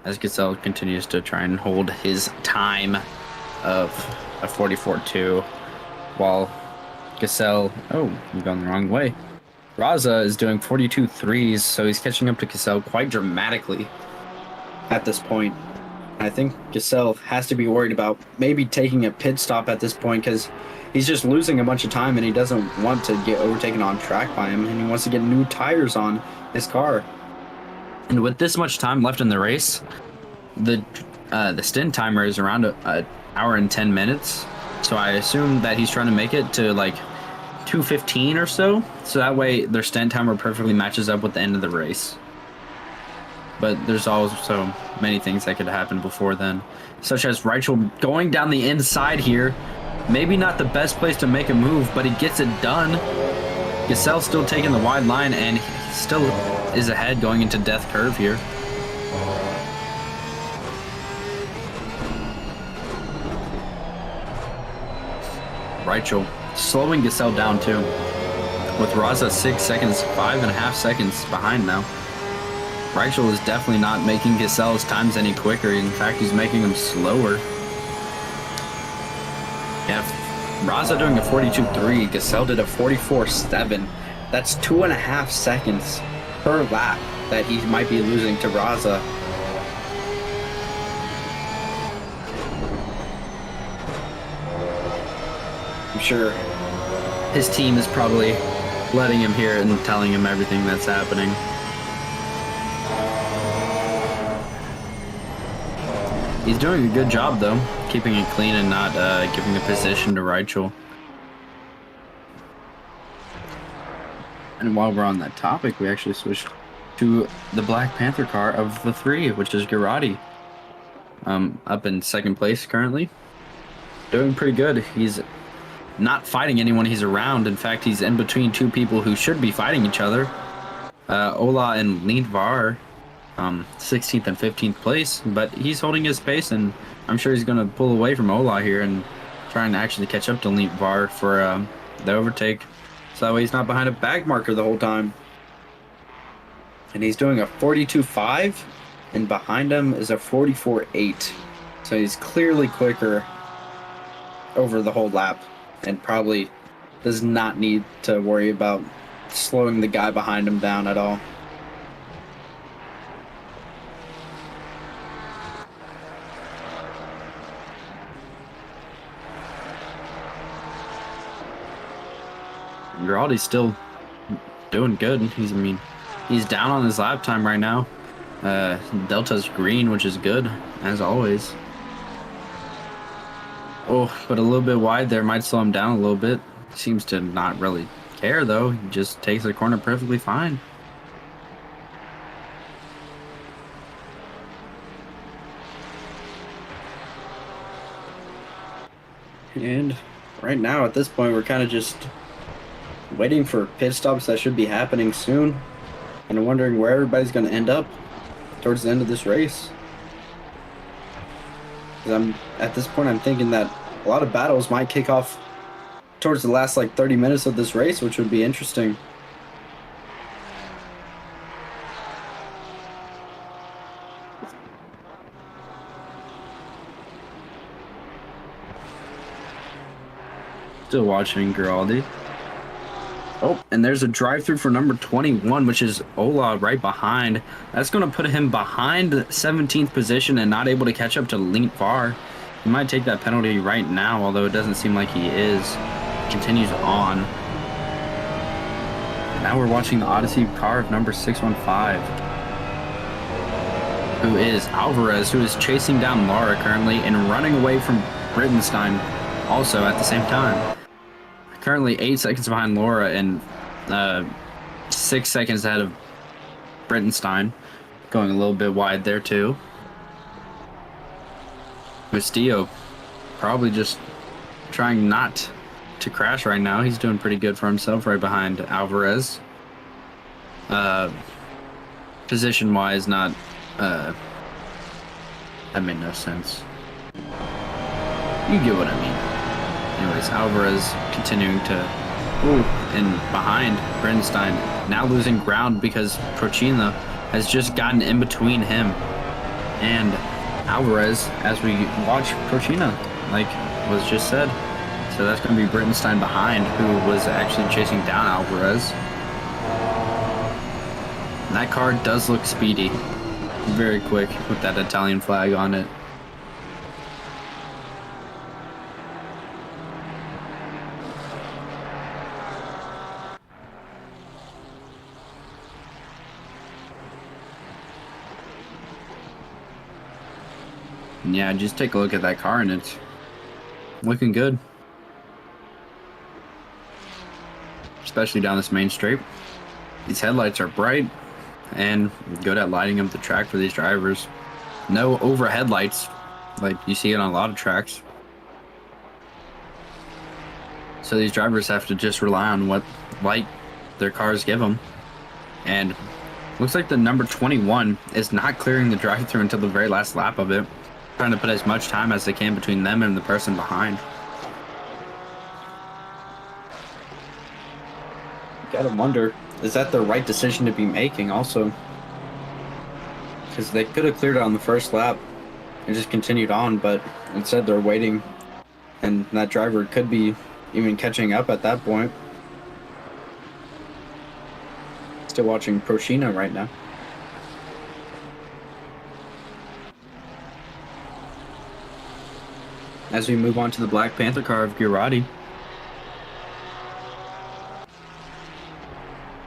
as Gasell continues to try and hold his time of a 44-2, while Gasell, I'm going the wrong way. Raza is doing 42 threes, so he's catching up to Gasell quite dramatically at this point. I think Gasell has to be worried about maybe taking a pit stop at this point because he's just losing a bunch of time and he doesn't want to get overtaken on track by him, and he wants to get new tires on his car. And with this much time left in the race, the stint timer is around an hour and 10 minutes. So I assume that he's trying to make it to like 2:15 or so. So that way their stint timer perfectly matches up with the end of the race. But there's also many things that could happen before then, such as Reichel going down the inside here. Maybe not the best place to make a move, but he gets it done. Gasell still taking the wide line, and he still is ahead going into death curve here. Reichel slowing Gasell down too, with Raza 6 seconds, 5.5 seconds behind now. Reichel is definitely not making Gasell's times any quicker. In fact, he's making them slower. Yeah, Raza doing a 42.3, Gasell did a 44.7. That's 2.5 seconds per lap that he might be losing to Raza. I'm sure his team is probably letting him hear it and telling him everything that's happening. He's doing a good job, though, keeping it clean and not giving a position to Reichel. And while we're on that topic, we actually switched to the Black Panther car of the three, which is Girardi. Up in second place currently. Doing pretty good. He's not fighting anyone he's around. In fact, he's in between two people who should be fighting each other. Ola and Lintvar. 16th and 15th place, but he's holding his pace, and I'm sure he's going to pull away from Ola here and try and actually catch up to Lintvar for the overtake, so that way he's not behind a bag marker the whole time. And he's doing a 42.5, and behind him is a 44.8, so he's clearly quicker over the whole lap, and probably does not need to worry about slowing the guy behind him down at all. Giraldi's still doing good. He's down on his lap time right now. Delta's green, which is good, as always. Oh, but a little bit wide there might slow him down a little bit. Seems to not really care, though. He just takes the corner perfectly fine. And right now, at this point, we're kind of just waiting for pit stops that should be happening soon, and I'm wondering where everybody's going to end up towards the end of this race. Because I'm at this point, I'm thinking that a lot of battles might kick off towards the last like 30 minutes of this race, which would be interesting. Still watching Giraldi. Oh, and there's a drive-through for number 21, which is Ola right behind. That's going to put him behind 17th position and not able to catch up to Link Var. He might take that penalty right now, although it doesn't seem like he is. Continues on. Now we're watching the Odyssey car of number 615, who is Alvarez, who is chasing down Lara currently and running away from Brittenstein also at the same time. Currently 8 seconds behind Laura and 6 seconds ahead of Brittenstein. Going a little bit wide there too. Castillo probably just trying not to crash right now. He's doing pretty good for himself right behind Alvarez. Position wise, not that made no sense. You get what I mean. Anyways, Alvarez continuing to, and behind Brittenstein, now losing ground because Procina has just gotten in between him and Alvarez as we watch Procina, like was just said. So that's going to be Brittenstein behind, who was actually chasing down Alvarez. And that car does look speedy, very quick with that Italian flag on it. Yeah, just take a look at that car and it's looking good. Especially down this main straight. These headlights are bright and good at lighting up the track for these drivers. No overhead lights like you see it on a lot of tracks. So these drivers have to just rely on what light their cars give them. And looks like the number 21 is not clearing the drive-through until the very last lap of it. Trying to put as much time as they can between them and the person behind. Gotta wonder, is that the right decision to be making also? Because they could have cleared it on the first lap and just continued on, but instead they're waiting, and that driver could be even catching up at that point. Still watching Procina right now. As we move on to the Black Panther car of Girardi.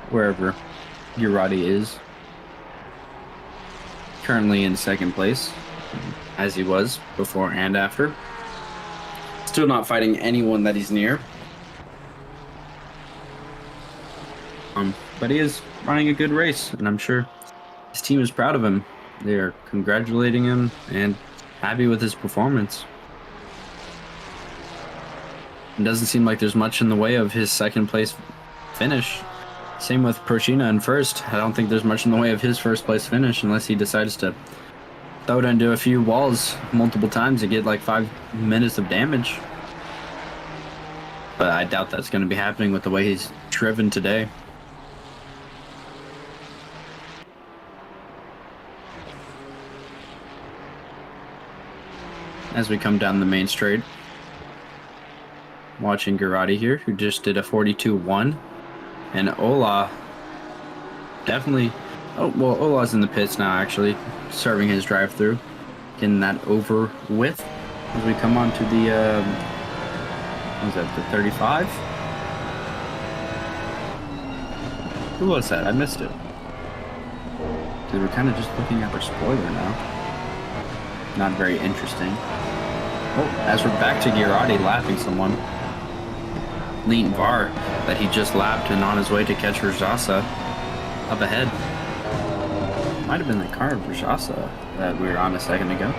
Wherever Girardi is. Currently in second place, as he was before and after. Still not fighting anyone that he's near. But he is running a good race, and I'm sure his team is proud of him. They are congratulating him and happy with his performance. It doesn't seem like there's much in the way of his second place finish. Same with Procina in first. I don't think there's much in the way of his first place finish unless he decides to throw it into a few walls multiple times to get like 5 minutes of damage. But I doubt that's going to be happening with the way he's driven today. As we come down the main straight. Watching Girardi here, who just did a 42-1. And Ola definitely... Oh, well, Ola's in the pits now, actually. Serving his drive-through. Getting that over with. As we come on to the... what was that, the 35? Who was that? I missed it. Because we're kind of just looking at their spoiler now. Not very interesting. Oh, as we're back to Girardi lapping someone. Lean Var that he just lapped and on his way to catch Rajasa up ahead. Might have been the car of Rajasa that we were on a second ago.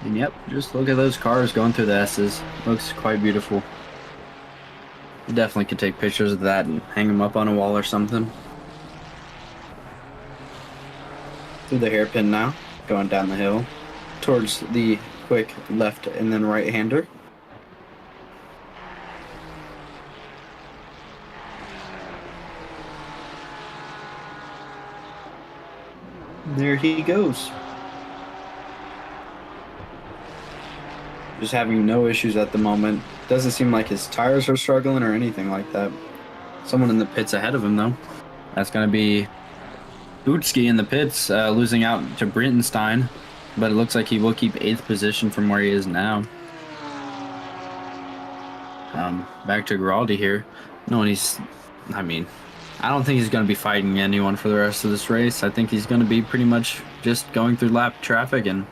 And yep, just look at those cars going through the S's. Looks quite beautiful. Definitely could take pictures of that and hang them up on a wall or something. Through the hairpin now, going down the hill towards the quick left and then right-hander. There he goes. Just having no issues at the moment. Doesn't seem like his tires are struggling or anything like that. Someone in the pits ahead of him, though. That's going to be Utski in the pits, losing out to Brintenstein. But it looks like he will keep 8th position from where he is now. Back to Giraldi here. No, I don't think he's going to be fighting anyone for the rest of this race. I think he's going to be pretty much just going through lap traffic and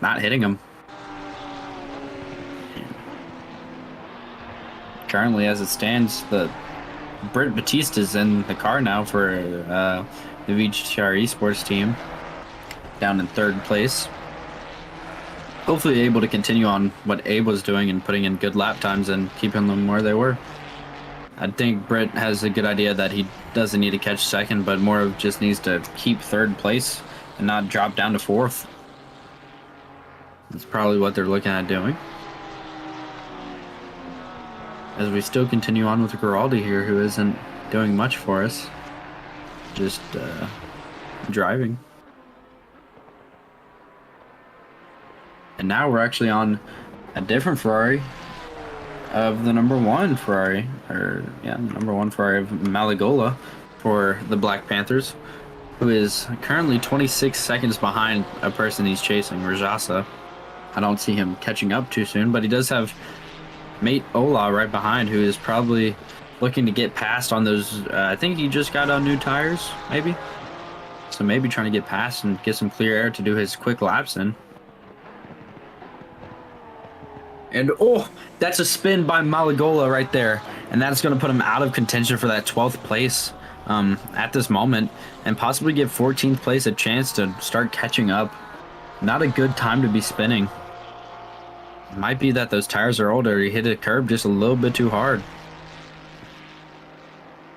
not hitting him. Currently, as it stands, the Britt Batista's in the car now for the VGTR esports team, down in 3rd place. Hopefully able to continue on what Abe was doing and putting in good lap times and keeping them where they were. I think Britt has a good idea that he doesn't need to catch 2nd, but more of just needs to keep 3rd place and not drop down to 4th. That's probably what they're looking at doing. As we still continue on with Giraldi here, who isn't doing much for us. Just driving. And now we're actually on a different Ferrari of the number 1 Ferrari. The number 1 Ferrari of Malagola for the Black Panthers, who is currently 26 seconds behind a person he's chasing, Rajasa. I don't see him catching up too soon, but he does have mate Ola right behind, who is probably looking to get past on those. I think he just got on new tires, maybe. So maybe trying to get past and get some clear air to do his quick laps in. And oh, that's a spin by Malagola right there. And that's going to put him out of contention for that 12th place at this moment, and possibly give 14th place a chance to start catching up. Not a good time to be spinning. It might be that those tires are older. He hit a curb just a little bit too hard.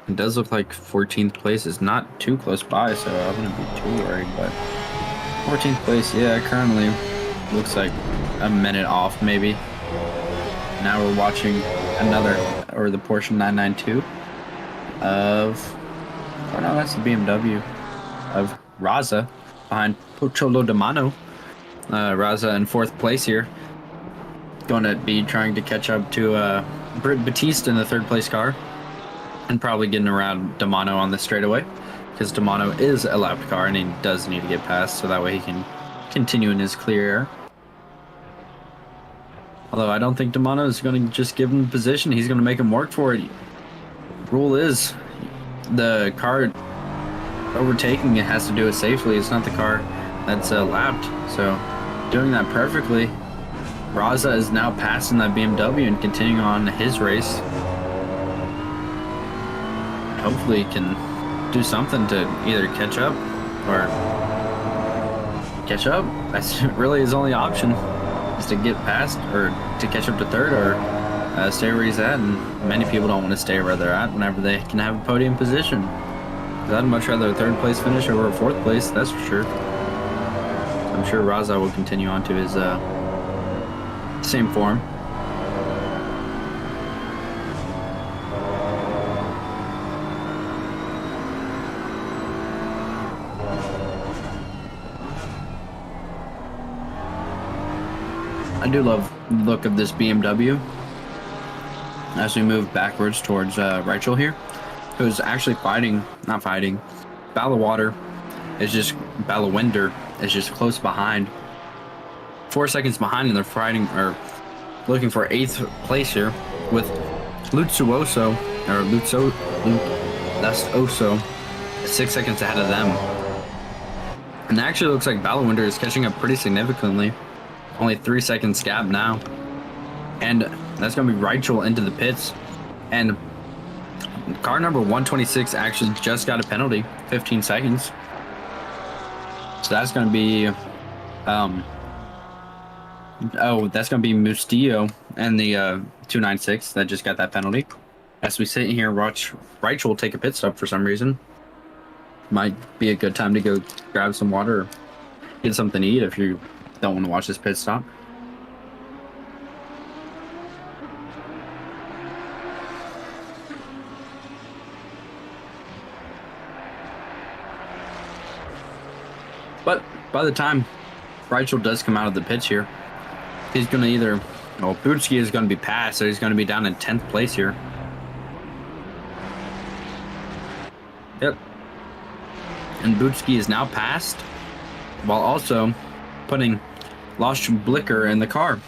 It does look like 14th place is not too close by, so I wouldn't be too worried. But 14th place, yeah, currently looks like a minute off maybe. Now we're watching the Porsche 992 of, oh no, that's the BMW of Raza behind Pocholo de Mano. Raza in 4th place here. Going to be trying to catch up to Britt Batista in the 3rd place car, and probably getting around Damano on the straightaway, because Damano is a lapped car and he does need to get past, so that way he can continue in his clear air. Although I don't think Damano is going to just give him position. He's going to make him work for it. Rule is, the car overtaking it has to do it safely. It's not the car that's lapped. So doing that perfectly, Raza is now passing that BMW and continuing on his race. Hopefully he can do something to either catch up or catch up. That's really his only option, is to get past or to catch up to 3rd or stay where he's at. And many people don't want to stay where they're at whenever they can have a podium position. I'd much rather a 3rd place finish over a 4th place, that's for sure. I'm sure Raza will continue on to his same form. I do love the look of this BMW as we move backwards towards Rachel here, who's actually Ballawinder is just close behind, 4 seconds behind, and they're fighting or looking for 8th place here with Lutsuoso, that's Oso, 6 seconds ahead of them. And it actually looks like Ballawinder is catching up pretty significantly. Only 3 seconds gap now. And that's going to be Rachel into the pits. And car number 126 actually just got a penalty, 15 seconds. So that's going to be, that's going to be Mustillo and the 296 that just got that penalty. As we sit here, watch Rachel take a pit stop for some reason. Might be a good time to go grab some water or get something to eat if you don't want to watch this pit stop. But by the time Rachel does come out of the pits here, he's going to either, well, Bootski is going to be passed, so he's going to be down in 10th place here. Yep. And Bootski is now passed, while also putting Lost Blicker in the car.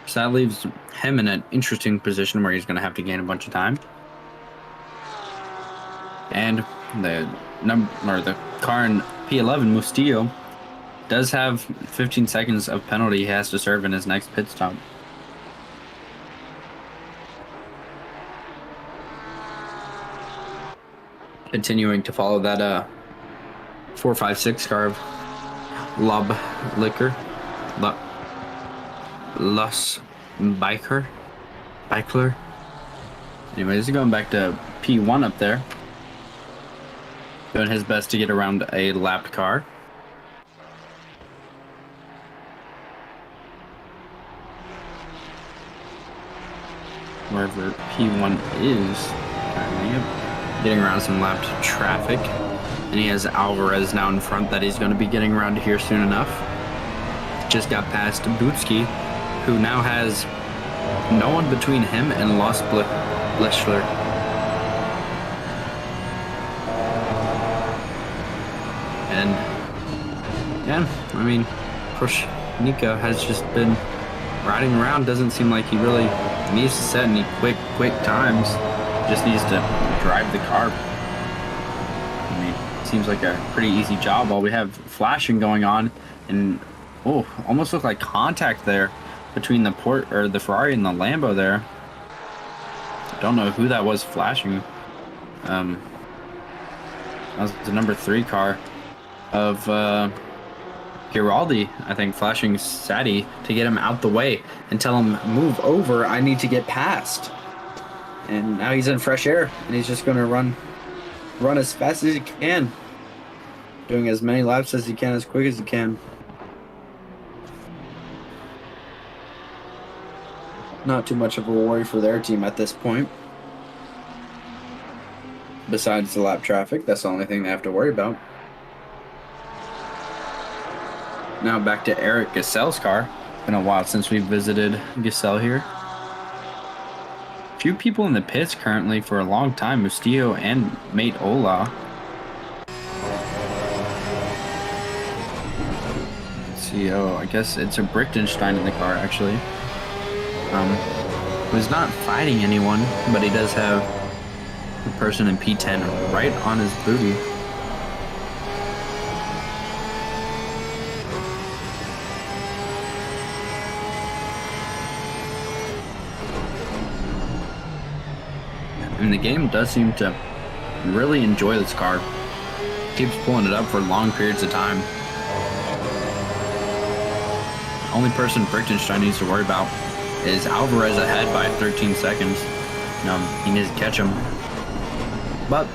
So that leaves him in an interesting position where he's going to have to gain a bunch of time. And the car in P11, Mustillo, does have 15 seconds of penalty he has to serve in his next pit stop. Continuing to follow that 456 car of Lob Liquor. Los Biker. Anyways, he's going back to P1 up there. Doing his best to get around a lapped car. Wherever P1 is. Getting around some lapped traffic. And he has Alvarez now in front that he's going to be getting around here soon enough. Just got past Bootski, who now has no one between him and Lost Blischler. And yeah, I mean, Nika has just been riding around. Doesn't seem like he really needs to set any quick times. Just needs to drive the car. I mean, seems like a pretty easy job while we have flashing going on. And almost looked like contact there between the Ferrari and the Lambo there. Don't know who that was flashing. That was the number 3 car of Giraldi, I think, flashing Sadi to get him out the way and tell him, move over, I need to get past. And now he's in fresh air, and he's just going to run as fast as he can, doing as many laps as he can, as quick as he can. Not too much of a worry for their team at this point. Besides the lap traffic, that's the only thing they have to worry about. Now back to Eric Gassel's car. Been a while since we visited Gassel here. Few people in the pits currently for a long time. Mustillo and mate Ola. Let's see. I guess it's a Brichtenstein in the car actually. Who's not fighting anyone, but he does have the person in P10 right on his booty. And the game does seem to really enjoy this car. Keeps pulling it up for long periods of time. The only person Brichtenstein needs to worry about is Alvarez ahead by 13 seconds. He needs to catch him. But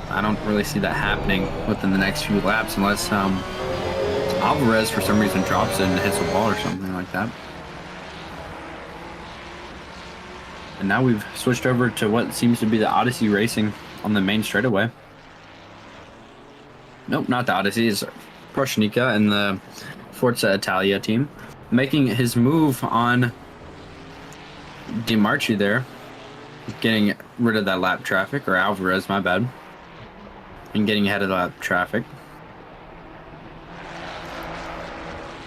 I don't really see that happening within the next few laps unless Alvarez for some reason drops it and hits a wall or something like that. And now we've switched over to what seems to be the Odyssey Racing on the main straightaway. Nope, not the Odyssey. It's Proshnika and the Forza Italia team making his move on DiMarchi there, getting rid of that lap traffic, or Alvarez, my bad, and getting ahead of the lap traffic.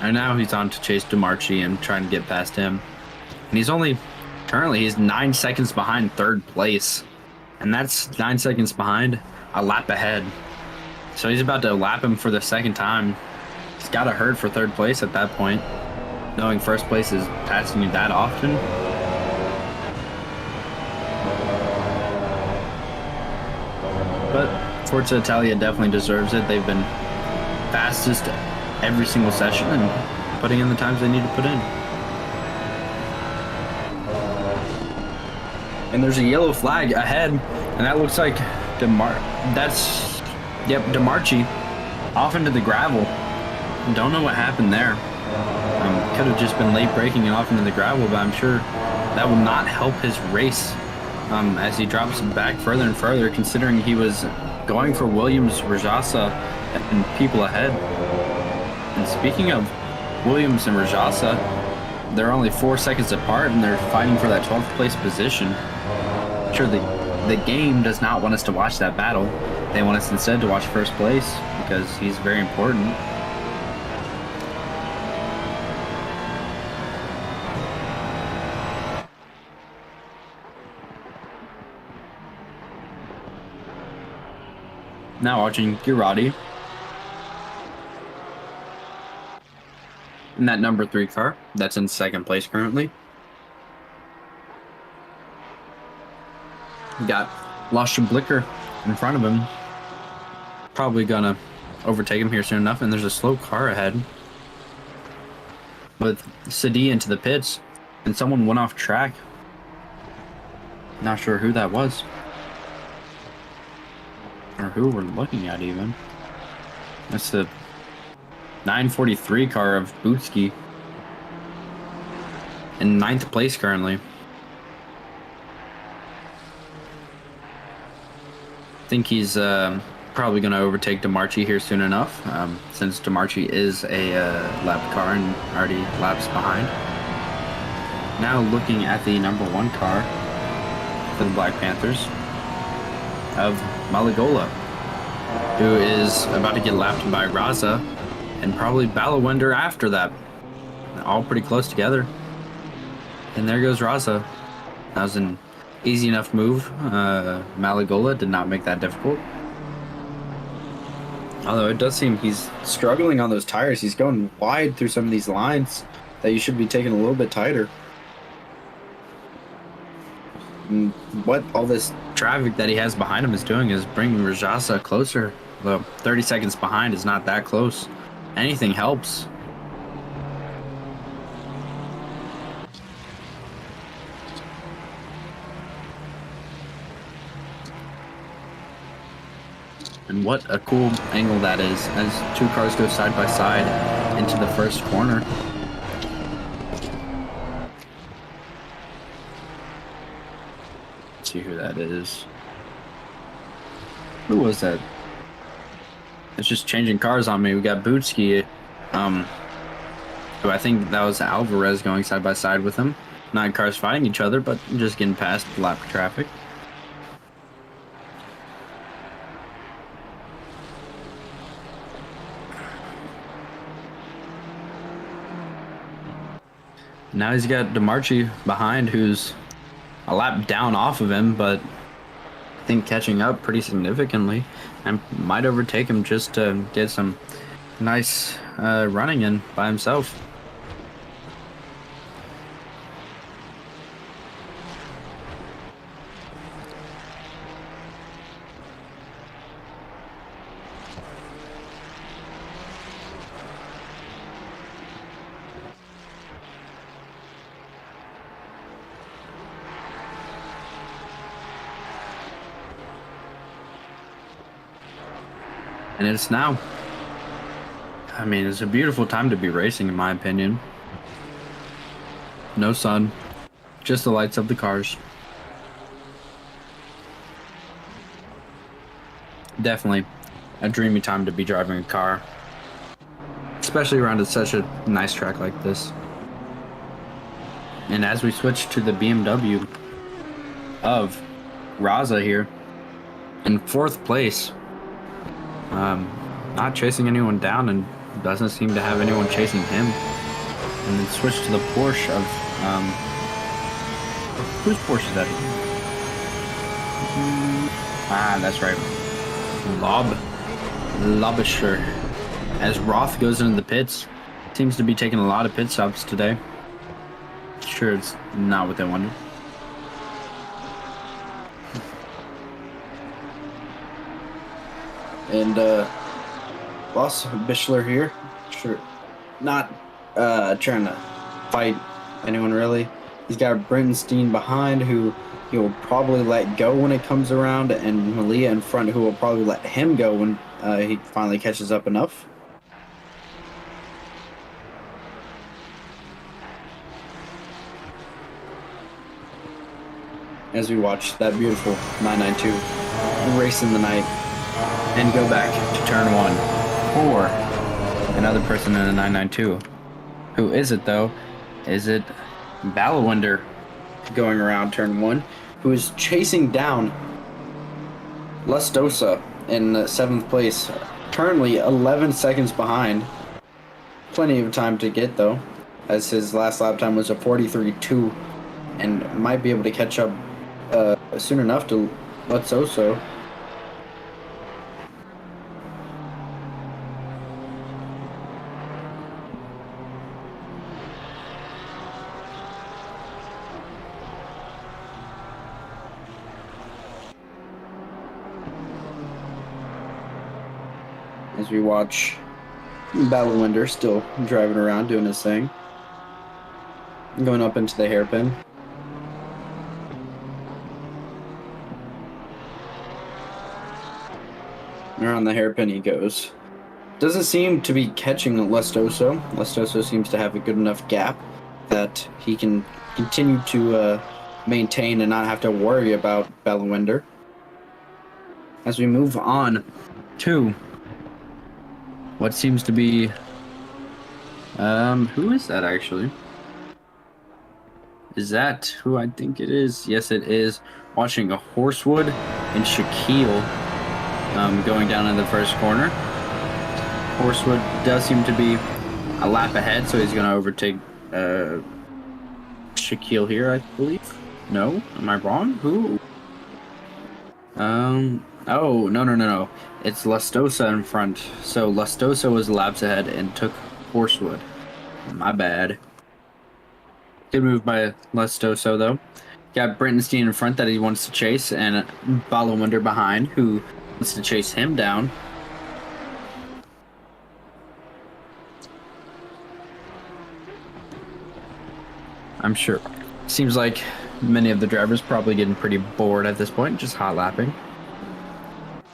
And now he's on to chase DiMarchi and trying to get past him. And he's currently 9 seconds behind third place. And that's 9 seconds behind a lap ahead. So he's about to lap him for the second time. He's got to hurt for third place at that point, knowing first place is passing you that often. But Forza Italia definitely deserves it. They've been fastest every single session and putting in the times they need to put in. And there's a yellow flag ahead, and that looks like DeMarchi off into the gravel. Don't know what happened there. Could have just been late braking and off into the gravel, but I'm sure that will not help his race as he drops back further and further, considering he was going for Williams, Rajasa, and people ahead. And speaking of Williams and Rajasa, they're only 4 seconds apart, and they're fighting for that 12th place position. Sure, the game does not want us to watch that battle. They want us instead to watch first place because he's very important. Now watching Girardi in that number 3 car that's in second place currently. We got Lasha Blicker in front of him. Probably gonna overtake him here soon enough, and there's a slow car ahead with Sadi into the pits, and someone went off track. Not sure who that was. Or who we're looking at even. That's the 943 car of Bootski. In 9th place currently. I think he's probably going to overtake DeMarchi here soon enough, since DeMarchi is a lap car and already laps behind. Now looking at the number 1 car for the Black Panthers of Malagola, who is about to get lapped by Raza and probably Balawender after that. All pretty close together. And there goes Raza. That was an easy enough move. Malagola did not make that difficult. Although it does seem he's struggling on those tires. He's going wide through some of these lines that you should be taking a little bit tighter. And what all this traffic that he has behind him is doing is bringing Rajasa closer. Though 30 seconds behind is not that close. Anything helps. And what a cool angle that is as 2 cars go side by side into the first corner. Let's see who that is. Who was that? It's just changing cars on me. We got Bootski, who I think that was Alvarez going side by side with him. 9 cars fighting each other, but just getting past lap traffic. Now he's got DeMarchi behind, who's a lap down off of him, but I think catching up pretty significantly and might overtake him just to get some nice running in by himself. And it's now. I mean, it's a beautiful time to be racing, in my opinion. No sun, just the lights of the cars. Definitely a dreamy time to be driving a car, especially around such a nice track like this. And as we switch to the BMW of Raza here, in 4th place, not chasing anyone down and doesn't seem to have anyone chasing him. And then switch to the Porsche of, whose Porsche is that? That's right. Lobisher. As Roth goes into the pits, seems to be taking a lot of pit stops today. Sure, it's not what they wanted. And Boss Bischler here, sure, not trying to fight anyone really. He's got Brittenstein behind, who he'll probably let go when it comes around, and Malia in front, who will probably let him go when he finally catches up enough. As we watch that beautiful 992 race in the night and go back to turn 1 for another person in a 992. Who is it though? Is it Balawinder going around turn 1, who is chasing down Lustosa in 7th place, currently 11 seconds behind. Plenty of time to get though, as his last lap time was a 43.2, and might be able to catch up soon enough to Lustosa. As we watch Balawinder still driving around doing his thing. Going up into the hairpin. Around the hairpin he goes. Doesn't seem to be catching Lustosa. Lustosa seems to have a good enough gap that he can continue to maintain and not have to worry about Balawinder. As we move on to what seems to be who is that actually? Is that who I think it is? Yes, it is. Watching a Horsewood and Shaquille going down in the first corner. Horsewood does seem to be a lap ahead, so he's going to overtake Shaquille here, I believe. No? Am I wrong? Who? Oh, no. It's Lustosa in front. So Lustosa was laps ahead and took Horsewood. My bad. Good move by Lustosa, though. Got Brittenstein in front that he wants to chase, and Balawinder behind, who wants to chase him down. I'm sure. Seems like many of the drivers probably getting pretty bored at this point, just hot lapping.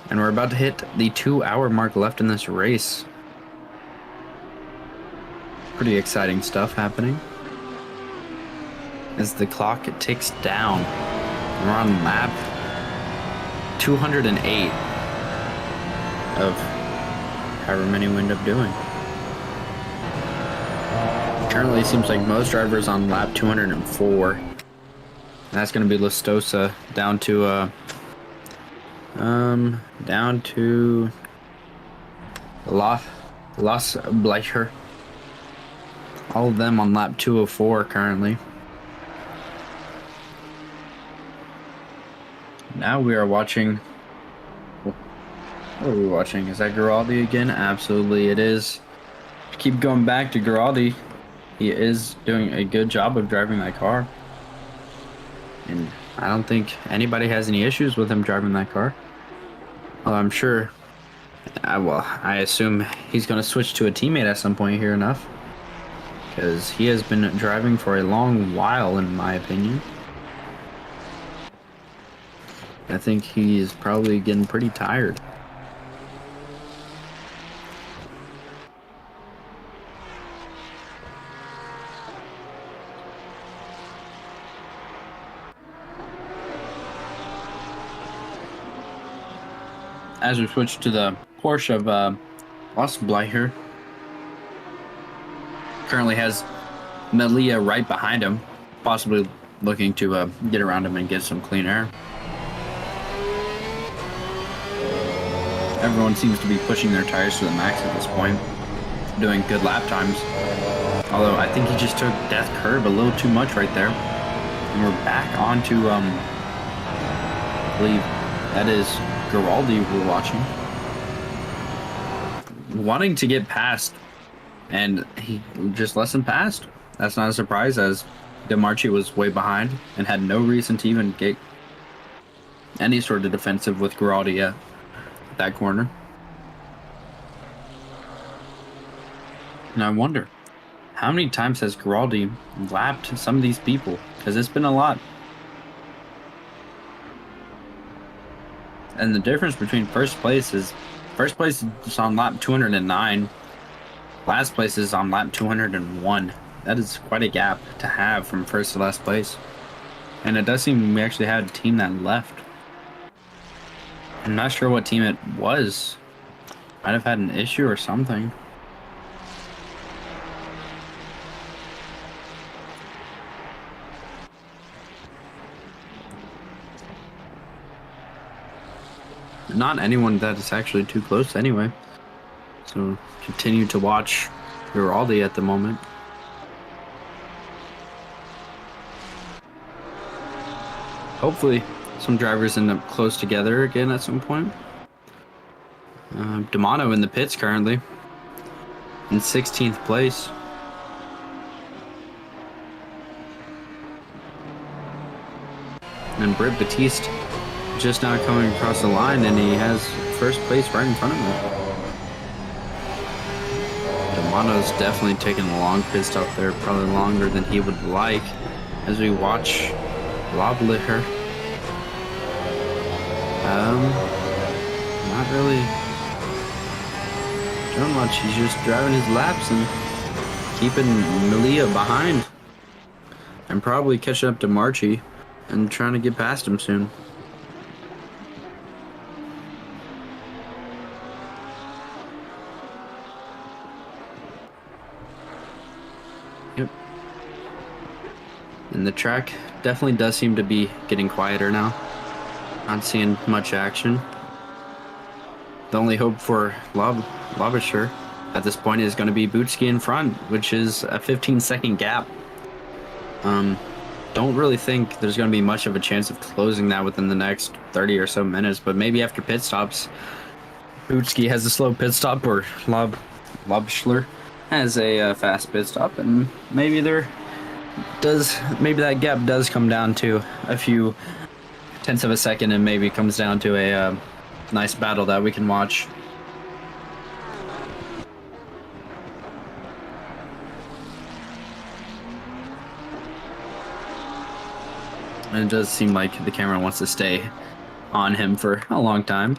And we're about to hit the 2-hour mark left in this race. Pretty exciting stuff happening. As the clock ticks down, we're on lap 208 of however many we end up doing. Currently, it seems like most drivers on lap 204. And that's going to be Lustosa down to Los Bleicher. All of them on lap 204 currently. Now we are watching. What are we watching? Is that Giraldi again? Absolutely, it is. Keep going back to Giraldi. He is doing a good job of driving that car. And I don't think anybody has any issues with him driving that car. Well, I'm sure. I assume he's going to switch to a teammate at some point here enough. Because he has been driving for a long while, in my opinion. I think he's probably getting pretty tired. As we switch to the Porsche of Los Bleicher, currently has Malia right behind him, possibly looking to get around him and get some clean air. Everyone seems to be pushing their tires to the max at this point, doing good lap times. Although I think he just took Death Curb a little too much right there. And we're back onto, I believe that is Giraldi we're watching. Wanting to get past, and he just let him past. That's not a surprise, as DeMarchi was way behind and had no reason to even get any sort of defensive with Giraldi at that corner. And I wonder, How many times has Giraldi lapped some of these people? Because it's been a lot. And the difference between first place is on lap 209. Last place is on lap 201. That is quite a gap to have from first to last place. And it does seem we actually had a team that left. I'm not sure what team it was. Might have had an issue or something. Not anyone that is actually too close anyway. So continue to watch Giraldi at the moment. Hopefully some drivers end up close together again at some point. D'Amato in the pits currently in 16th place. And Britt Batiste just now coming across the line, and he has first place right in front of him. D'Amato's definitely taking a long pit stop there, probably longer than he would like, as we watch Loblicher. Not really doing much. He's just driving his laps and keeping Malia behind, and probably catching up to Marchi and trying to get past him soon. Yep. And the track definitely does seem to be getting quieter now. Not seeing much action. The only hope for Loblicher at this point is going to be Bootski in front, which is a 15-second gap. Don't really think there's going to be much of a chance of closing that within the next 30 or so minutes, but maybe after pit stops, Bootski has a slow pit stop, or Loblicher has a fast pit stop, and maybe that gap does come down to a few tenths of a second, and maybe comes down to a nice battle that we can watch. And it does seem like the camera wants to stay on him for a long time.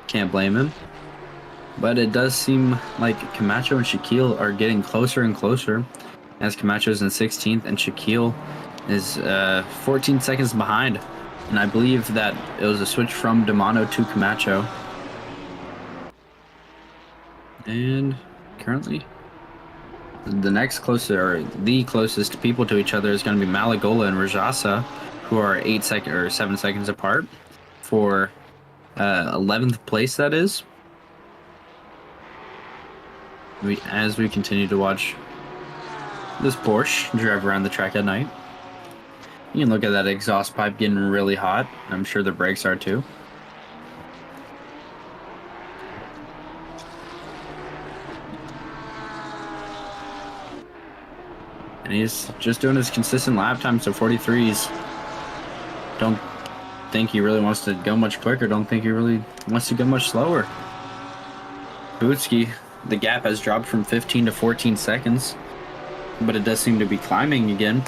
Can't blame him. But it does seem like Camacho and Shaquille are getting closer and closer, as Camacho's in 16th and Shaquille is 14 seconds behind. And I believe that it was a switch from D'Amato to Camacho. And currently, the closest people to each other is going to be Malagola and Rajasa, who are 7 seconds apart for 11th place, that is. As we continue to watch this Porsche drive around the track at night. You can look at that exhaust pipe getting really hot. I'm sure the brakes are too. And he's just doing his consistent lap time, so 43s. Don't think he really wants to go much quicker. Don't think he really wants to go much slower. Bootski, the gap has dropped from 15 to 14 seconds, but it does seem to be climbing again.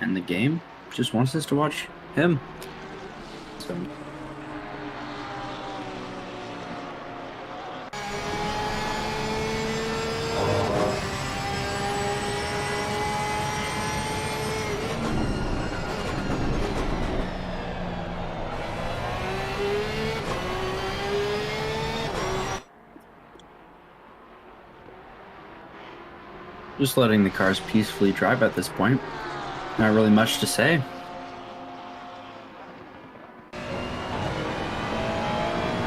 And the game just wants us to watch him. So. Just letting the cars peacefully drive at this point. Not really much to say.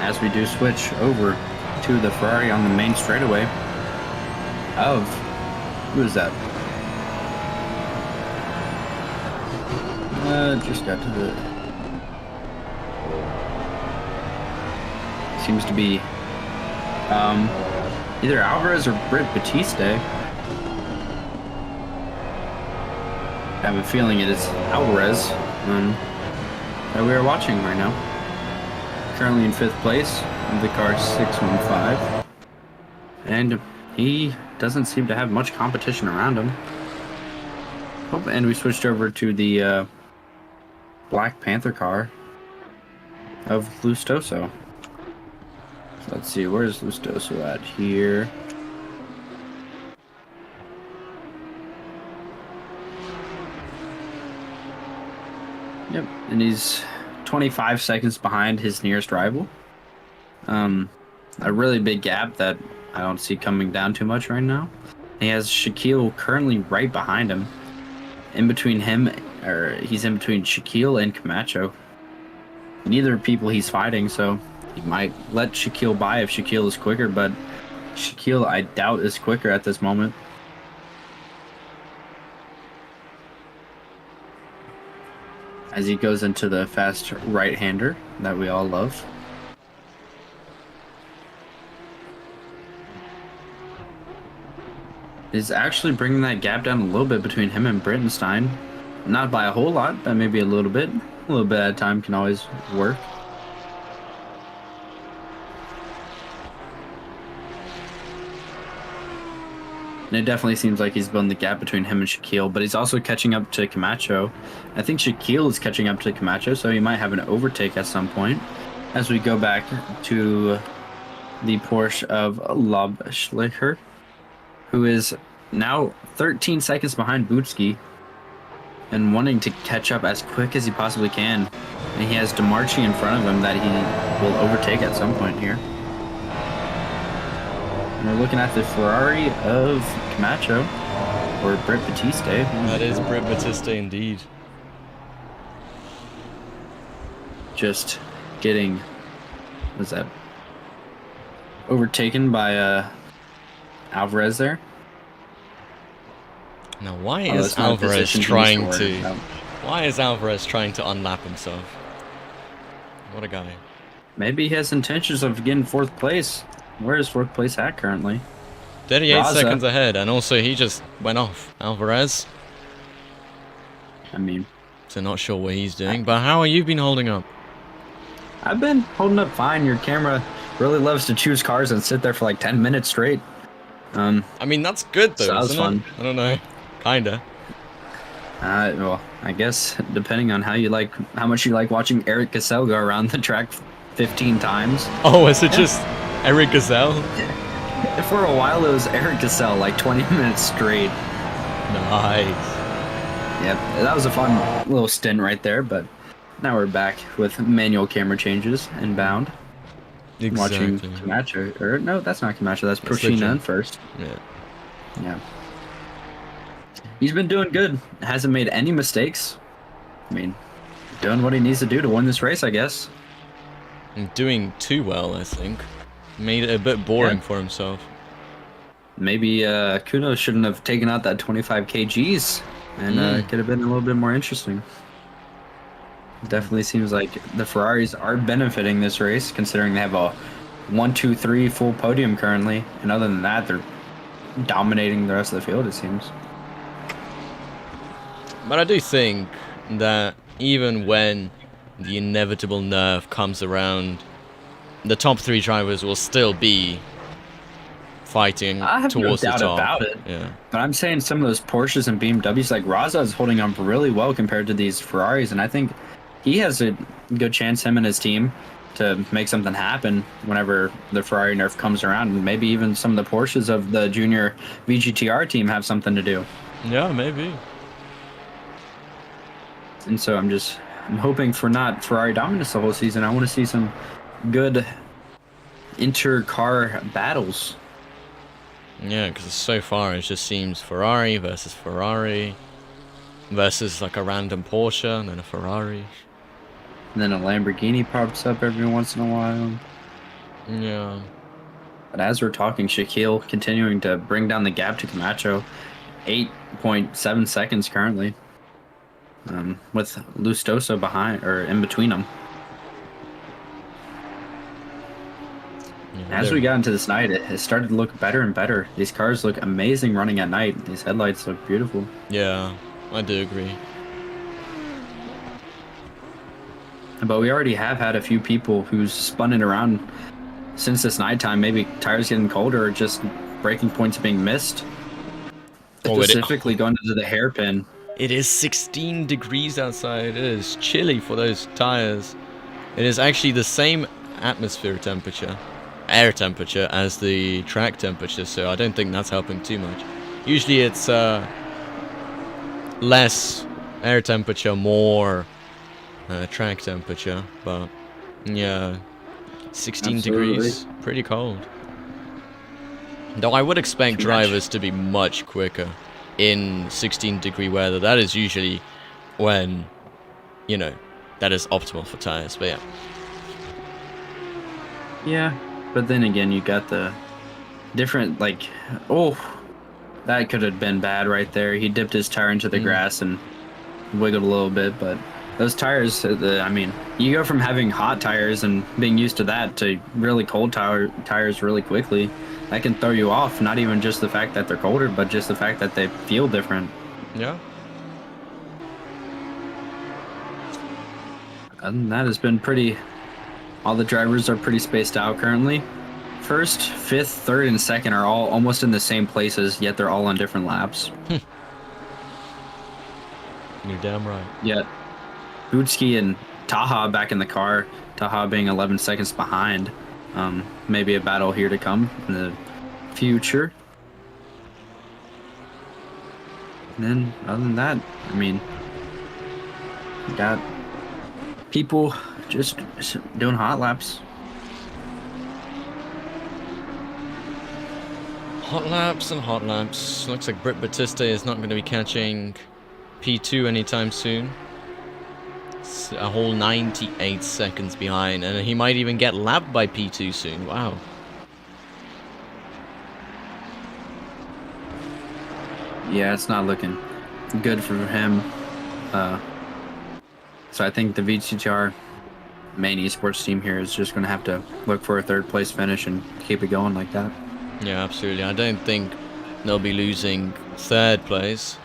As we do switch over to the Ferrari on the main straightaway of, who is that? Just got to the, seems to be either Alvarez or Britt Batiste. I have a feeling it is Alvarez that we are watching right now. currently in 5th place of the car 615. And he doesn't seem to have much competition around him. Oh, and we switched over to the Black Panther car of Lustoso. So let's see, where's Lustoso at here? Yep, and he's 25 seconds behind his nearest rival. A really big gap that I don't see coming down too much right now. He has Shaquille currently right behind him. In between him, or he's in between Shaquille and Camacho. Neither people he's fighting, so he might let Shaquille by if Shaquille is quicker, but Shaquille, I doubt, is quicker at this moment. As he goes into the fast right-hander that we all love. Is actually bringing that gap down a little bit between him and Brittenstein. Not by a whole lot, but maybe a little bit. A little bit at a time can always work. And it definitely seems like he's building the gap between him and Shaquille, but he's also catching up to Camacho. I think Shaquille is catching up to Camacho, so he might have an overtake at some point. As we go back to the Porsche of Lobschlicher, who is now 13 seconds behind Butski and wanting to catch up as quick as he possibly can. And he has DeMarchi in front of him that he will overtake at some point here. And we're looking at the Ferrari of Camacho, or Britt Batiste. That is Britt Batiste indeed. Just getting, what's that? Overtaken by Alvarez there. Now, why is Alvarez trying to? Why is Alvarez trying to unlap himself? What a guy. Maybe he has intentions of getting 4th place. Where is 4th place at currently? 38 seconds ahead, and also he just went off. Alvarez. I mean, so not sure what he's doing, but how have you been holding up? I've been holding up fine. Your camera really loves to choose cars and sit there for like 10 minutes straight. I mean, that's good though, so isn't fun. It? I don't know. Kinda. Well, I guess depending on how much you like watching Eric Cassell go around the track 15 times. Oh, is it just Eric Gazelle? For a while, it was Eric Cassell, like 20 minutes straight. Nice. Yeah, that was a fun little stint right there, but now we're back with manual camera changes inbound. Exactly. Watching Camacho, or no, that's not Camacho, that's Prochina first. Yeah. He's been doing good. Hasn't made any mistakes. I mean, doing what he needs to do to win this race, I guess. And doing too well, I think. Made it a bit boring for himself. Maybe Kuno shouldn't have taken out that 25 kgs, and could have been a little bit more interesting. Definitely seems like the Ferraris are benefiting this race, considering they have a 1, 2, 3 full podium currently, and other than that, they're dominating the rest of the field, it seems. But I do think that even when the inevitable nerf comes around, the top 3 drivers will still be fighting towards the top. I have no doubt about it. Yeah. But I'm saying some of those Porsches and BMWs, like Raza, is holding on really well compared to these Ferraris, and I think he has a good chance, him and his team, to make something happen whenever the Ferrari nerf comes around, and maybe even some of the Porsches of the junior VGTR team have something to do. Yeah, maybe. And so I'm hoping for not Ferrari dominance the whole season. I want to see some good inter-car battles. Yeah, because so far it just seems Ferrari versus like a random Porsche and then a Ferrari. And then a Lamborghini pops up every once in a while. Yeah. But as we're talking, Shaquille continuing to bring down the gap to Camacho. 8.7 seconds currently. With Lustoso behind, or in between them. As we got into this night, it started to look better and better. These cars look amazing running at night. These headlights look beautiful. Yeah, I do agree. But we already have had a few people who's spun it around since this nighttime. Maybe tires getting colder or just braking points being missed. Specifically going into the hairpin. It is 16 degrees outside. It is chilly for those tires. It is actually the same atmosphere temperature, air temperature, as the track temperature, so I don't think that's helping too much. Usually it's less air temperature, more track temperature, but yeah, 16 Absolutely. degrees, pretty cold. Though I would expect drivers to be much quicker in 16-degree weather. That is usually when, you know, that is optimal for tires, but yeah. Yeah, but then again, you got the different, like, oh, that could have been bad right there. He dipped his tire into the grass and wiggled a little bit, but those tires, I mean, you go from having hot tires and being used to that to really cold tires really quickly. That can throw you off, not even just the fact that they're colder, but just the fact that they feel different. Yeah. And that has been pretty... All the drivers are pretty spaced out currently. First, fifth, third, and second are all almost in the same places, yet they're all on different laps. You're damn right. Yet, Budski and Taha back in the car, Taha being 11 seconds behind. Maybe a battle here to come in the future. And then, other than that, I mean, you got people just doing hot laps. Hot laps and hot laps. Looks like Britt Batista is not going to be catching P2 anytime soon. It's a whole 98 seconds behind, and he might even get lapped by P2 soon. Wow. Yeah, it's not looking good for him. So I think the VGTR main esports team here is just going to have to look for a third place finish and keep it going like that. Yeah, absolutely. I don't think they'll be losing third place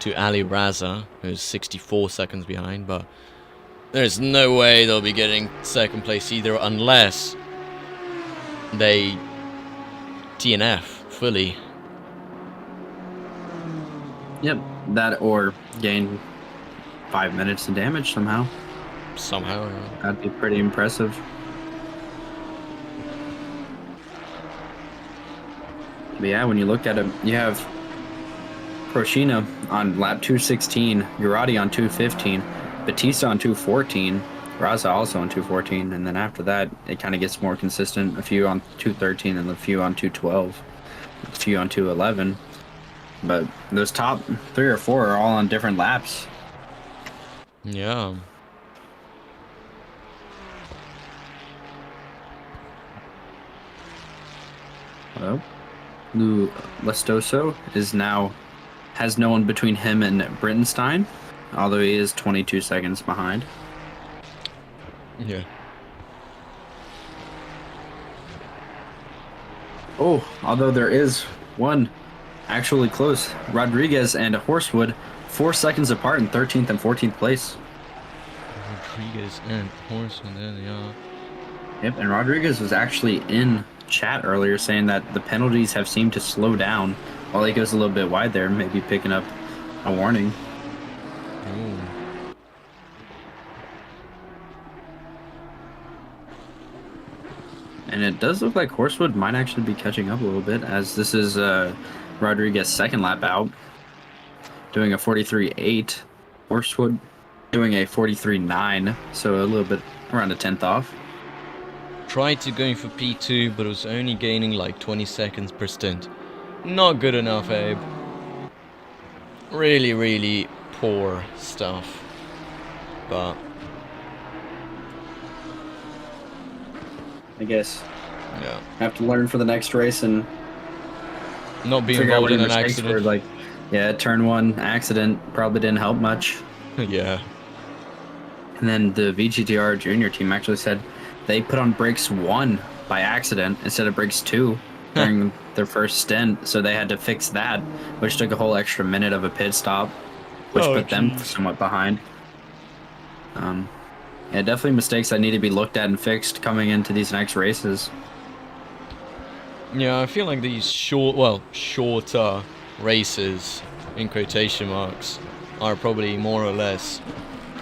to Ali Raza, who's 64 seconds behind, but there's no way they'll be getting second place either unless they DNF fully. Yep, that or gain 5 minutes of damage somehow. Somehow, yeah. That'd be pretty impressive. But yeah, when you look at it, you have Proshina on lap 216, Urati on 215, Batista on 214, Raza also on 214, and then after that, it kind of gets more consistent. A few on 213 and a few on 212, a few on 211. But those top 3 or 4 are all on different laps. Yeah. Well, Lou Lestoso has no one between him and Brittenstein, although he is 22 seconds behind. Yeah. Oh, although there is one actually close. Rodriguez and Horsewood, 4 seconds apart in 13th and 14th place. Rodriguez and Horsewood, there they are. Yep, and Rodriguez was actually in chat earlier saying that the penalties have seemed to slow down while he goes a little bit wide there, maybe picking up a warning. Ooh. And it does look like Horsewood might actually be catching up a little bit, as this is Rodriguez's second lap out, doing a 43.8. Horsewood doing a 43.9, so a little bit around a 10th off. Tried to go for P2, but was only gaining like 20 seconds per stint. Not good enough, Abe. Really, really poor stuff. But I guess yeah, have to learn for the next race and not being figure out involved what in your an mistakes were. accident. Like, yeah, turn 1 accident probably didn't help much. Yeah. And then the VGTR junior team actually said they put on brakes 1 by accident instead of brakes 2 during their first stint, so they had to fix that, which took a whole extra minute of a pit stop, which put them somewhat behind. Yeah, definitely mistakes that need to be looked at and fixed coming into these next races. Yeah, I feel like these shorter races, in quotation marks, are probably more or less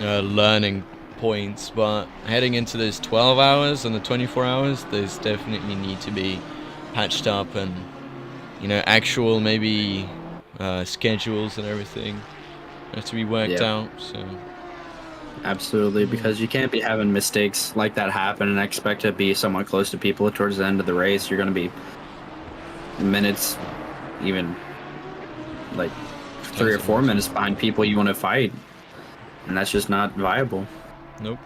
learning points, but heading into those 12 hours and the 24 hours, those definitely need to be patched up and, you know, actual maybe schedules and everything have to be worked out, so... Absolutely, because you can't be having mistakes like that happen and expect to be somewhat close to people towards the end of the race. You're going to be minutes, even like 3 or 4 minutes behind people you want to fight, and that's just not viable. Nope.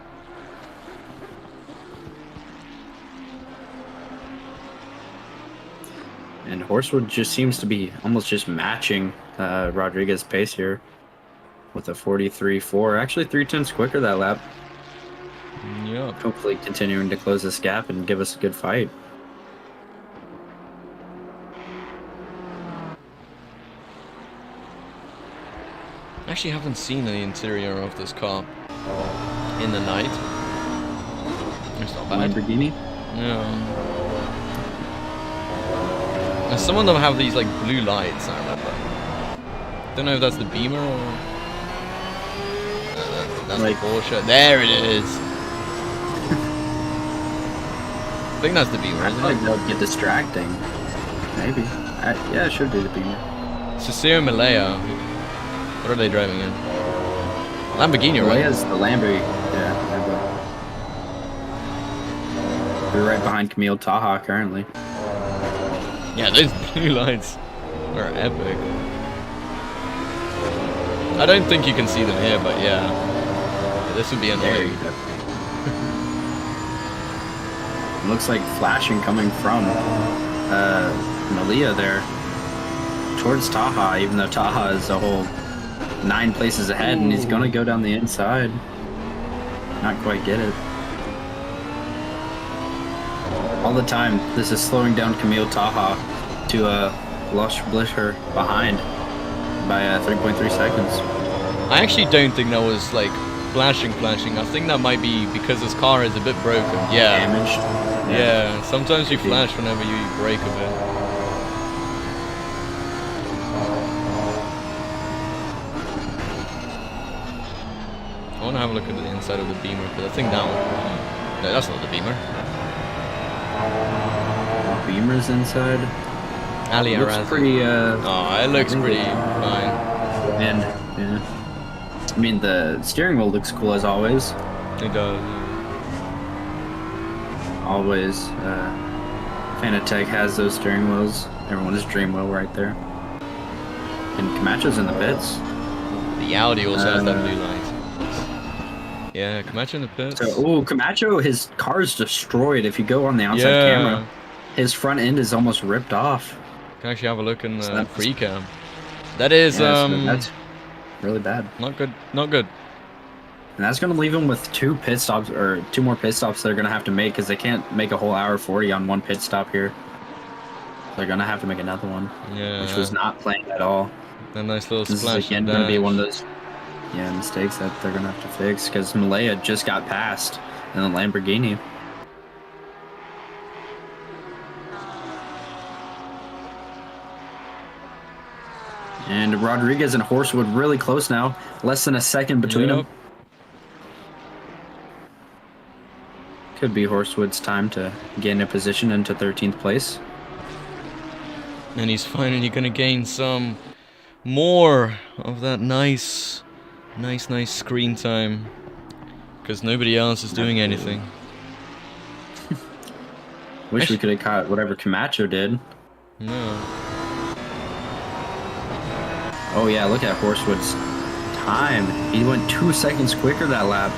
And Horsewood just seems to be almost just matching Rodriguez's pace here with a 43.4, actually 3/10 quicker that lap. Yeah. Hopefully continuing to close this gap and give us a good fight. I actually haven't seen the interior of this car in the night. It's not bad. Lamborghini? Yeah. And some of them have these like blue lights, I remember. Don't know if that's the Beamer or... that's like the Porsche. There it is! I think that's the Beamer, I isn't feel it? like that would get distracting. Maybe. Yeah, it should be the Beamer. Cecile Malaya. What are they driving in? Lamborghini, right? Malaya's the Lamborghini. Yeah, they're right behind Camille Taha currently. Yeah, those blue lights are epic. I don't think you can see them here, but yeah. This would be annoying. Looks like flashing coming from Malia there towards Taha, even though Taha is a whole 9 places ahead, and he's gonna go down the inside. Not quite get it. All the time, this is slowing down Camille Taha to Lush Blisher behind by 3.3 seconds. I actually don't think that was like flashing. I think that might be because this car is a bit broken. Yeah. Damaged. Yeah, sometimes you flash whenever you brake a bit. I want to have a look at the inside of the Beamer, because I think that one... No, that's not the Beamer. Beamer's inside. Ali Looks Arazi. pretty, Oh, it looks pretty fine. and, yeah. I mean, the steering wheel looks cool as always. It does. Always, Fanatec has those steering wheels. Everyone's dream wheel right there. And Camacho's in the pits. The Audi also has that blue light. Yeah, Camacho in the pits. So, Camacho, his car's destroyed. If you go on the outside camera, his front end is almost ripped off. Can actually have a look in the free cam. That is, so that's really bad. Not good. Not good. And that's going to leave him with 2 pit stops, or 2 more pit stops they're going to have to make, because they can't make a whole hour 40 on 1 pit stop here. They're going to have to make another one. Yeah. Which was not planned at all. A nice little This splash. is again going to be one of those mistakes that they're going to have to fix, because Malaya just got passed in the Lamborghini. And Rodriguez and Horsewood really close now. Less than a second between them. Could be Horsewood's time to gain a position into 13th place. And he's finally going to gain some more of that nice screen time. Because nobody else is doing anything. Wish we could have caught whatever Camacho did. No. Oh yeah, look at Horsewood's time. He went 2 seconds quicker that lap.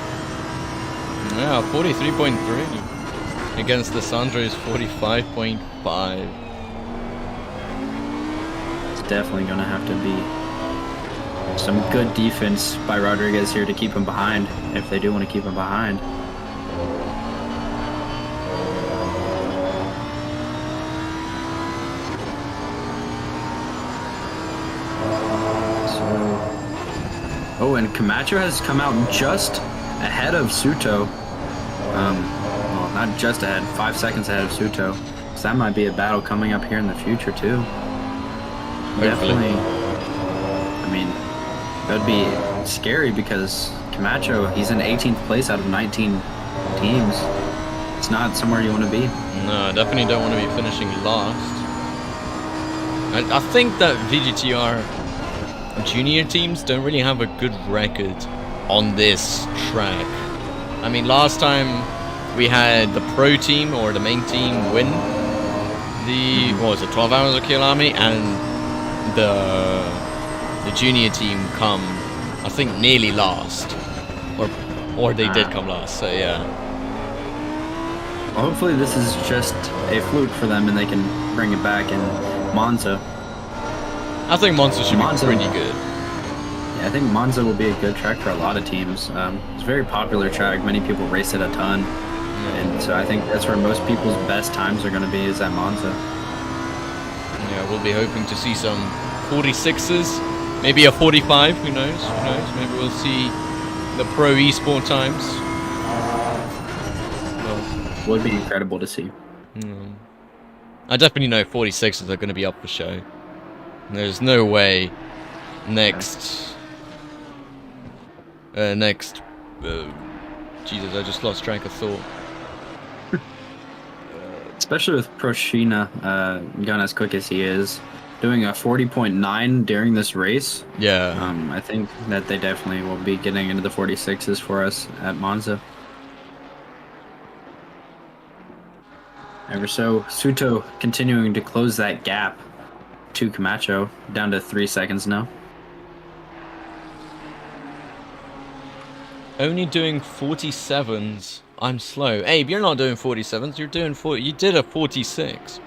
Yeah, 43.3 against the Sandro's 45.5. It's definitely going to have to be some good defense by Rodriguez here to keep him behind, if they do want to keep him behind. Oh, and Camacho has come out just ahead of Suto. Well, not just ahead, 5 seconds ahead of Suto. So that might be a battle coming up here in the future too. Definitely. I mean, that would be scary because Camacho, he's in 18th place out of 19 teams. It's not somewhere you want to be. No, I definitely don't want to be finishing last. I think that VGTR junior teams don't really have a good record on this track. I mean, last time we had the pro team or the main team win the, what was it, 12 hours of Kyalami, and the junior team come, I think, nearly last, or they did come last. So yeah. Well, hopefully this is just a fluke for them and they can bring it back in Monza. I think Monza should be pretty good. Yeah, I think Monza will be a good track for a lot of teams. It's a very popular track. Many people race it a ton. And so I think that's where most people's best times are going to be, is at Monza. Yeah, we'll be hoping to see some 46s, maybe a 45, who knows, maybe we'll see the pro esport times. Would be incredible to see. I definitely know 46s are going to be up for show. There's no way next... Jesus, I just lost track of thought. Especially with Proshina going as quick as he is, doing a 40.9 during this race. Yeah. I think that they definitely will be getting into the 46s for us at Monza. Ever so, Suto continuing to close that gap to Camacho, down to 3 seconds now. Only doing 47s. I'm slow. Abe, you're not doing 47s. You're doing 40. You did a 46.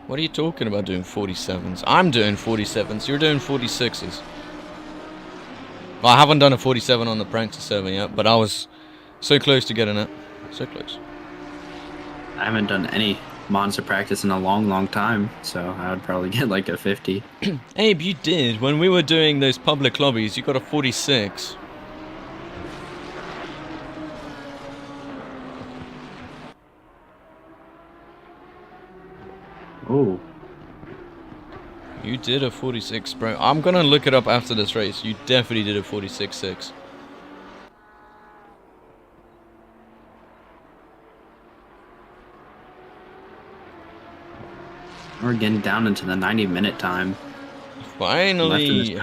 What are you talking about doing 47s? I'm doing 47s. You're doing 46s. Well, I haven't done a 47 on the practice server yet, but I was so close to getting it. So close. I haven't done any Monza practice in a long time, so I would probably get like a 50. Abe, you did. When we were doing those public lobbies, you got a 46. Oh. You did a 46, bro. I'm gonna look it up after this race. You definitely did a 46.6. We're getting down into the 90-minute time. Finally!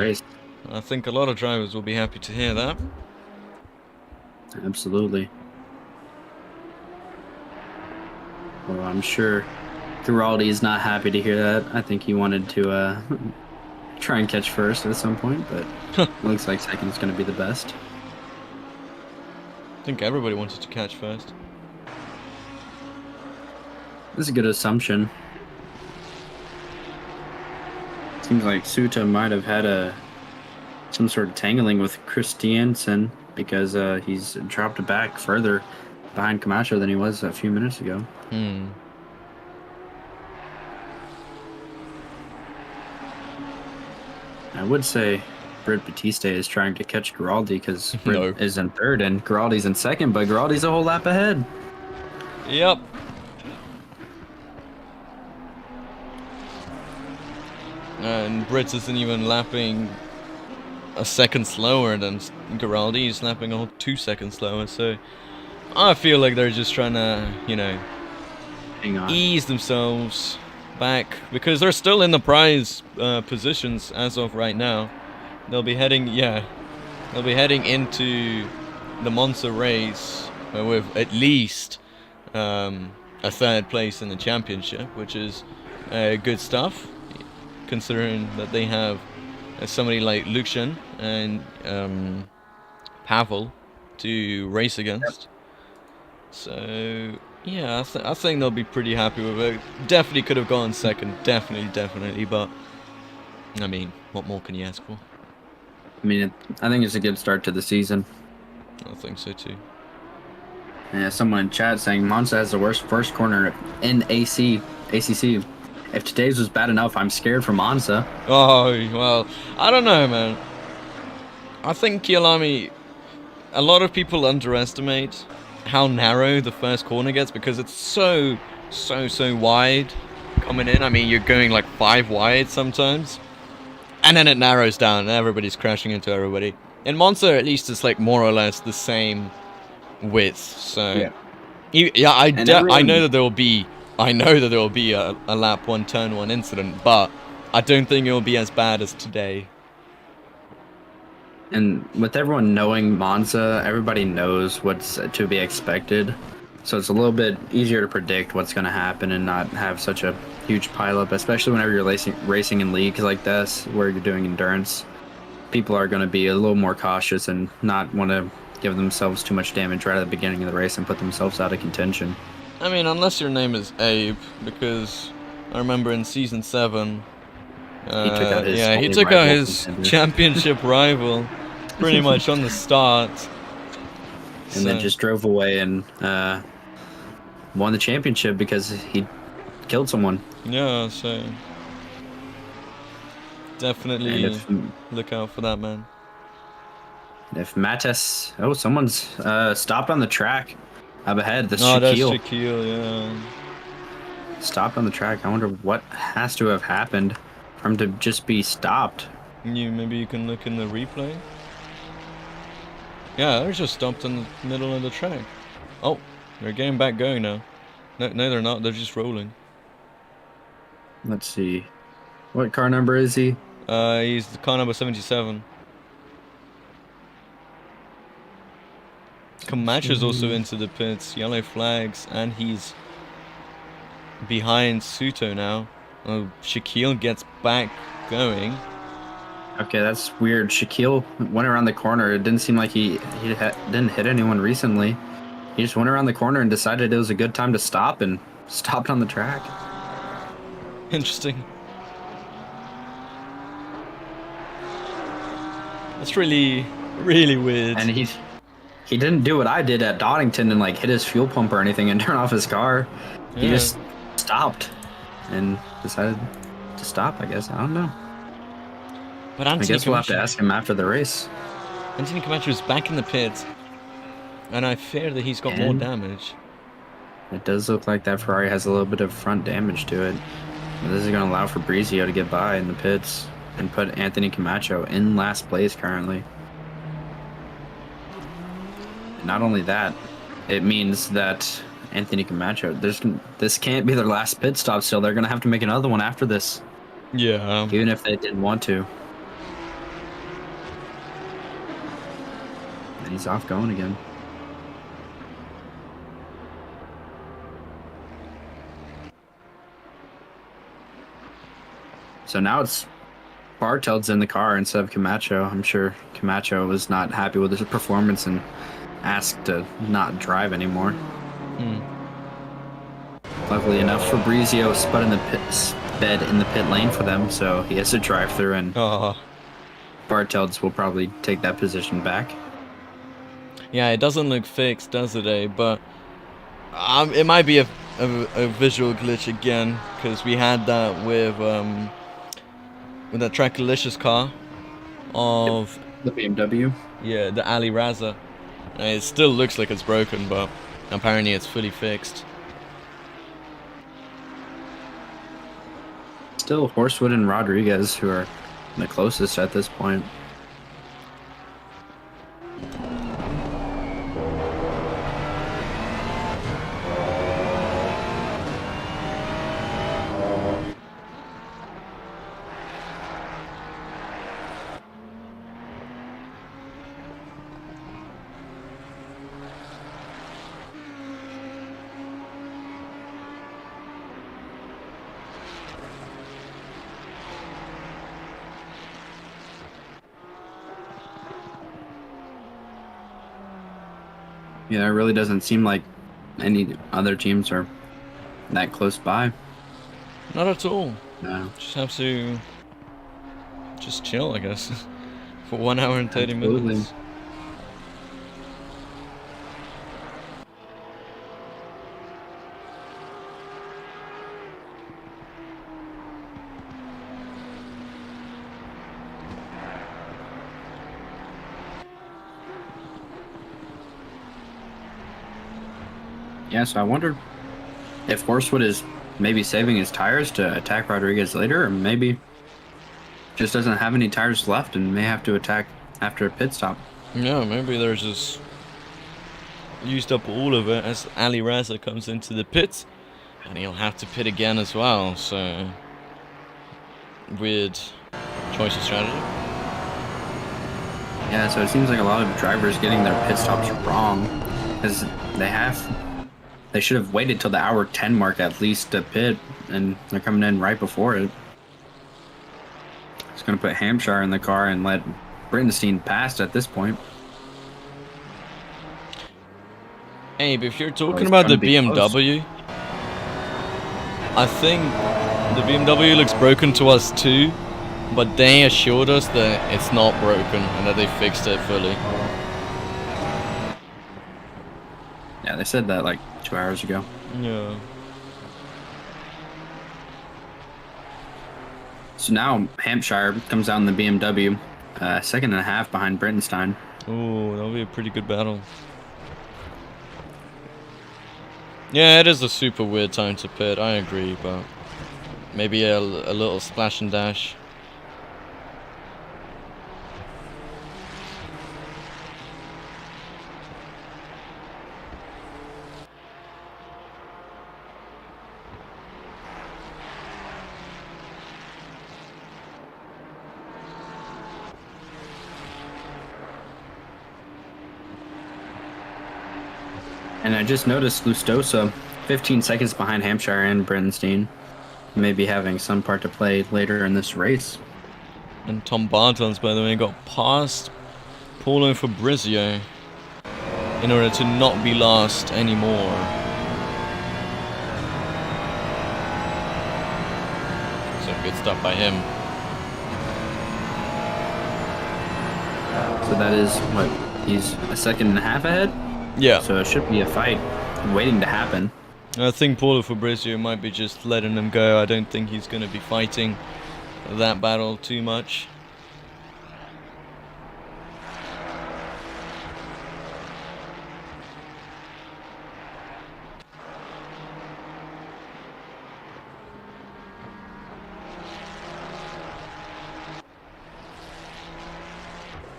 I think a lot of drivers will be happy to hear that. Absolutely. Well, I'm sure Giraldi is not happy to hear that. I think he wanted to try and catch first at some point, but it looks like second is going to be the best. I think everybody wanted to catch first. This is a good assumption. Seems like Suta might have had some sort of tangling with Christiansen because he's dropped back further behind Camacho than he was a few minutes ago. I would say Britt Batiste is trying to catch Giraldi because Britt is in third and Giraldi's in second, but Giraldi's a whole lap ahead. Yep. And Britt isn't even lapping a second slower than Giraldi. He's lapping a whole 2 seconds slower. So I feel like they're just trying to, you know, ease themselves back because they're still in the prize positions as of right now. They'll be heading, they'll be heading into the Monza race with at least a third place in the championship, which is good stuff, considering that they have somebody like Lucian and Pavel to race against. So yeah, I think they'll be pretty happy with it. Definitely could have gone second, definitely, but I mean, what more can you ask for? I mean, I think it's a good start to the season. I think so too. Yeah, someone in chat saying Monza has the worst first corner in ACC. If today's was bad enough, I'm scared for Monza. Oh, well, I don't know, man. I think Kyalami, a lot of people underestimate how narrow the first corner gets because it's so wide coming in. I mean, you're going like 5 wide sometimes. And then it narrows down and everybody's crashing into everybody. In Monza, at least it's like more or less the same width. So, yeah, And I know everyone, that there will be, a lap 1, turn 1 incident, but I don't think it will be as bad as today. and with everyone knowing Monza, everybody knows what's to be expected. So it's a little bit easier to predict what's going to happen and not have such a huge pileup, especially whenever you're racing in leagues like this where you're doing endurance. People are going to be a little more cautious and not want to give themselves too much damage right at the beginning of the race and put themselves out of contention. I mean, unless your name is Abe, because I remember in season 7, He took out his he only took out rival his contender. championship rival pretty much on the start. And then So, just drove away and won the championship because he killed someone. yeah, so And definitely look out for that, man. if Mattes, oh, someone's stopped on the track up ahead. The Oh, that's Shaquille Shaquille, yeah. stopped on the track. I wonder what has to have happened for him to just be stopped. Maybe you can look in the replay. Yeah, they're just stopped in the middle of the track. Oh, they're getting back going now. No, they're not. They're just rolling. Let's see. What car number is he? He's the car number 77. Camacho's also into the pits, yellow flags, and he's behind Suto now. Oh, Shaquille gets back going. Okay, that's weird. Shaquille went around the corner. It didn't seem like he didn't hit anyone recently. He just went around the corner and decided it was a good time to stop and stopped on the track. Interesting. That's really weird. And he didn't do what I did at Donington and like hit his fuel pump or anything and turn off his car. Yeah. He just stopped and decided to stop, I guess. I don't know. But I guess we'll have to ask him after the race. Anthony Camacho is back in the pit, and I fear that he's got more damage. It does look like that Ferrari has a little bit of front damage to it. But this is going to allow Fabrizio to get by in the pits and put Anthony Camacho in last place currently. And not only that, it means that Anthony Camacho, this can't be their last pit stop still. They're going to have to make another one after this. Yeah. Even if they didn't want to. And he's off going again. So now it's Barteld's in the car instead of Camacho. I'm sure Camacho was not happy with his performance and asked to not drive anymore. Luckily enough, Fabrizio sped in the pit lane for them, so he has to drive through, and Barteld's will probably take that position back. Yeah, it doesn't look fixed, does it, eh? But it might be a visual glitch again, because we had that with that Trackalicious car of The BMW. Yeah, the Ali Raza. It still looks like it's broken, but apparently it's fully fixed. Still Horsewood and Rodriguez who are the closest at this point. Yeah, it really doesn't seem like any other teams are that close by. Not at all. No. Just have to just chill, I guess, for 1 hour and 30 Absolutely. minutes. Yeah, so I wonder if Horsewood is maybe saving his tires to attack Rodriguez later, or maybe just doesn't have any tires left and may have to attack after a pit stop. Yeah, maybe they're just used up all of it as Ali Raza comes into the pits, and he'll have to pit again as well. So weird choice of strategy. Yeah, so it seems like a lot of drivers getting their pit stops wrong, because they should have waited till the hour 10 mark at least to pit, and they're coming in right before it. It's going to put Hampshire in the car and let Brittenstein pass at this point. Hey, but if you're talking it's about the gonna be close. BMW, I think the BMW looks broken to us too, but they assured us that it's not broken and that they fixed it fully. Yeah, they said that like 2 hours ago. Yeah. So now Hampshire comes out in the BMW, second and a half behind Brittenstein. Oh, that'll be a pretty good battle. Yeah, it is a super weird time to pit, I agree, but maybe a little splash and dash. And I just noticed Lustosa, 15 seconds behind Hampshire and Brittenstein, may be having some part to play later in this race. And Tom Bartels, by the way, got past Paulo Fabrizio in order to not be last anymore. So good stuff by him. So that is what, he's a second and a half ahead? Yeah. So it should be a fight waiting to happen. I think Paulo Fabrizio might be just letting him go. I don't think he's going to be fighting that battle too much.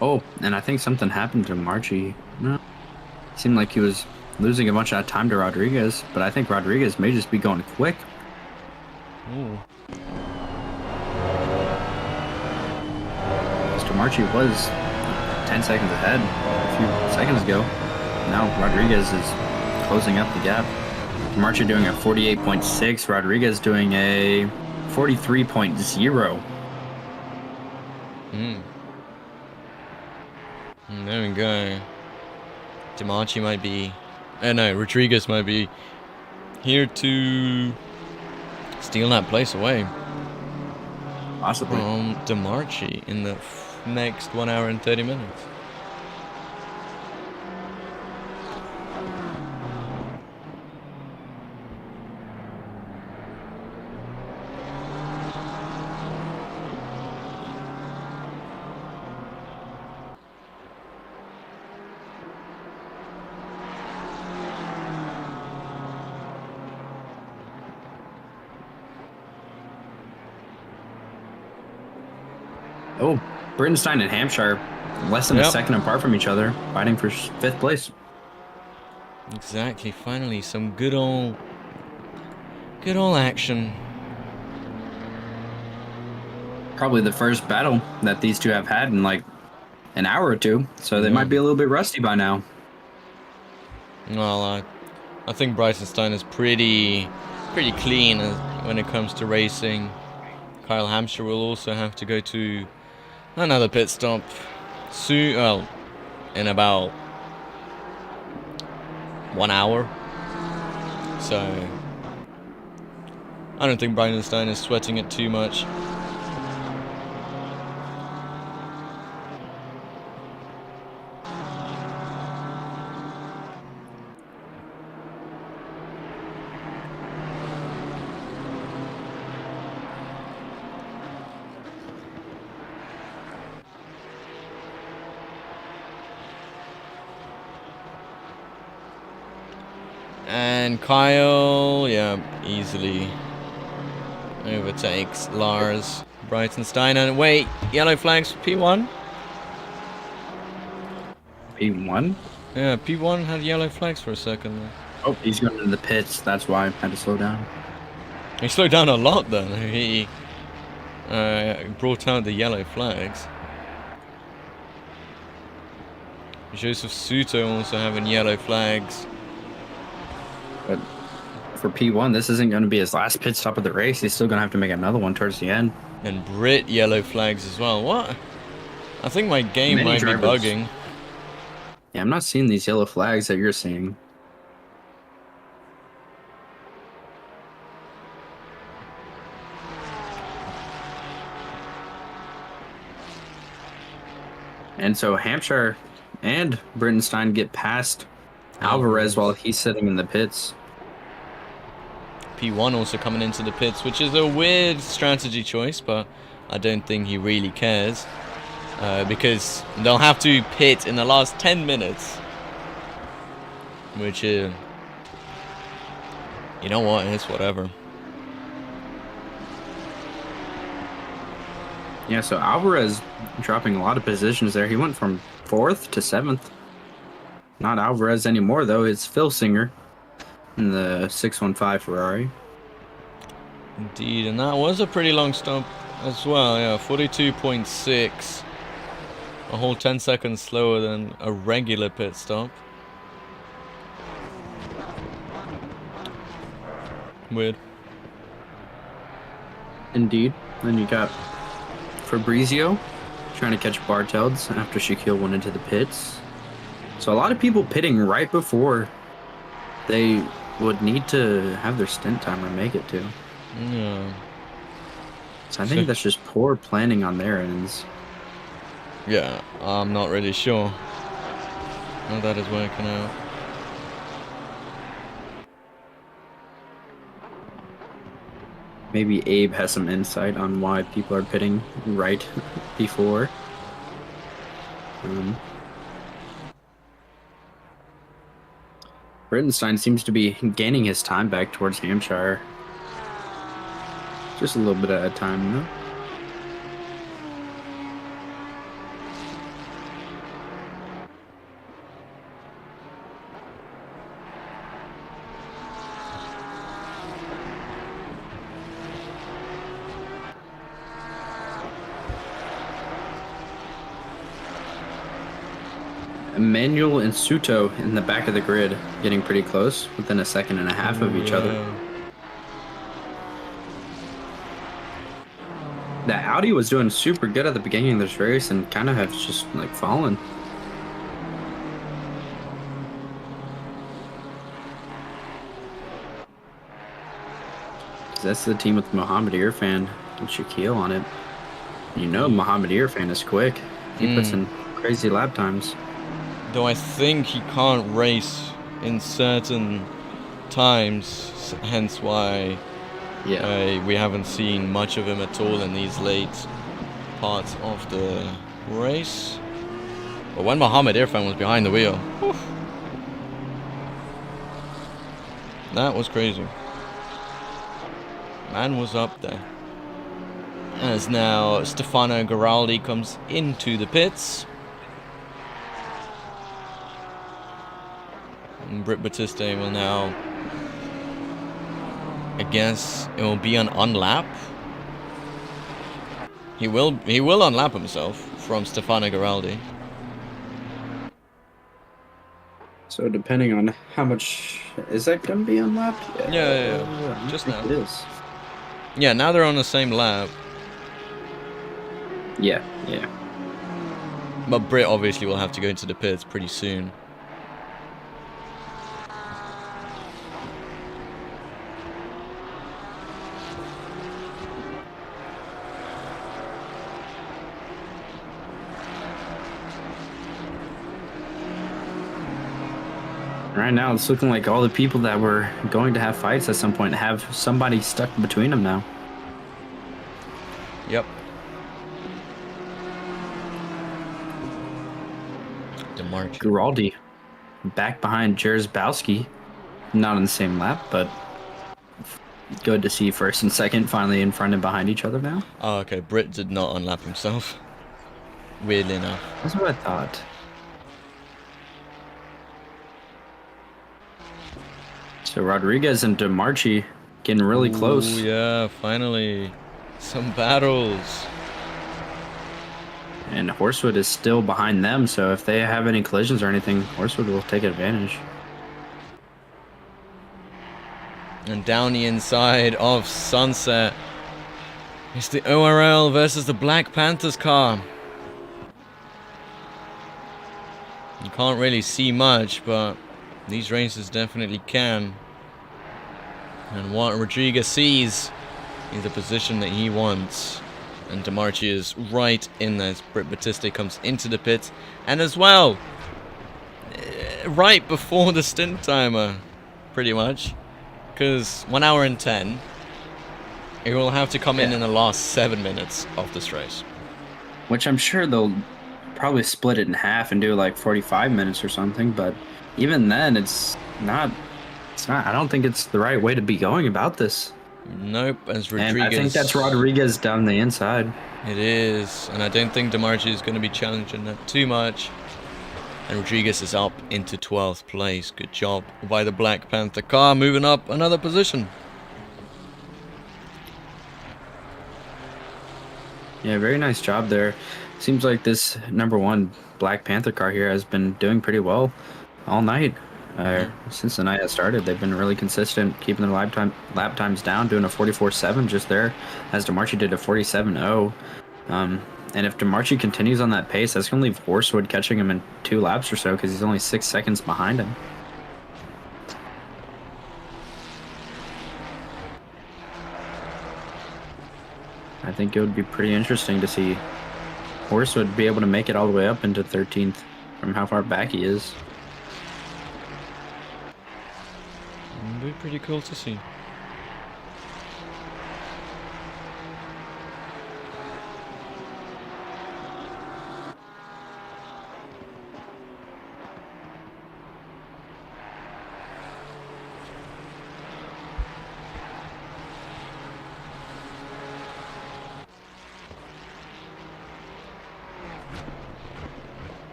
Oh, and I think something happened to Marchi. No, seemed like he was losing a bunch of time to Rodriguez, but I think Rodriguez may just be going quick. Ooh. Mr. Marchi was 10 seconds ahead a few seconds ago. Now Rodriguez is closing up the gap. Marchi doing a 48.6, Rodriguez doing a 43.0. There we go. Dimachi might be... no, Rodriguez might be here to steal that place away Possibly. from Dimachi in the next 1 hour and 30 minutes. Oh, Brittenstein and Hampshire less than a second apart from each other, fighting for fifth place. Exactly. Finally, some good old action. Probably the first battle that these two have had in like an hour or two, so they might be a little bit rusty by now. Well, I think Brightenstein is pretty clean when it comes to racing. Kyle Hampshire will also have to go to another pit stop soon. Well, in about 1 hour. So I don't think Brightenstein is sweating it too much. And Kyle, yeah, easily overtakes Lars Breitenstein. And wait, yellow flags for P1? P1? Yeah, P1 had yellow flags for a second there. Oh, he's going into the pits. That's why I had to slow down. He slowed down a lot then. He brought out the yellow flags. Joseph Suto also having yellow flags. But for P1, this isn't going to be his last pit stop of the race. He's still going to have to make another one towards the end. And Brit yellow flags as well. What? I think my game Many might drivers. be bugging. Yeah, I'm not seeing these yellow flags that you're seeing. And so Hampshire and Brittenstein get past Alvarez while he's sitting in the pits. P1 also coming into the pits, which is a weird strategy choice, but I don't think he really cares. Because they'll have to pit in the last 10 minutes. Which is... you know what, it's whatever. Yeah, so Alvarez dropping a lot of positions there. He went from 4th to 7th. Not Alvarez anymore, though. It's Phil Singer in the 615 Ferrari. Indeed, and that was a pretty long stop as well. Yeah, 42.6. A whole 10 seconds slower than a regular pit stop. Weird. Indeed. Then you got Fabrizio trying to catch Bartels after Shaquille went into the pits. So a lot of people pitting right before they would need to have their stint timer make it to. Yeah. So I think that's just poor planning on their ends. Yeah, I'm not really sure how that is working out. Maybe Abe has some insight on why people are pitting right before. Brittenstein seems to be gaining his time back towards Hampshire. Just a little bit at a time, though. Emmanuel and Suto in the back of the grid, getting pretty close, within a second and a half of each other. The Audi was doing super good at the beginning of this race and kind of has just like fallen. That's the team with Mohammed Irfan and Shaquille on it. You know Mohammed Irfan is quick. He puts in crazy lap times. Though I think he can't race in certain times, hence why we haven't seen much of him at all in these late parts of the race. But when Mohammed Irfan was behind the wheel, whew, that was crazy. Man was up there. As now Stefano Giraldi comes into the pits. And Britt Batiste will now, I guess it will be an unlap. He will unlap himself from Stefano Giraldi. So depending on how much is that gonna be unlapped? Yeah. Just now. It is. Yeah, now they're on the same lap. Yeah. But Britt obviously will have to go into the pits pretty soon. Right now, it's looking like all the people that were going to have fights at some point have somebody stuck between them now. Yep. The march. Giraldi back behind Jerzbowski not on the same lap, but good to see first and second finally in front and behind each other now. Oh, okay. Britt did not unlap himself. Weirdly enough. That's what I thought. So Rodriguez and DeMarchi getting really close. Ooh, yeah, finally. Some battles. And Horsewood is still behind them, so if they have any collisions or anything, Horsewood will take advantage. And down the inside of Sunset, it's the ORL versus the Black Panthers car. You can't really see much, but these races definitely can. And what Rodriguez sees is the position that he wants. And DeMarchi is right in there as Britt Batiste comes into the pits. And as well, right before the stint timer, pretty much. Because 1 hour and 10, it will have to come in the last 7 minutes of this race. Which I'm sure they'll probably split it in half and do like 45 minutes or something, but even then it's not, I don't think it's the right way to be going about this. Nope, as Rodriguez... And I think that's Rodriguez down the inside. It is, and I don't think DeMarchi is going to be challenging that too much. And Rodriguez is up into 12th place. Good job by the Black Panther car, moving up another position. Yeah, very nice job there. Seems like this #1 Black Panther car here has been doing pretty well all night. Since the night has started, they've been really consistent, keeping their lap times down, doing a 44.7 just there, as DeMarchi did a 47.0. And if DeMarchi continues on that pace, that's going to leave Horsewood catching him in 2 laps or so, because he's only 6 seconds behind him. I think it would be pretty interesting to see Horsewood be able to make it all the way up into 13th from how far back he is. It'd be pretty cool to see.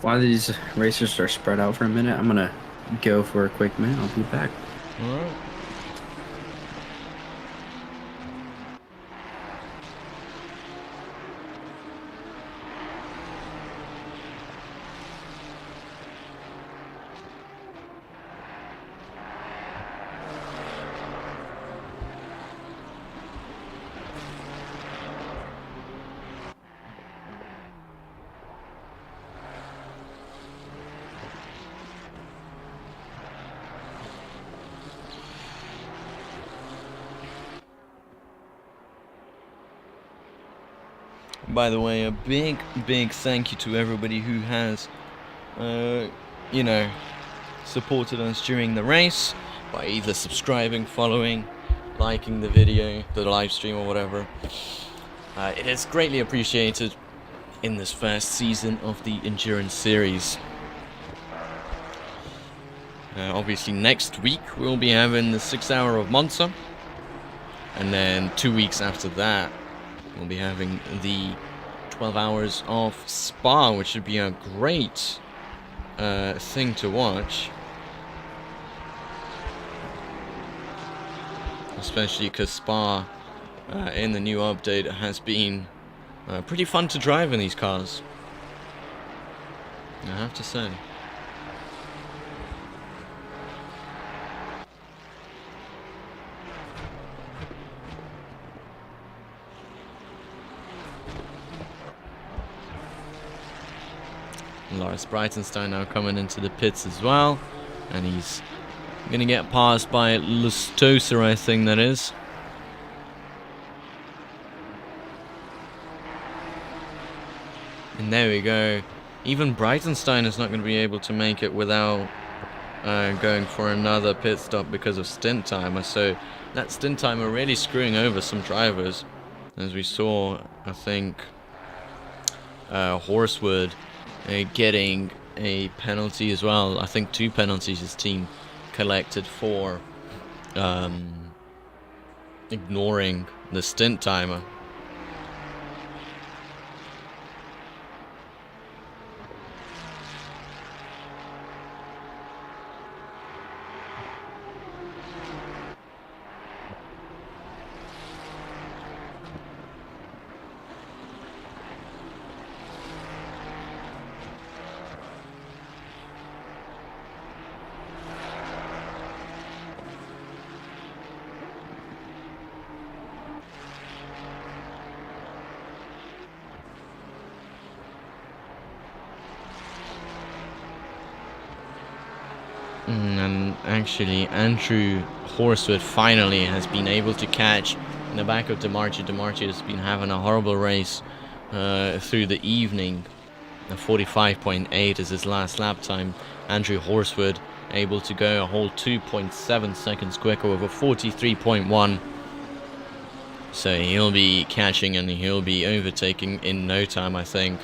While these racers are spread out for a minute, I'm gonna go for a quick minute. I'll be back. All right. By the way, a big thank you to everybody who has, you know, supported us during the race by either subscribing, following, liking the video, the live stream or whatever. It is greatly appreciated in this first season of the Endurance Series. Obviously next week we'll be having the 6 hour of Monza, and then 2 weeks after that we'll be having the 12 hours of Spa, which should be a great thing to watch. Especially because Spa, in the new update, has been pretty fun to drive in these cars, I have to say. Lars Breitenstein now coming into the pits as well, and he's gonna get passed by Lustosa, I think that is. And there we go. Even Breitenstein is not going to be able to make it without going for another pit stop because of stint timer. So that stint timer really screwing over some drivers, as we saw. I think Horsewood getting a penalty as well. I think 2 penalties his team collected for ignoring the stint timer. And actually, Andrew Horswood finally has been able to catch in the back of DeMarchi. DeMarchi has been having a horrible race through the evening. 45.8 is his last lap time. Andrew Horswood able to go a whole 2.7 seconds quicker with a 43.1. So he'll be catching and he'll be overtaking in no time, I think.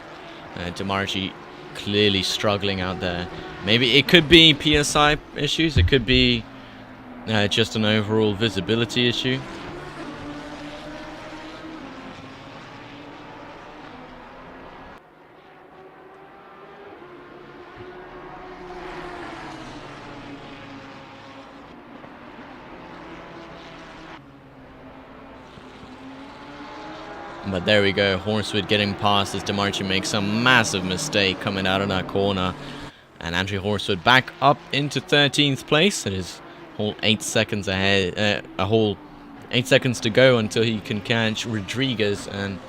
DeMarchi clearly struggling out there. Maybe it could be PSI issues. It could be just an overall visibility issue. But there we go, Horswood getting past as DeMarchi makes a massive mistake coming out of that corner. And Andrew Horswood back up into 13th place. It is a whole 8 seconds ahead, a whole 8 seconds to go until he can catch Rodriguez. And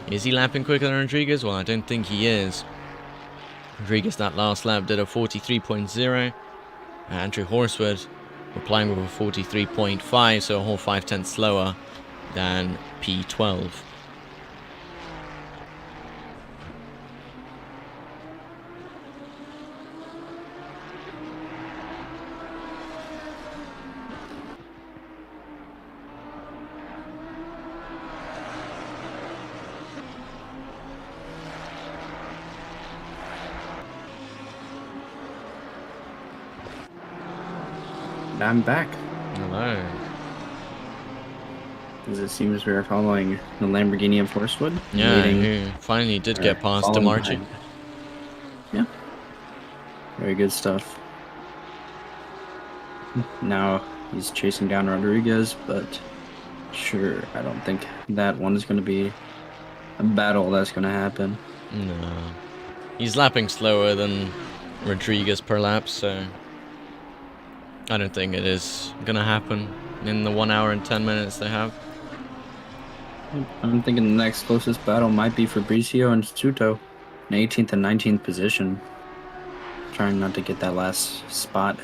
is he lapping quicker than Rodriguez? Well, I don't think he is. Rodriguez that last lap did a 43.0. Andrew Horswood replying with a 43.5, so a whole 5/10 slower than P12. I'm back. Hello. As it seems we are following the Lamborghini of Horswood. Yeah, who finally did get past DeMarchi. Yeah. Very good stuff. Now he's chasing down Rodriguez, but sure, I don't think that one is going to be a battle that's going to happen. No. He's lapping slower than Rodriguez per lap, so I don't think it is going to happen in the 1 hour and 10 minutes they have. I'm thinking the next closest battle might be Fabricio and Suto in 18th and 19th position. Trying not to get that last spot.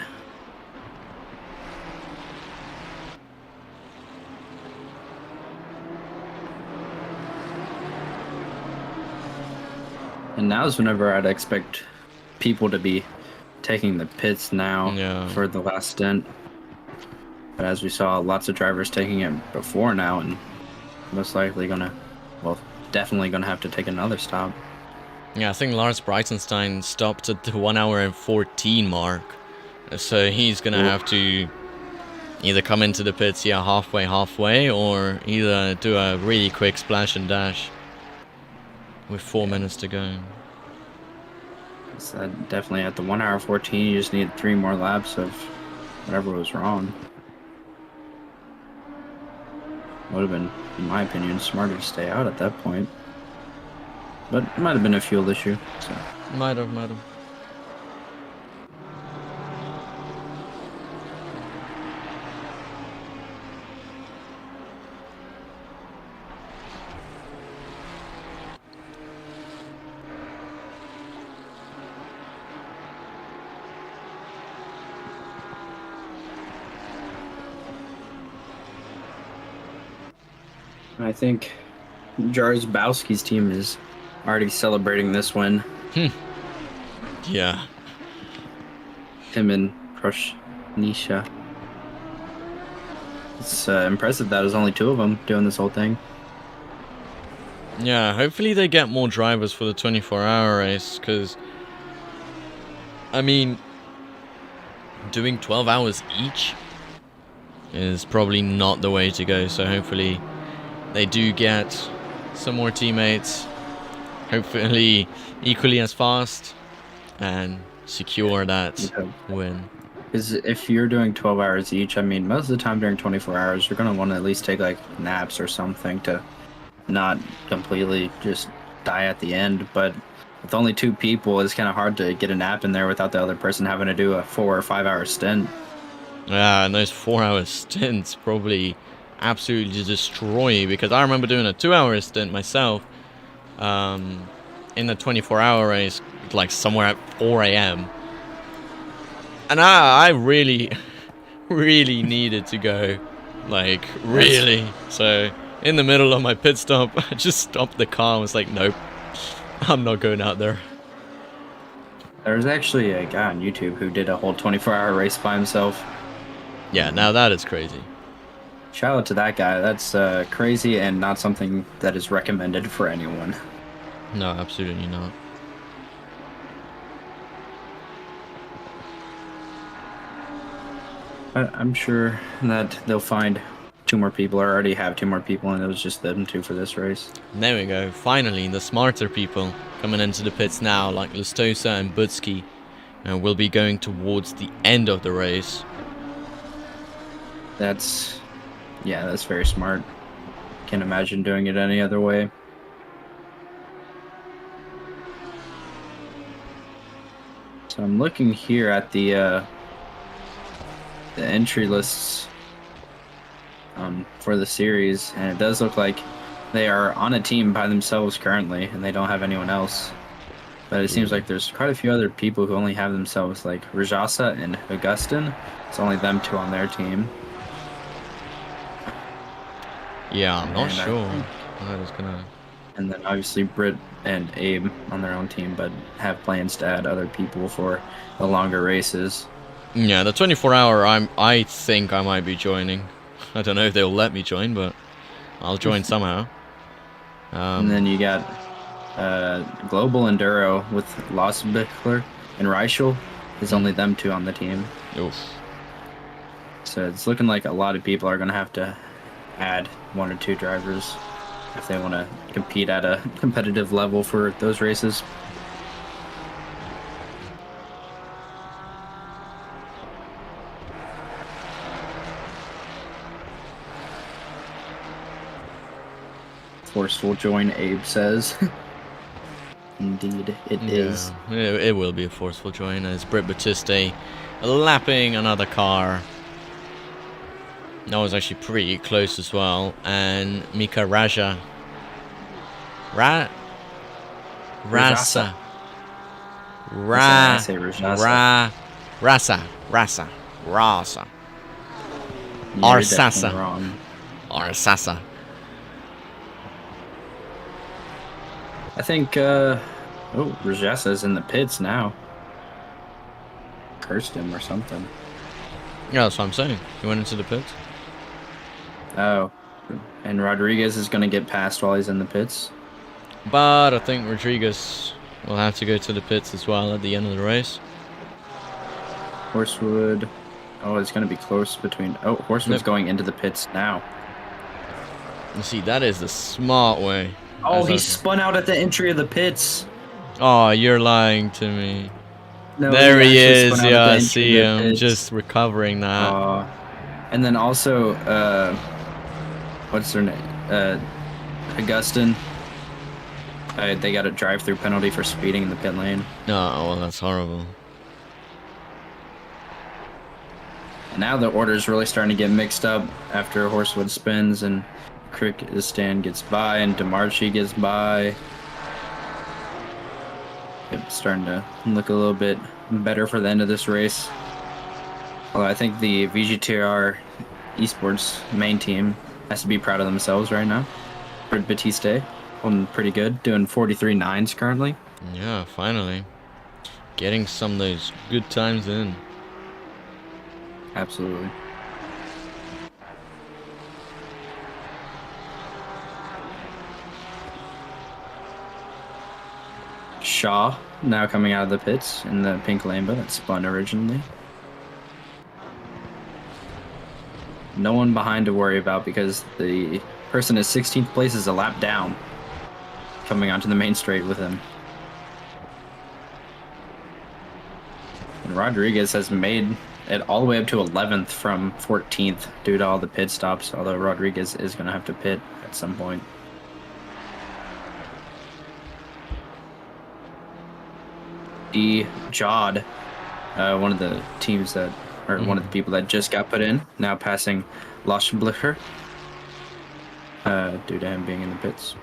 And now's whenever I'd expect people to be taking the pits now for the last stint. But as we saw, lots of drivers taking it before now, and most likely gonna, well, definitely gonna have to take another stop. Yeah, I think Lars Breitenstein stopped at the 1 hour and 14 mark. So he's gonna have to either come into the pits, halfway, or either do a really quick splash and dash with 4 minutes to go. So definitely at the 1 hour 14, you just need 3 more laps of whatever was wrong. Would have been, in my opinion, smarter to stay out at that point. But it might have been a fuel issue. So. Might have. I think Jarzbowski's team is already celebrating this win. Yeah. Him and Proshnisha. It's impressive that there's only 2 of them doing this whole thing. Yeah, hopefully they get more drivers for the 24-hour race, because I mean, doing 12 hours each is probably not the way to go. So hopefully they do get some more teammates, hopefully equally as fast, and secure that win. Because if you're doing 12 hours each, I mean, most of the time during 24 hours, you're going to want to at least take like naps or something to not completely just die at the end. But with only 2 people, it's kind of hard to get a nap in there without the other person having to do a 4 or 5 hour stint. Yeah, and those 4-hour stints probably absolutely destroy you, because I remember doing a 2-hour stint myself in the 24-hour race, like somewhere at 4 a.m. And I really, really needed to go, like, really. So, in the middle of my pit stop, I just stopped the car and was like, nope, I'm not going out there. There's actually a guy on YouTube who did a whole 24-hour race by himself. Yeah, now that is crazy. Shout out to that guy. That's crazy and not something that is recommended for anyone. No, absolutely not. I'm sure that they'll find 2 more people, or already have 2 more people, and it was just them 2 for this race. There we go. Finally, the smarter people coming into the pits now, like Lustosa and Butsky, will be going towards the end of the race. That's very smart. Can't imagine doing it any other way. So I'm looking here at the entry lists for the series, and it does look like they are on a team by themselves currently, and they don't have anyone else. But it seems like there's quite a few other people who only have themselves, like Rajasa and Augustin. It's only them 2 on their team. Yeah, I'm not sure how that is gonna. And then obviously Britt and Abe on their own team, but have plans to add other people for the longer races. Yeah, the 24-hour, I think I might be joining. I don't know if they'll let me join, but I'll join somehow. And then you got Global Enduro with Losbichler and Reichel. There's only them 2 on the team. Oof. So it's looking like a lot of people are going to have to add 1 or 2 drivers if they want to compete at a competitive level for those races. Forceful join, Abe says. Indeed, it is. It will be a forceful join, as Britt Batiste lapping another car. That was actually pretty close as well. And Mika Raja. Rasa. Arsasa. I think, Rajasa's in the pits now. Cursed him or something. Yeah, that's what I'm saying. He went into the pits. Oh. And Rodriguez is going to get passed while he's in the pits. But I think Rodriguez will have to go to the pits as well at the end of the race. Horsewood. Oh, it's going to be close between... Oh, Horsewood's going into the pits now. You see, that is the smart way. Oh, he spun out at the entry of the pits. Oh, you're lying to me. No, there he is. Yeah, I see him just recovering that. And then also, what's their name? Augustin. They got a drive-through penalty for speeding in the pit lane. Oh, well, that's horrible. And now the order's really starting to get mixed up after Horsewood spins and Kyrgyzstan gets by and Demarchi gets by. It's starting to look a little bit better for the end of this race. Although I think the VGTR esports main team has to be proud of themselves right now. Britt Batiste holding pretty good, doing 43.9s currently. Yeah, finally. Getting some of those good times in. Absolutely. Shaw now coming out of the pits in the pink Lambo that spun originally. No one behind to worry about because the person in 16th place is a lap down coming onto the main straight with him. And Rodriguez has made it all the way up to 11th from 14th due to all the pit stops, although Rodriguez is going to have to pit at some point. Jod, one of the teams that, or one of the people that just got put in, now passing Loschenblicher due to him being in the pits.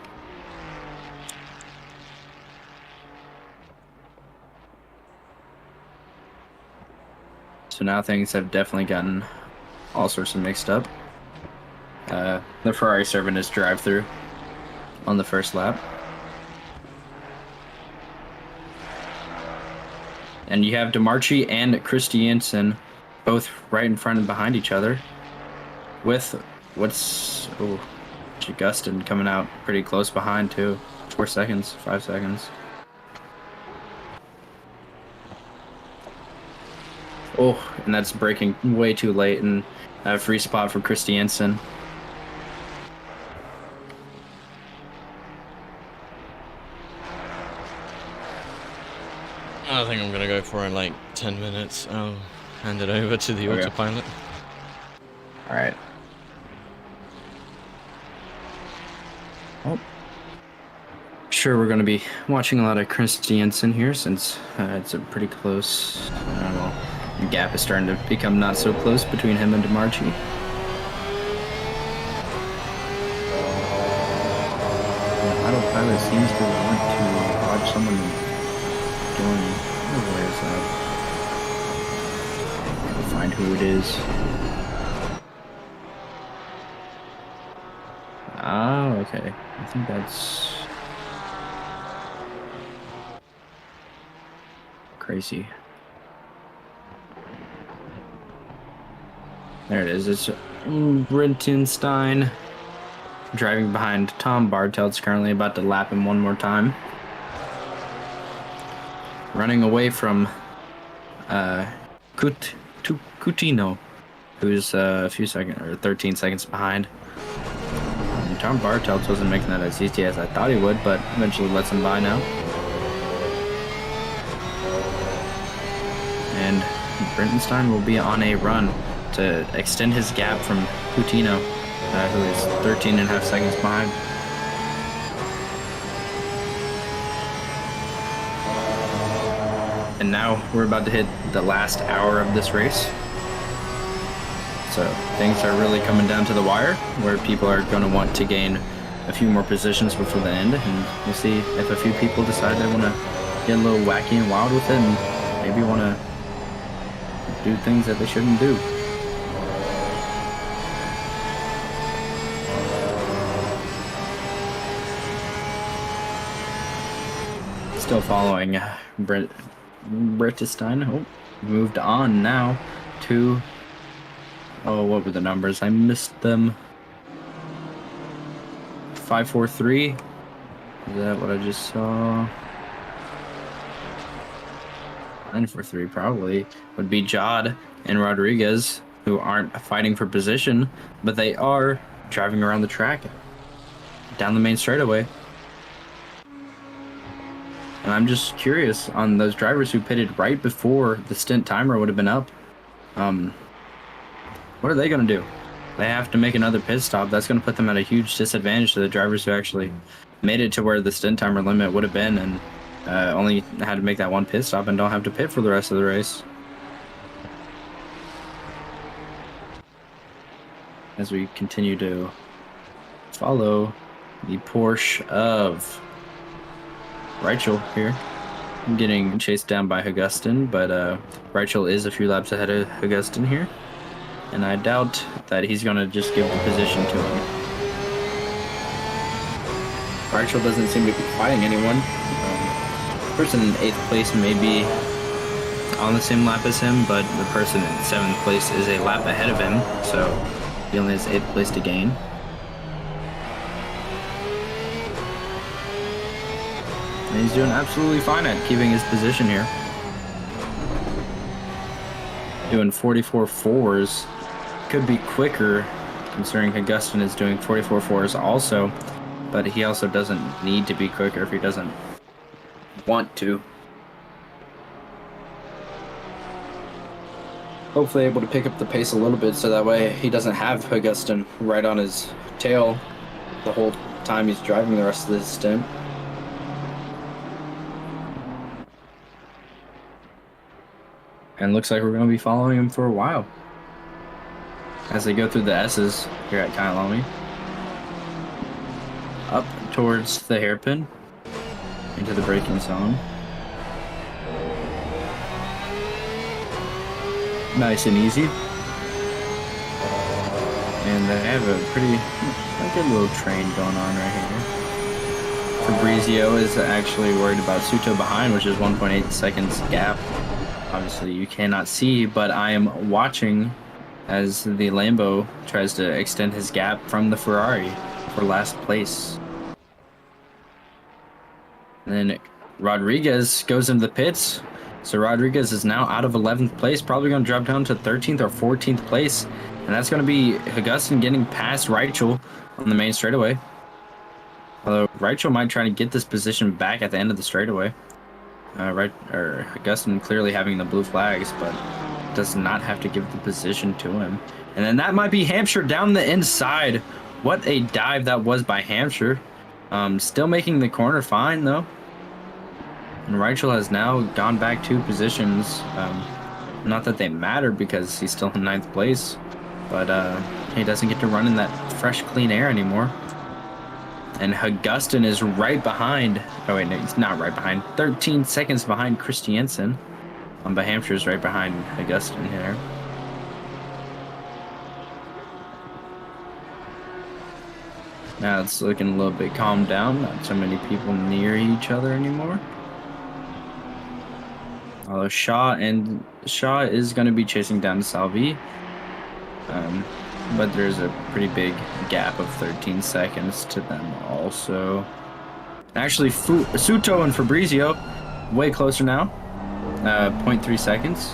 So now things have definitely gotten all sorts of mixed up. The Ferrari serving his drive-through on the first lap. And you have DeMarchi and Christiansen both right in front and behind each other. With Gustin coming out pretty close behind too. 4 seconds, 5 seconds. Oh, and that's braking way too late, and a free spot for Christiansen. I think I'm gonna go for in like 10 minutes. I'll hand it over to the autopilot. All right. Oh. Sure, we're going to be watching a lot of Christiansen here since it's a pretty close. The gap is starting to become not so close between him and DeMarchi. The autopilot seems to want to watch someone doing. Where is that? Gotta find who it is. Oh, okay. I think that's crazy. There it is. It's Brentenstein driving behind Tom Bartel's currently about to lap him one more time. Running away from Coutinho, who's a few seconds or 13 seconds behind. And Tom Bartels wasn't making that as easy as I thought he would, but eventually lets him by now. And Brentenstein will be on a run to extend his gap from Coutinho, who is 13.5 seconds behind. And now we're about to hit the last hour of this race. So things are really coming down to the wire, where people are going to want to gain a few more positions before the end. And we'll see if a few people decide they want to get a little wacky and wild with it and maybe want to do things that they shouldn't do. Still following Brettenstein. Oh, moved on now to, what were the numbers? I missed them. 543. Is that what I just saw? 943 probably would be Jod and Rodriguez, who aren't fighting for position, but they are driving around the track down the main straightaway. And I'm just curious on those drivers who pitted right before the stint timer would have been up. What are they going to do? They have to make another pit stop. That's going to put them at a huge disadvantage to the drivers who actually made it to where the stint timer limit would have been and only had to make that one pit stop and don't have to pit for the rest of the race. As we continue to follow the Porsche of Reichel here. I'm getting chased down by Hagustin, but Reichel is a few laps ahead of Hagustin here. And I doubt that he's going to just give the position to him. Reichel doesn't seem to be fighting anyone. The person in 8th place may be on the same lap as him, but the person in 7th place is a lap ahead of him, so he only has 8th place to gain. And he's doing absolutely fine at keeping his position here. Doing 44.4s. Could be quicker, considering Augustin is doing 44.4s also. But he also doesn't need to be quicker if he doesn't want to. Hopefully able to pick up the pace a little bit so that way he doesn't have Augustin right on his tail the whole time he's driving the rest of this stint. And looks like we're going to be following him for a while as they go through the S's here at Kyalami. Up towards the hairpin into the braking zone. Nice and easy. And they have a pretty, like a little train going on right here. Fabrizio is actually worried about Suto behind, which is 1.8 seconds gap. Obviously you cannot see, but I am watching as the Lambo tries to extend his gap from the Ferrari for last place. And then Rodriguez goes into the pits. So Rodriguez is now out of 11th place, probably going to drop down to 13th or 14th place. And that's going to be Augustin getting past Reichel on the main straightaway. Although Reichel might try to get this position back at the end of the straightaway. Augustin clearly having the blue flags, but does not have to give the position to him. And then that might be Hampshire down the inside. What a dive that was by Hampshire. Still making the corner fine, though. And Reichel has now gone back 2 positions. Not that they matter because he's still in 9th place, but he doesn't get to run in that fresh, clean air anymore. And Augustin is right behind. Oh, wait, no, he's not right behind. 13 seconds behind Christiansen. But Hampshire's right behind Augustin here. Now it's looking a little bit calmed down. Not so many people near each other anymore. Although Shaw is going to be chasing down Salvi. But there's a pretty big gap of 13 seconds to them also. Actually, Suto and Fabrizio way closer now. 0.3 seconds.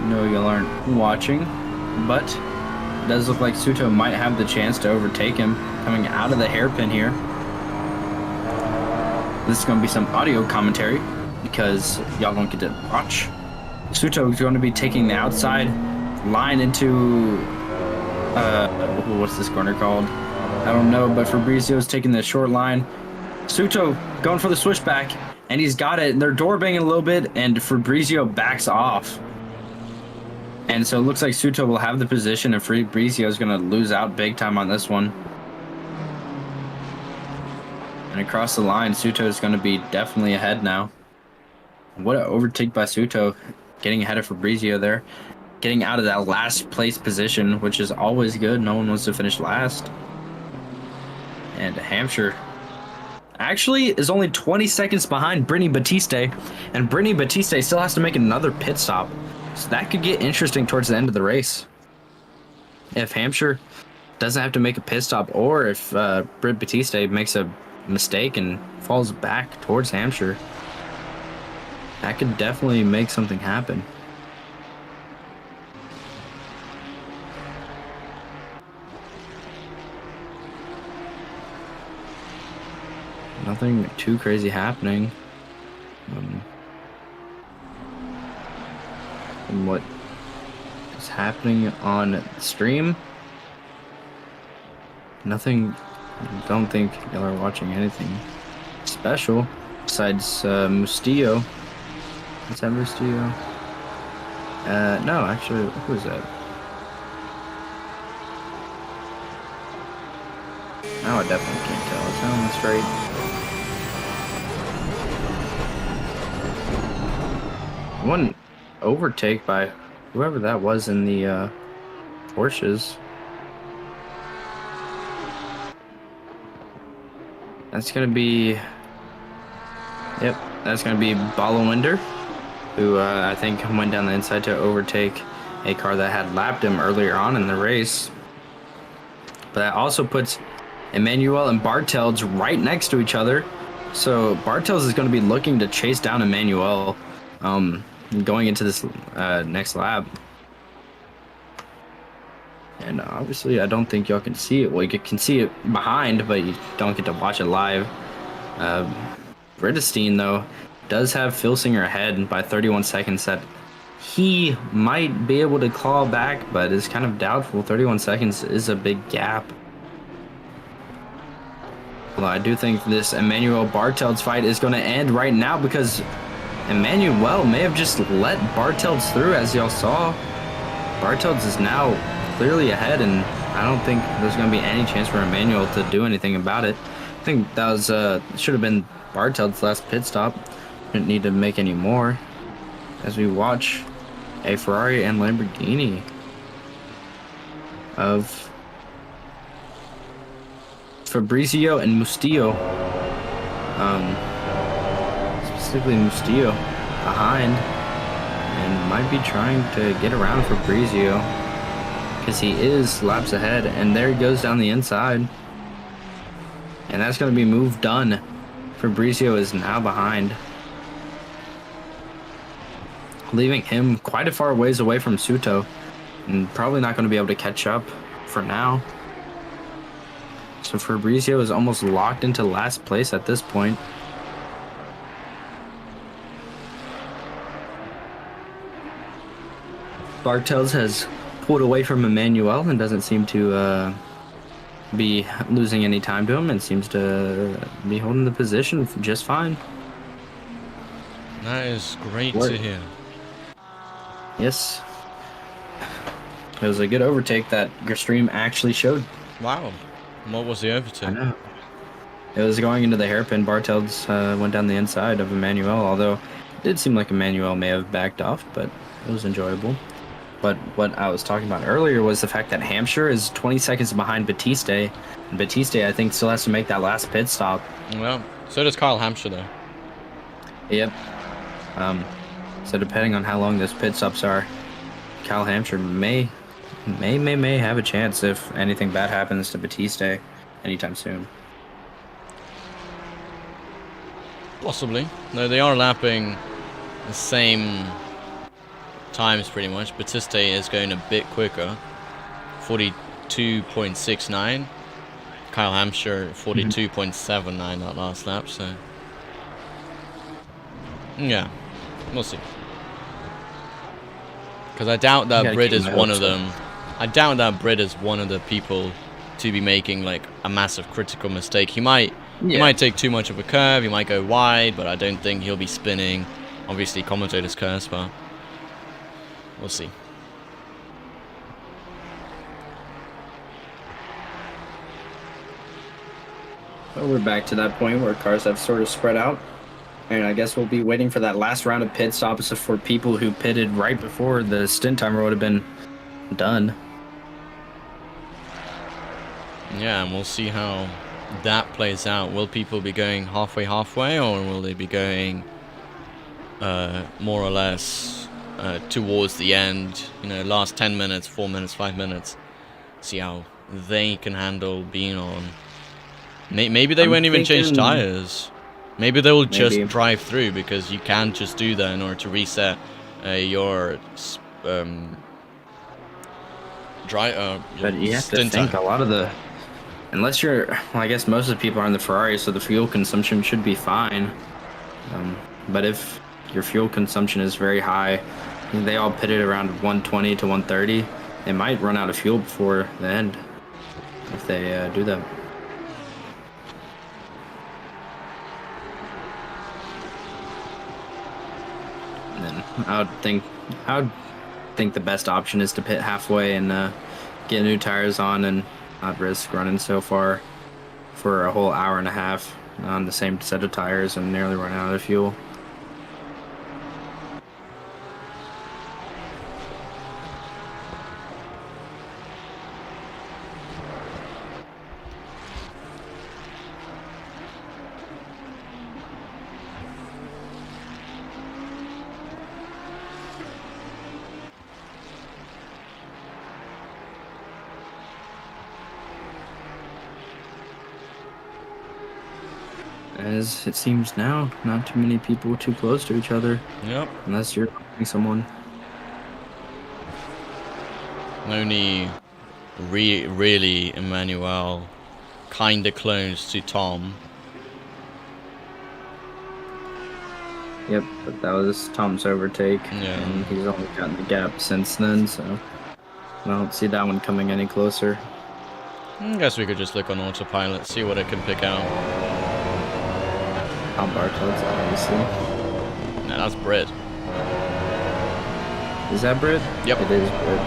No, you aren't watching, but it does look like Suto might have the chance to overtake him coming out of the hairpin here. This is going to be some audio commentary because y'all don't get to watch. Suto is going to be taking the outside line into what's this corner called? I don't know, but Fabrizio's taking the short line. Suto going for the switchback, and he's got it. They're door banging a little bit, and Fabrizio backs off. And so it looks like Suto will have the position, and Fabrizio is going to lose out big time on this one. And across the line, Suto is going to be definitely ahead now. What an overtake by Suto, getting ahead of Fabrizio there. Getting out of that last place position, which is always good. No one wants to finish last. And Hampshire actually is only 20 seconds behind Brittany Batiste. And Brittany Batiste still has to make another pit stop. So that could get interesting towards the end of the race. If Hampshire doesn't have to make a pit stop, or if Britt Batiste makes a mistake and falls back towards Hampshire, that could definitely make something happen. Nothing too crazy happening. And what is happening on stream? Nothing. I don't think y'all are watching anything special besides Mustillo. Is that Mustillo? No, actually, who is that? Now I definitely can't tell. Is that on the straight? One overtake by whoever that was in the Porsches. That's gonna be, yep, that's gonna be Balawinder, who I think went down the inside to overtake a car that had lapped him earlier on in the race. But that also puts Emmanuel and Bartels right next to each other. So Bartels is going to be looking to chase down Emmanuel, going into this next lap. And obviously, I don't think y'all can see it. Well, you can see it behind, but you don't get to watch it live. Brittestein, though, does have Filsinger ahead by 31 seconds. That he might be able to claw back, but is kind of doubtful. 31 seconds is a big gap. Well, I do think this Emmanuel Bartels fight is going to end right now because Emmanuel may have just let Bartels through, as y'all saw. Bartels is now clearly ahead, and I don't think there's going to be any chance for Emmanuel to do anything about it. I think that was should have been Bartels' last pit stop. Didn't need to make any more. As we watch a Ferrari and Lamborghini of Fabrizio and Mustillo, specifically Mustillo, behind, and might be trying to get around Fabrizio because he is laps ahead. And there he goes down the inside, and that's going to be move done. Fabrizio is now behind, leaving him quite a far ways away from Suto, and probably not going to be able to catch up for now. So Fabrizio is almost locked into last place at this point. Bartels has pulled away from Emmanuel and doesn't seem to be losing any time to him, and seems to be holding the position just fine. That is great to hear. Yes. It was a good overtake that your stream actually showed. Wow. What was the overtake? I know. It was going into the hairpin. Bartels went down the inside of Emmanuel, although it did seem like Emmanuel may have backed off, but it was enjoyable. But what I was talking about earlier was the fact that Hampshire is 20 seconds behind Batiste. And Batiste, I think, still has to make that last pit stop. Well, so does Kyle Hampshire, though. Yep. So depending on how long those pit stops are, Kyle Hampshire may have a chance if anything bad happens to Batiste anytime soon. Possibly. No, they are lapping the same times pretty much. Batiste is going a bit quicker, 42.69. Kyle Hampshire 42.79 that last lap. So yeah, we'll see. Because I doubt that Brit is one of them. I doubt that Brit is one of the people to be making like a massive critical mistake. He might take too much of a curve. He might go wide, but I don't think he'll be spinning. Obviously, commentators curse, but we'll see. Well, we're back to that point where cars have sort of spread out. And I guess we'll be waiting for that last round of pit stops for people who pitted right before the stint timer would have been done. Yeah, and we'll see how that plays out. Will people be going halfway, or will they be going more or less towards the end? You know, last 10 minutes, 4 minutes, 5 minutes. See how they can handle being on. Maybe they won't even change tires. Maybe they will just drive through, because you can just do that in order to reset your But you have to think a lot of the, unless you're, well, I guess most of the people are in the Ferrari, so the fuel consumption should be fine. But if your fuel consumption is very high, they all pitted around 120 to 130. They might run out of fuel before the end if they do that. And then I would think the best option is to pit halfway and get new tires on and not risk running so far for a whole hour and a half on the same set of tires and nearly run out of fuel. As it seems now, not too many people too close to each other, Yep. unless you're fighting someone. Only really Emmanuel kinda close to Tom. Yep, but that was Tom's overtake, Yeah. and he's only gotten the gap since then, so I don't see that one coming any closer. I guess we could just look on autopilot, see what it can pick out. Tom Bartels, obviously. Nah, that's Brit. Is that Britt? Yep. It is Britt.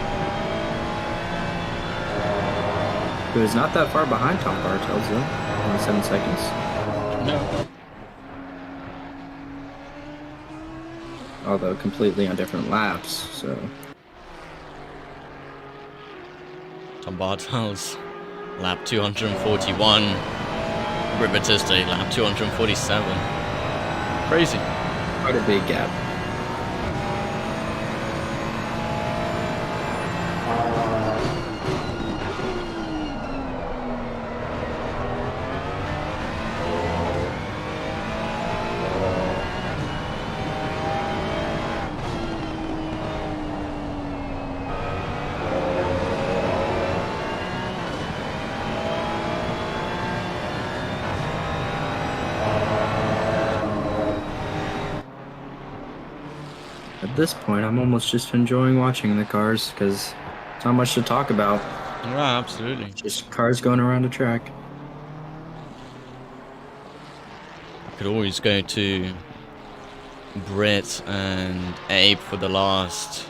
Who is not that far behind Tom Bartels, though. Only 7 seconds. No. Although completely on different laps, so. Tom Bartels, lap 241. Brit Batista, lap 247. Crazy. Quite a big gap. At this point, I'm almost just enjoying watching the cars because there's not much to talk about. Yeah, absolutely. Just cars going around a track. Could always go to Brit and Abe for the last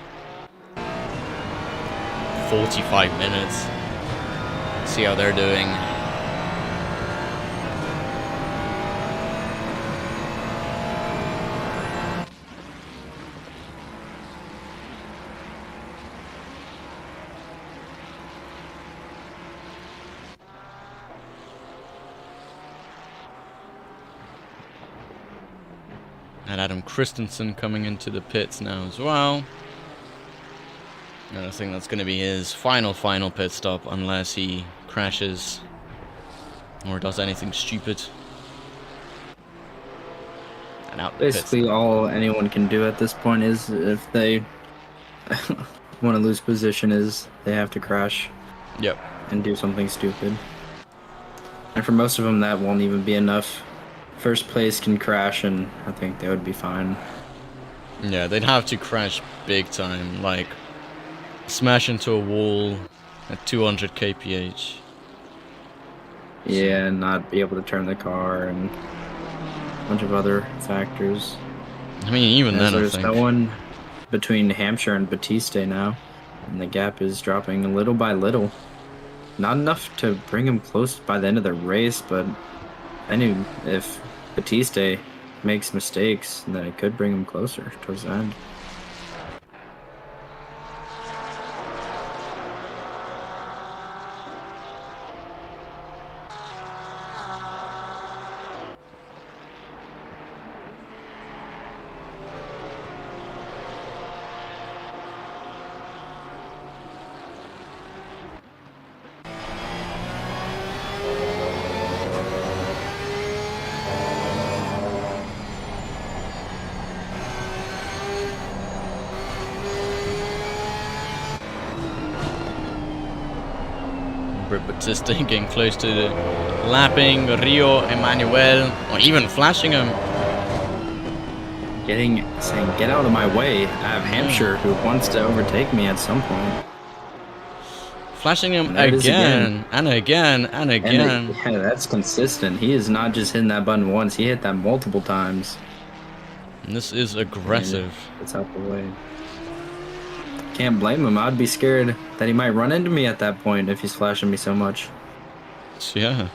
45 minutes. See how they're doing. And Adam Christensen coming into the pits now as well. And I think that's going to be his final pit stop unless he crashes or does anything stupid. And out the pits. Basically, all anyone can do at this point is if they want to lose position is they have to crash. Yep. And do something stupid. And for most of them, that won't even be enough. First place can crash, and I think they would be fine. Yeah, they'd have to crash big time, like smash into a wall at 200 kph. Yeah, and not be able to turn the car, and a bunch of other factors. I mean, even then, I there's think. no one between Hampshire and Batiste now, and the gap is dropping little by little. Not enough to bring him close by the end of the race, but I knew if Batiste makes mistakes, then it could bring him closer towards the end. Brit Batista getting close to the lapping Rio Emmanuel, or even flashing him. Saying, get out of my way. I have Hampshire who wants to overtake me at some point. Flashing him again, and again, and again. Yeah, that's consistent. He is not just hitting that button once, he hit that multiple times. And this is aggressive. It's out the way. Can't blame him. I'd be scared that he might run into me at that point if he's flashing me so much. Yeah.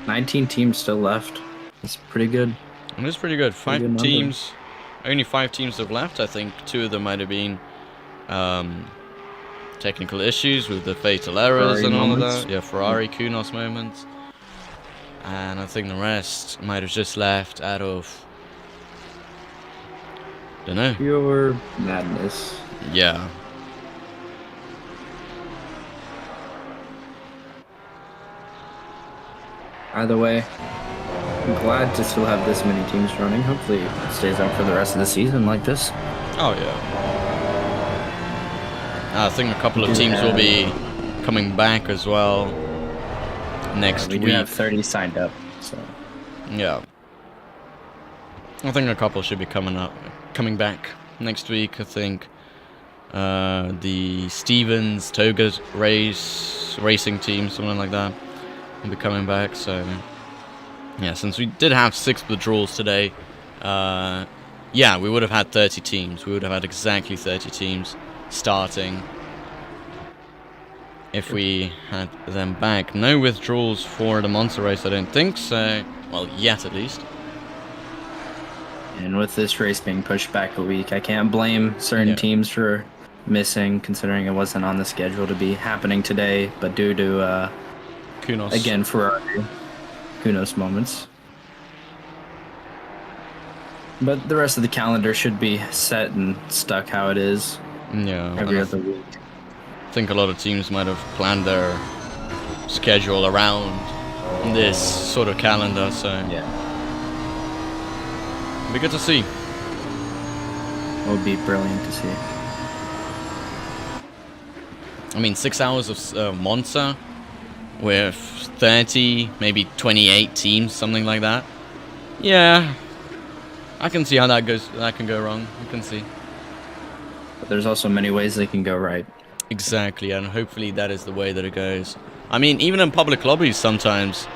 $19 teams still left. That's pretty good. It is pretty good. Pretty good Five teams. Only 5 teams have left. I think 2 of them might have been technical issues with the fatal errors Ferrari and all moments. of that. Yeah, Ferrari, Kunos moments. And I think the rest might have just left out of, don't know. Pure madness. Yeah. Either way, I'm glad to still have this many teams running. Hopefully it stays out for the rest of the season like this. Oh yeah. I think a couple of teams will be coming back as well next we week. do have 30 signed up, so Yeah. I think a couple should be coming back next week. I think the Stevens Toga racing team, something like that, will be coming back. So yeah, since we did have 6 withdrawals today, yeah, we would have had 30 teams. We would have had exactly 30 teams starting if we had them back. No withdrawals for the Monster race, I don't think so. Well, yet at least. and with this race being pushed back a week, I can't blame certain teams for missing, considering it wasn't on the schedule to be happening today, but due to Kunos. again Ferrari Kunos moments. But the rest of the calendar should be set and stuck how it is Yeah. every other week. I think a lot of teams might have planned their schedule around this sort of calendar, so Yeah, it'll be good to see. it would be brilliant to see. I mean, 6 hours of Monza with 30, maybe 28 teams, something like that. Yeah, I can see how that goes. That can go wrong. I can see. But there's also many ways they can go right. Exactly, and hopefully that is the way that it goes. I mean, even in public lobbies, sometimes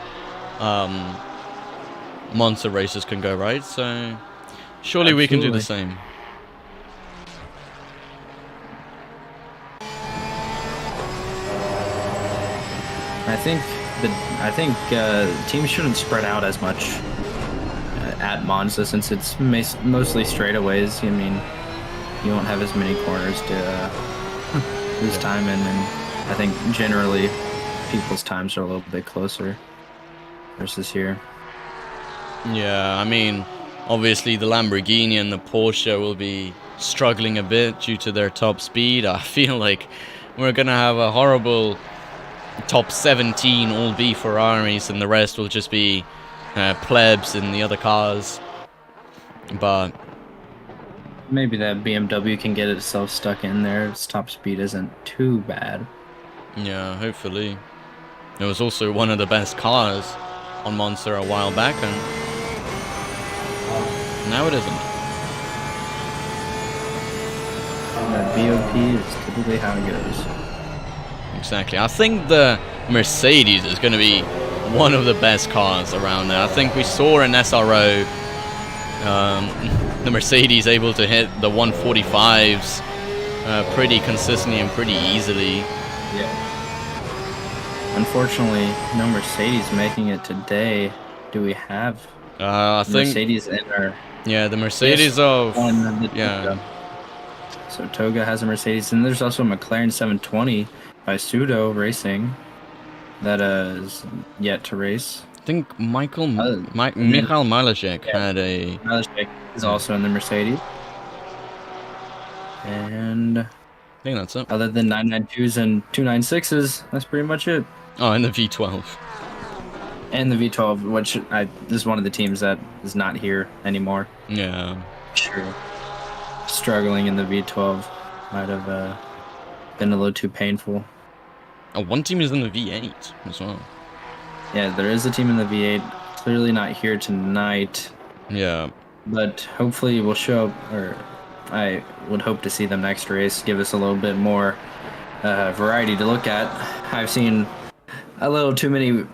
Monza races can go right. So surely we can do the same. I think teams shouldn't spread out as much at Monza since it's mostly straightaways. I mean, you won't have as many corners to lose time in, and I think generally people's times are a little bit closer versus here. Yeah, I mean, obviously the Lamborghini and the Porsche will be struggling a bit due to their top speed. I feel like we're gonna have a horrible top 17 all be Ferraris, and the rest will just be plebs in the other cars. But maybe that BMW can get itself stuck in there. Its top speed isn't too bad. Yeah, hopefully. It was also one of the best cars on Monster a while back, and now it isn't. That BOP is typically how it goes. Exactly. I think the Mercedes is going to be one of the best cars around there. I think we saw in SRO the Mercedes able to hit the 145s pretty consistently and pretty easily. Yeah. Unfortunately, no Mercedes making it today. Do we have I think Mercedes in our... Yeah, the Mercedes of... yeah. Yeah. So Toga has a Mercedes, and there's also a McLaren 720 by Pseudo Racing that is yet to race. I think Michael Malashek had a... Malashek is also in the Mercedes. And I think that's it. other than 992s and 296s, that's pretty much it. Oh, and the V12. And the V12, which is one of the teams that is not here anymore. Yeah. Sure. Struggling in the V12 might have been a little too painful. Oh, one team is in the V8 as well. Yeah, there is a team in the V8. Clearly not here tonight. Yeah. But hopefully we'll show up, or I would hope to see them next race, give us a little bit more variety to look at. I've seen a little too many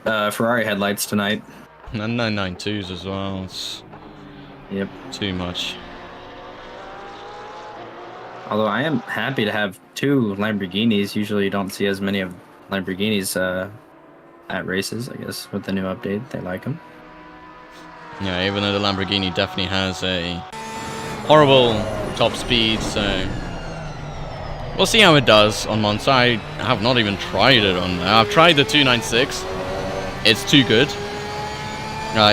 Ferrari headlights tonight. And 992s as well. It's Yep. too much. Although I am happy to have 2 Lamborghinis. Usually you don't see as many of Lamborghinis at races. I guess with the new update, they like them. Yeah, even though the Lamborghini definitely has a horrible top speed, so We'll see how it does on Monza. I have not even tried it on there. I've tried the 296. It's too good.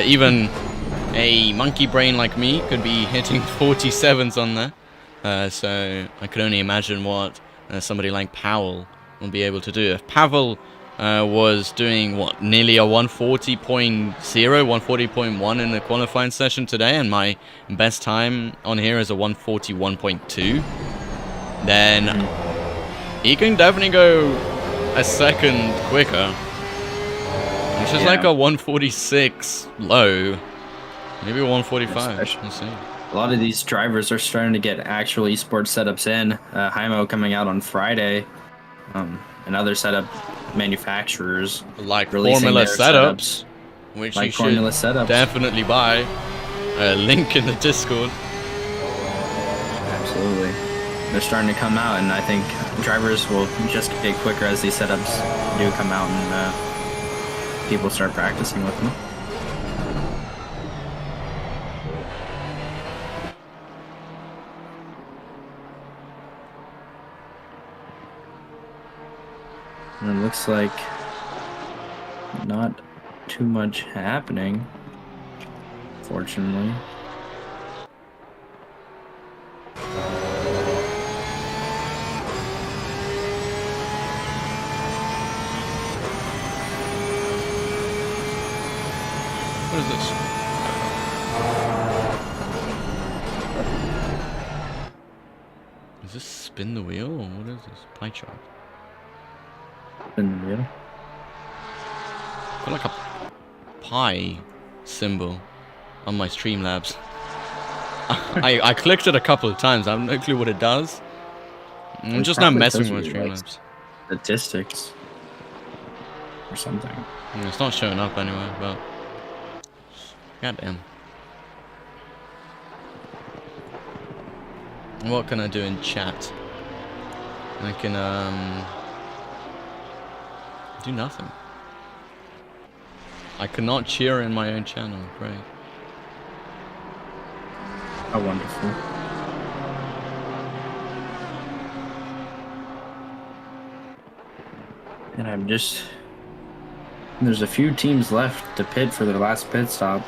Even a monkey brain like me could be hitting 47s on there. So I could only imagine what somebody like Powell will be able to do. If Pavel was doing, what, nearly a 140.0, 140.1 in the qualifying session today, and my best time on here is a 141.2, then he can definitely go a second quicker. Which is like a 146 low, maybe a 145. We'll see. A lot of these drivers are starting to get actual esports setups in. Hymo coming out on Friday, and other setup manufacturers like Formula setups, which like you should definitely buy. Link in the Discord. Absolutely, they're starting to come out, and I think drivers will just get quicker as these setups do come out, and people start practicing with them. And it looks like not too much happening, fortunately. What is this? Is this spin the wheel, or what is this? Pie chart. Spin the wheel. Got like a pie symbol on my Streamlabs. I clicked it a couple of times. I have no clue what it does. I'm just not messing with Streamlabs. Statistics or something. Yeah, it's not showing up anywhere, but goddamn. What can I do in chat? I can do nothing. I cannot cheer in my own channel. Great. How wonderful. And I'm just... There's a few teams left to pit for their last pit stop.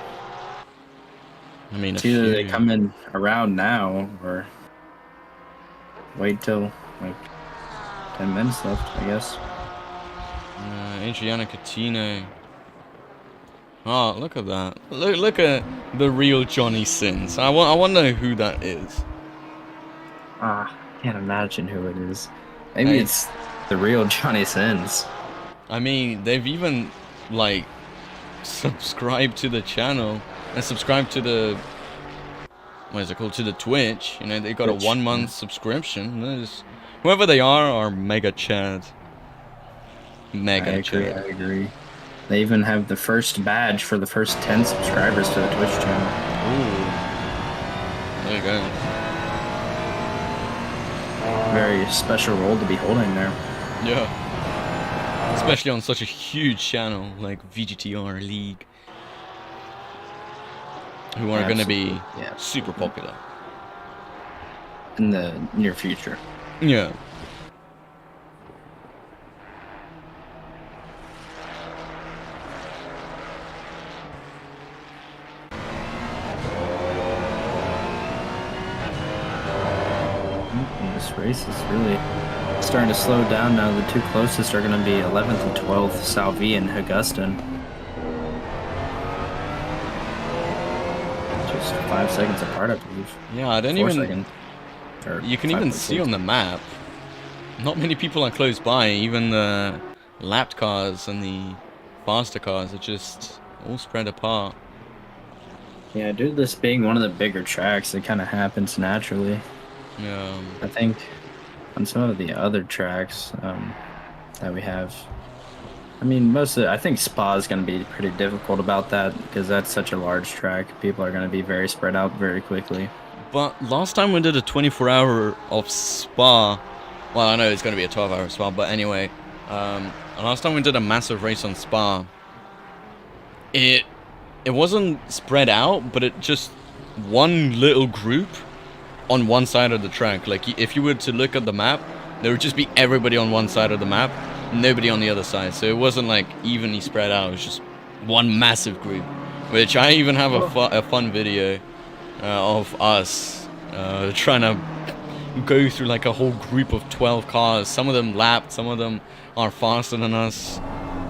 I mean, it's either they come in around now or wait till like 10 minutes left, I guess. Adriana Catino. Oh, look at that. Look at the real Johnny Sins. I want to know who that is. I can't imagine who it is. Maybe it's the real Johnny Sins. I mean, they've even, like, subscribed to the channel and subscribed to the, what is it called, to the Twitch. You know, they got Twitch, a 1 month subscription. There's, whoever they are mega Chad. Mega Chad. I agree. They even have the first badge for the first 10 subscribers to the Twitch channel. Ooh. There you go. Very special role to be holding there. Yeah. Especially on such a huge channel like VGTR League. Who are going to be super popular. In the near future. Yeah. This race is really starting to slow down now. The two closest are going to be 11th and 12th, Salvi and Augustin. Just 5 seconds apart, I believe. Yeah, I don't even... You can even see on the map, not many people are close by. Even the lapped cars and the faster cars are just all spread apart. Yeah, due to this being one of the bigger tracks, it kind of happens naturally. Yeah. I think on some of the other tracks that we have, I mean, I think Spa is going to be pretty difficult about that because that's such a large track. People are going to be very spread out very quickly. But last time we did a 24-hour of Spa, well, I know it's going to be a 12-hour Spa, but anyway, last time we did a massive race on Spa, it wasn't spread out, but it just one little group on one side of the track. Like, if you were to look at the map, there would just be everybody on one side of the map, nobody on the other side. So it wasn't like evenly spread out. It was just one massive group. Which I even have a fun video of us trying to go through like a whole group of 12 cars. Some of them lapped, some of them are faster than us.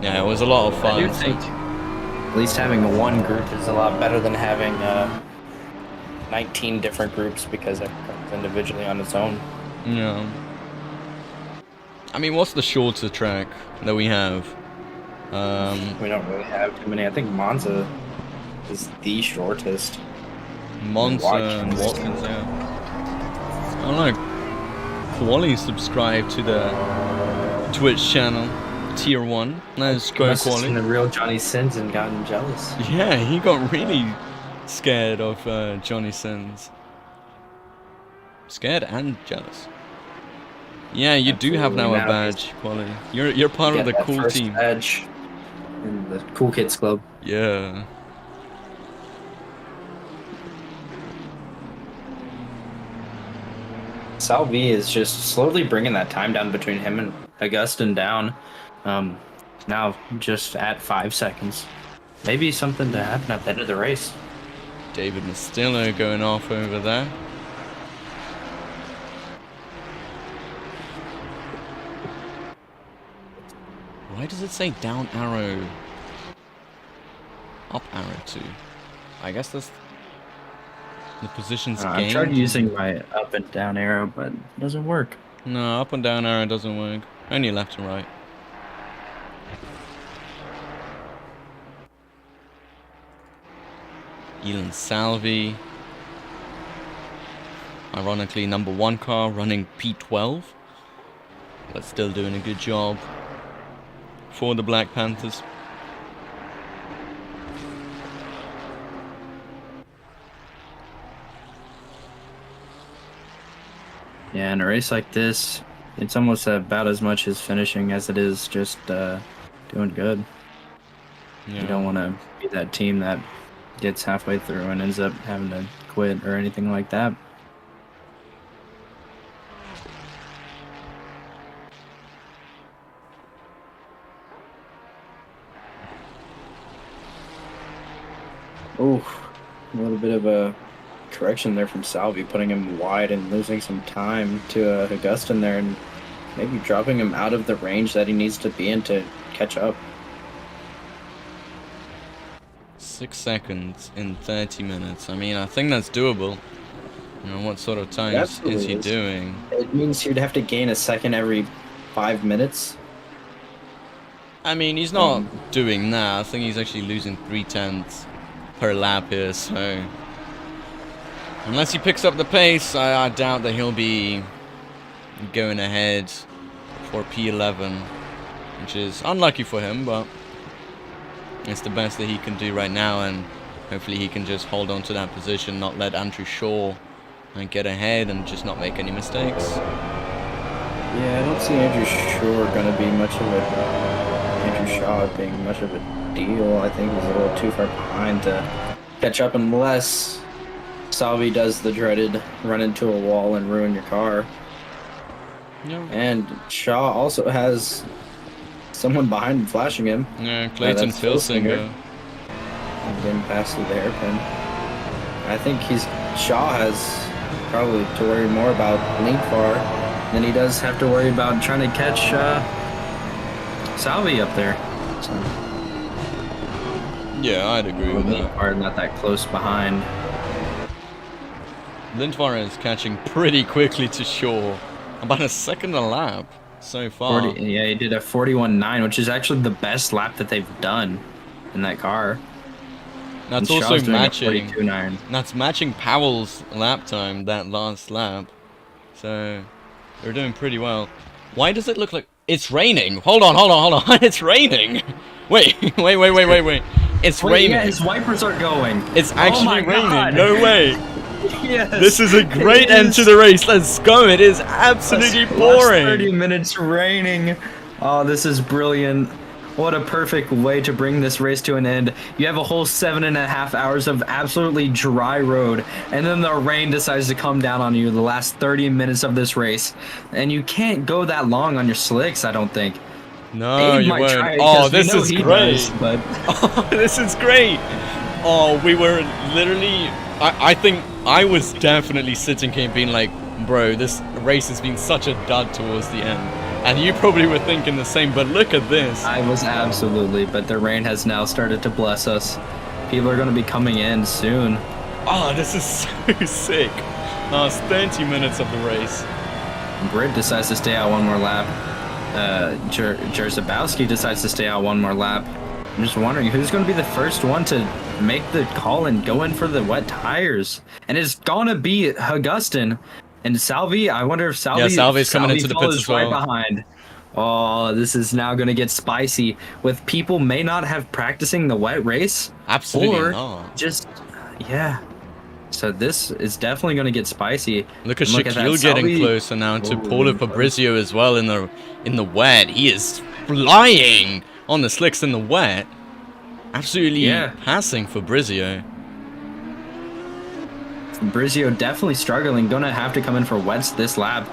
Yeah, it was a lot of fun. I do think at least having one group is a lot better than having 19 different groups, because it comes individually on its own. Yeah. I mean, what's the shortest track that we have? We don't really have too many. I think Monza is the shortest. Monza and Watkins, yeah. I don't know. Quali subscribed to the Twitch channel, Tier 1. Let's go, Must have Quali. seen the real Johnny Sins and gotten jealous. Yeah, he got really scared of Johnny Sins. Scared and jealous. Yeah, you do have now a badge, Quali. You're part of the cool first team. Badge in the Cool Kids Club. Yeah. Salvi is just slowly bringing that time down between him and Augustin down. Now just at 5 seconds. Maybe something to happen at the end of the race. David Mastillo going off over there. Why does it say down arrow? Up arrow too. I guess that's the positions I've gained. tried using my up and down arrow, but it doesn't work. No, up and down arrow doesn't work. Only left and right. Elon Salvi. Ironically, number 1 car running P12. But still doing a good job for the Black Panthers. Yeah, in a race like this, it's almost about as much as finishing as it is just doing good. Yeah. You don't want to be that team that gets halfway through and ends up having to quit or anything like that. Oh, a little bit of a correction there from Salvi, putting him wide and losing some time to Augustin there, and maybe dropping him out of the range that he needs to be in to catch up. 6 seconds in 30 minutes. I mean, I think that's doable. You know, what sort of time is he doing? It means you'd have to gain a second every 5 minutes. I mean, he's not doing that. I think he's actually losing 3/10 per lap here, so unless he picks up the pace, I doubt that he'll be going ahead for P11, which is unlucky for him, but it's the best that he can do right now, and hopefully he can just hold on to that position, not let Andrew Shaw get ahead and just not make any mistakes. Yeah, I don't see Andrew Shaw going to be much of a Andrew Shaw being much of a deal. I think he's a little too far behind to catch up unless Salvi does the dreaded run into a wall and ruin your car. Yeah. And Shaw also has someone behind him flashing him. Yeah, Clayton Filsinger. Getting past the hairpin. I think Shaw has probably to worry more about Linkfar than he does have to worry about trying to catch Salvi up there. So, yeah, I'd agree with that. Linkfar not that close behind. Lindvar is catching pretty quickly to Shaw. About a second a lap so far. Yeah, he did a 41.9, which is actually the best lap that they've done in that car. That's And also Shaw's doing a matching. 42.9. That's matching Powell's lap time, that last lap. So they're doing pretty well. Why does it look like it's raining? Hold on. It's raining. Wait. It's raining. Yeah, his wipers are going. It's actually raining. God. No way. Yes. This is a great end to the race. Let's go. It is absolutely pouring. 30 minutes raining. Oh, this is brilliant. What a perfect way to bring this race to an end. You have a whole 7.5 hours of absolutely dry road, and then the rain decides to come down on you the last 30 minutes of this race. And you can't go that long on your slicks, I don't think. No, Abe you might won't. try it Oh, 'cause we this know is he great. does, but Oh, this is great. Oh, we were literally... I think I was definitely sitting here being like, bro, this race has been such a dud towards the end. And you probably were thinking the same, but look at this. I was absolutely, but the rain has now started to bless us. People are going to be coming in soon. Oh, this is so sick. Last 30 minutes of the race. Britt decides to stay out one more lap. Jerzabowski decides to stay out one more lap. I'm just wondering who's going to be the first one to make the call and go in for the wet tires. And it's going to be Augustin. And Salvi, I wonder if Salvi, Salvi's coming into the pits follows as well. right behind. Oh, this is now going to get spicy with people may not have practicing the wet race. Absolutely or not. just, yeah. So this is definitely going to get spicy. Look at And that, Shaquille getting Salvi- closer now to Oh, Paulo Fabrizio as well in the wet. He is flying on the slicks in the wet. Absolutely passing Fabrizio. Fabrizio definitely struggling. Gonna have to come in for wets this lap.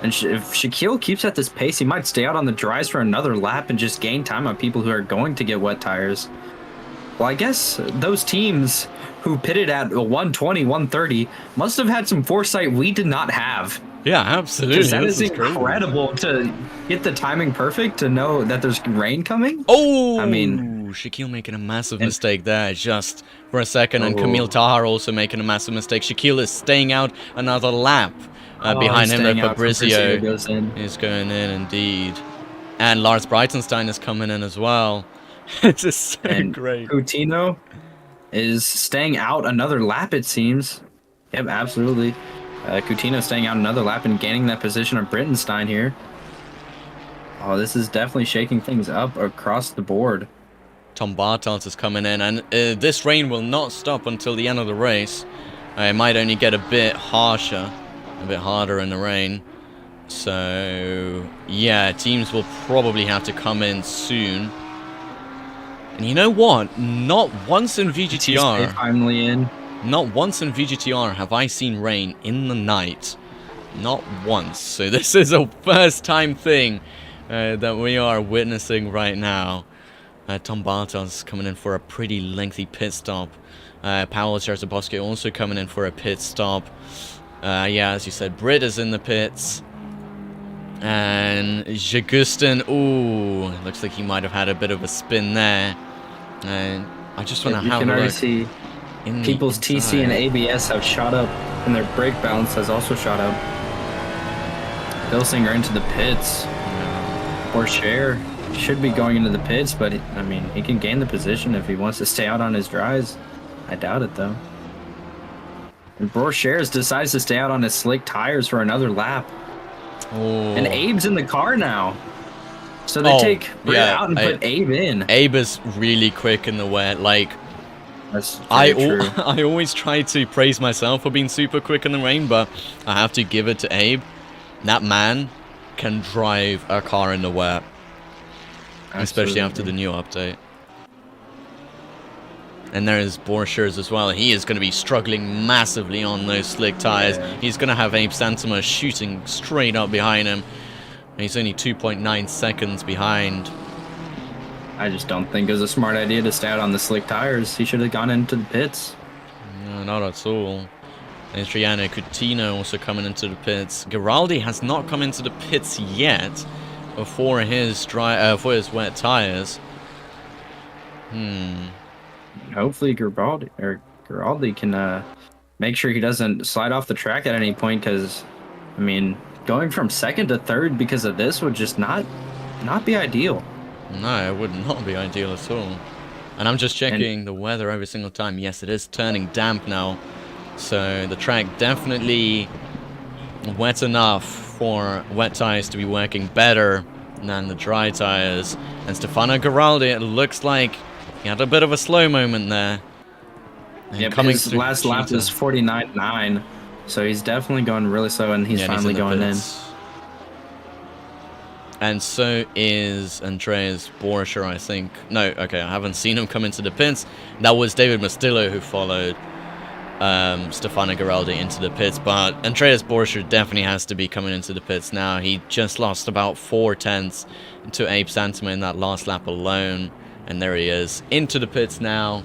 And if Shaquille keeps at this pace, he might stay out on the dries for another lap and just gain time on people who are going to get wet tires. Well, I guess those teams who pitted at 120, 130 must have had some foresight we did not have. Yeah, absolutely. Because that This is crazy. incredible to get the timing perfect to know that there's rain coming. Oh, I mean, Shaquille making a massive mistake there just for a second, and Camille Tahar also making a massive mistake. Shaquille is staying out another lap behind him. That Fabrizio goes in. is going in indeed, and Lars Breitenstein is coming in as well. It's just so great. Coutinho is staying out another lap, it seems. Yep, absolutely. Coutinho staying out another lap and gaining that position of Brittenstein here. Oh, this is definitely shaking things up across the board. Tom Bartels is coming in, and this rain will not stop until the end of the race. It might only get a bit harsher, a bit harder in the rain. So, yeah, teams will probably have to come in soon. And you know what? Not once in VGTR... Timely in. Not once in VGTR have I seen rain in the night. Not once. So this is a first time thing that we are witnessing right now. Tom Bartos coming in for a pretty lengthy pit stop. Paolo Jerzabowski also coming in for a pit stop. Yeah, as you said, Britt is in the pits. And Jagustin, ooh, looks like he might have had a bit of a spin there. And I just want to have a look. See people's TC and ABS have shot up, and their brake balance has also shot up. Bilsinger into the pits. Or Share should be going into the pits, but I mean, he can gain the position if he wants to stay out on his dries. I doubt it though. And Brorshares decides to stay out on his slick tires for another lap. Oh. And Abe's in the car now. So they take Britt out and put Abe in. Abe is really quick in the wet. Like, That's I true. always try to praise myself for being super quick in the rain, but I have to give it to Abe. That man can drive a car in the wet. Especially after the new update. And there is Borchers as well. He is going to be struggling massively on those slick tires. Yeah. He's going to have Abe Santama shooting straight up behind him. He's only 2.9 seconds behind. I just don't think it was a smart idea to stay out on the slick tires. He should have gone into the pits. No, not at all. Adriano Coutinho also coming into the pits. Giraldi has not come into the pits yet for his wet tires. Hopefully Giraldi can make sure he doesn't slide off the track at any point, because I mean, going from second to third because of this would just not be ideal. No, it would not be ideal at all. And I'm just checking the weather every single time. Yes, it is turning damp now. So the track definitely wet enough for wet tires to be working better than the dry tires. And Stefano Giraldi, it looks like he had a bit of a slow moment there. Yeah, his last lap was 49.9. So he's definitely going really slow, and he's finally going in. And so is Andreas Borscher, I think. No, okay, I haven't seen him come into the pits. That was David Mastillo who followed Stefano Giraldi into the pits, but Andreas Borscher definitely has to be coming into the pits now. He just lost about 4 tenths to Abe Santama in that last lap alone, and there he is into the pits now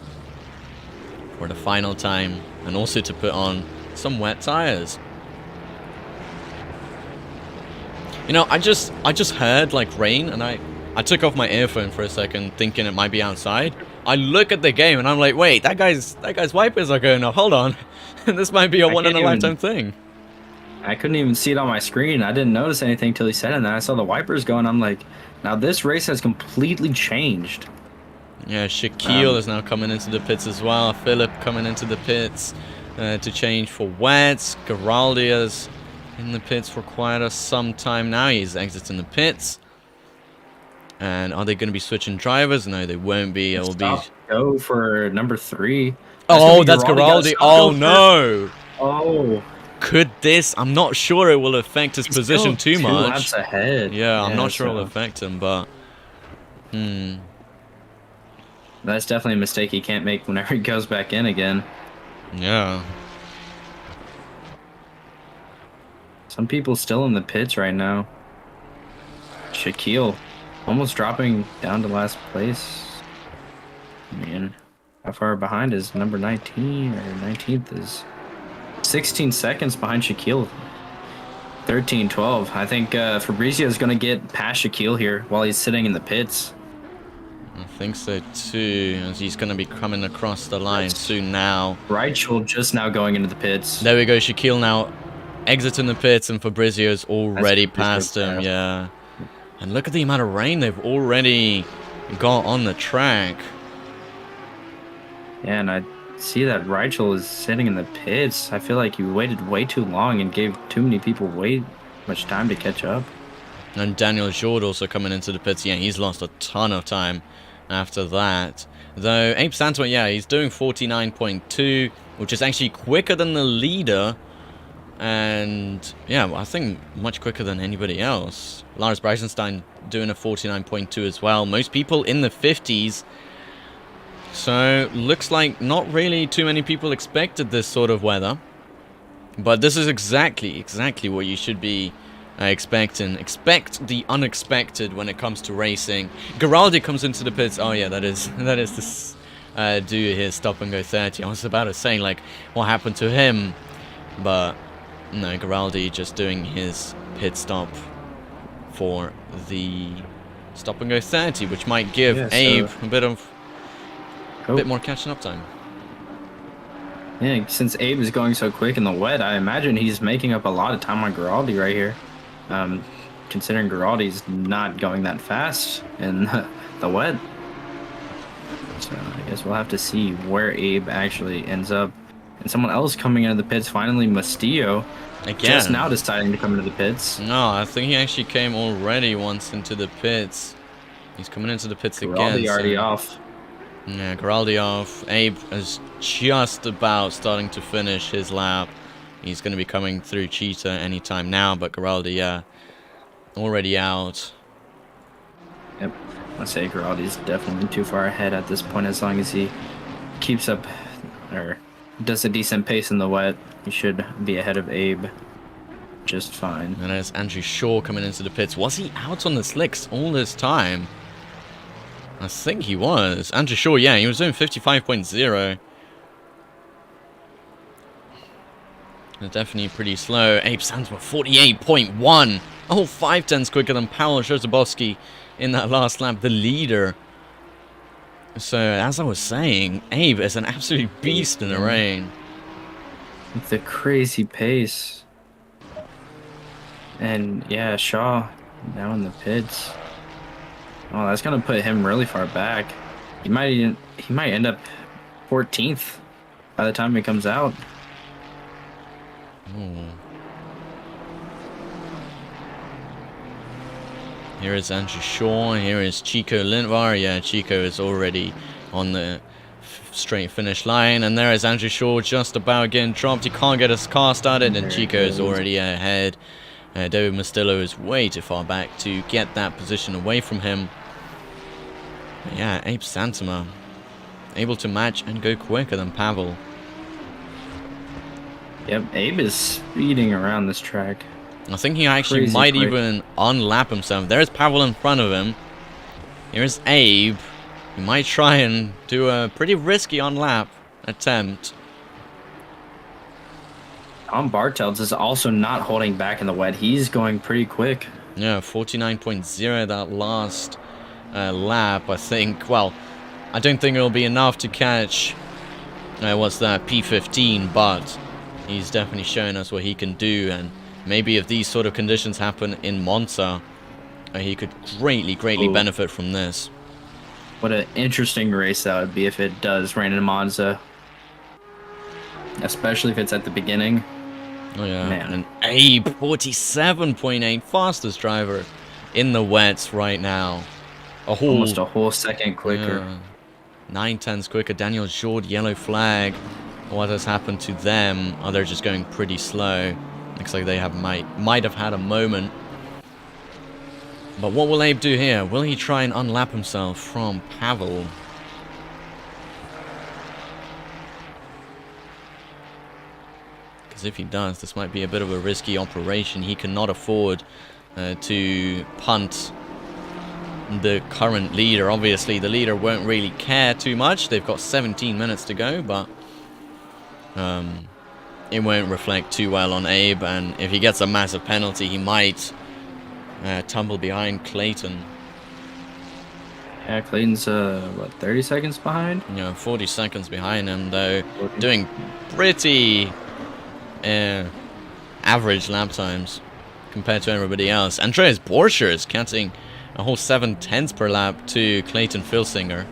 for the final time, and also to put on some wet tires. You know, I just heard like rain, and I took off my earphone for a second thinking it might be outside. I look at the game and I'm like, wait, that guy's wipers are going off. Hold on. This might be a one in a lifetime thing. I couldn't even see it on my screen. I didn't notice anything till he said it, and then I saw the wipers going. I'm like, now this race has completely changed. Yeah, Shaquille is now coming into the pits as well. Philip coming into the pits to change for wets. Giraldi is in the pits for quite some time now. He's exiting the pits. And are they going to be switching drivers? No, they won't be. It will be. Go for number 3. Oh, that's Giraldi. Oh no. Oh. Could this? I'm not sure it will affect his position too much. 2 laps ahead. Yeah, I'm not sure it'll affect him, but. That's definitely a mistake he can't make whenever he goes back in again. Yeah. Some people still in the pits right now. Shaquille almost dropping down to last place. Man, how far behind is number 19 or 19th is 16 seconds behind Shaquille. 13-12. I think Fabrizio is going to get past Shaquille here while he's sitting in the pits. I think so too, as he's going to be coming across the line soon now. Rachel just now going into the pits. There we go, Shaquille now exiting the pits, and Fabrizio's already past him, yeah. And look at the amount of rain they've already got on the track. Yeah, and I see that Rachel is sitting in the pits. I feel like he waited way too long and gave too many people way much time to catch up. And Daniel Jord also coming into the pits. Yeah, he's lost a ton of time after that. Though Abe Santama, yeah, he's doing 49.2, which is actually quicker than the leader. And yeah, I think much quicker than anybody else. Lars Breisenstein doing a 49.2 as well. Most people in the 50s. So looks like not really too many people expected this sort of weather. But this is exactly what you should be expecting. Expect the unexpected when it comes to racing. Giraldi comes into the pits. Oh yeah, that is this do his stop and go 30. I was about to say like what happened to him, but no, Giraldi just doing his pit stop for the stop and go 30, which might give Abe a bit more catching up time. Yeah, since Abe is going so quick in the wet, I imagine he's making up a lot of time on Giraldi right here. Considering Giraldi's not going that fast in the wet. So I guess we'll have to see where Abe actually ends up. And someone else coming into the pits, finally Mastillo. Again. Just now deciding to come into the pits. No, I think he actually came already once into the pits. He's coming into the pits again. Giraldi already off. Yeah, Giraldi off. Abe is just about starting to finish his lap. He's going to be coming through Cheetah anytime now, but Giraldi, yeah, already out. Yep, I'd say Giraldi's definitely too far ahead at this point. As long as he keeps up or does a decent pace in the wet, he should be ahead of Abe just fine. And there's Andrew Shaw coming into the pits. Was he out on the slicks all this time? I think he was. Andrew Shaw, yeah, he was doing 55.0. Definitely pretty slow. Abe Santama, 48.1. Oh, 5 tenths quicker than Paweł Rzeczbowski in that last lap, the leader. So, as I was saying, Abe is an absolute beast in the rain. With the crazy pace. And, yeah, Shaw now in the pits. Oh, that's going to put him really far back. He might end up 14th by the time he comes out. Ooh. Here is Andrew Shaw. Here is Chico Lindvar. Yeah, Chico is already on the straight finish line. And there is Andrew Shaw just about getting dropped. He can't get his car started, and Chico is already ahead. David Mastillo is way too far back to get that position away from him. But yeah, Abe Santama able to match and go quicker than Pavel. Yep, Abe is speeding around this track. I think he actually Crazy might quick. even unlap himself. There's Pavel in front of him. Here's Abe. He might try and do a pretty risky unlap attempt. Tom Bartels is also not holding back in the wet. He's going pretty quick. Yeah, 49.0 that last lap, I think. Well, I don't think it'll be enough to catch, what's that, P15, but he's definitely shown us what he can do, and maybe if these sort of conditions happen in Monza, he could greatly Ooh. benefit from this. What an interesting race that would be if it does rain in Monza. Especially if it's at the beginning. Oh yeah, Man. and Abe, 47.8, fastest driver in the wets right now. Almost a whole second quicker. Yeah. 9/10 quicker. Daniel Jord, yellow flag. What has happened to them? Oh, they're just going pretty slow. Looks like they have might have had a moment. But what will Abe do here? Will he try and unlap himself from Pavel? Because if he does, this might be a bit of a risky operation. He cannot afford to punt the current leader. Obviously, the leader won't really care too much. They've got 17 minutes to go, but it won't reflect too well on Abe. And if he gets a massive penalty, he might tumble behind Clayton. Yeah, Clayton's, 30 seconds behind? 40 seconds behind him, though. Doing pretty average lap times compared to everybody else. Andreas Borcher is catching a whole 7/10 per lap to Clayton Filsinger.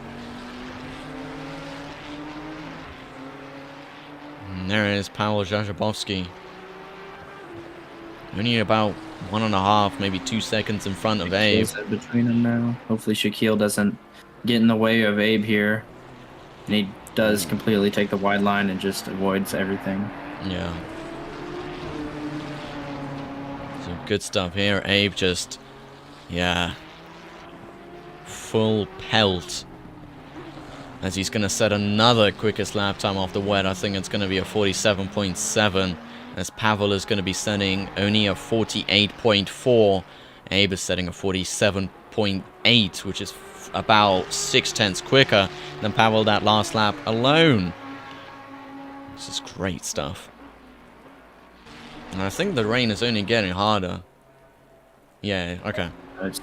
And there is Paweł Jaszabowski. Only about 1.5, maybe 2 seconds in front of Abe. Shaquille's between them now. Hopefully Shaquille doesn't get in the way of Abe here. And he does completely take the wide line and just avoids everything. Yeah. So good stuff here. Abe just, yeah, full pelt. As he's going to set another quickest lap time off the wet. I think it's going to be a 47.7. As Pavel is going to be setting only a 48.4. Abe is setting a 47.8, which is about 6/10 quicker than Pavel that last lap alone. This is great stuff. And I think the rain is only getting harder. Yeah, okay.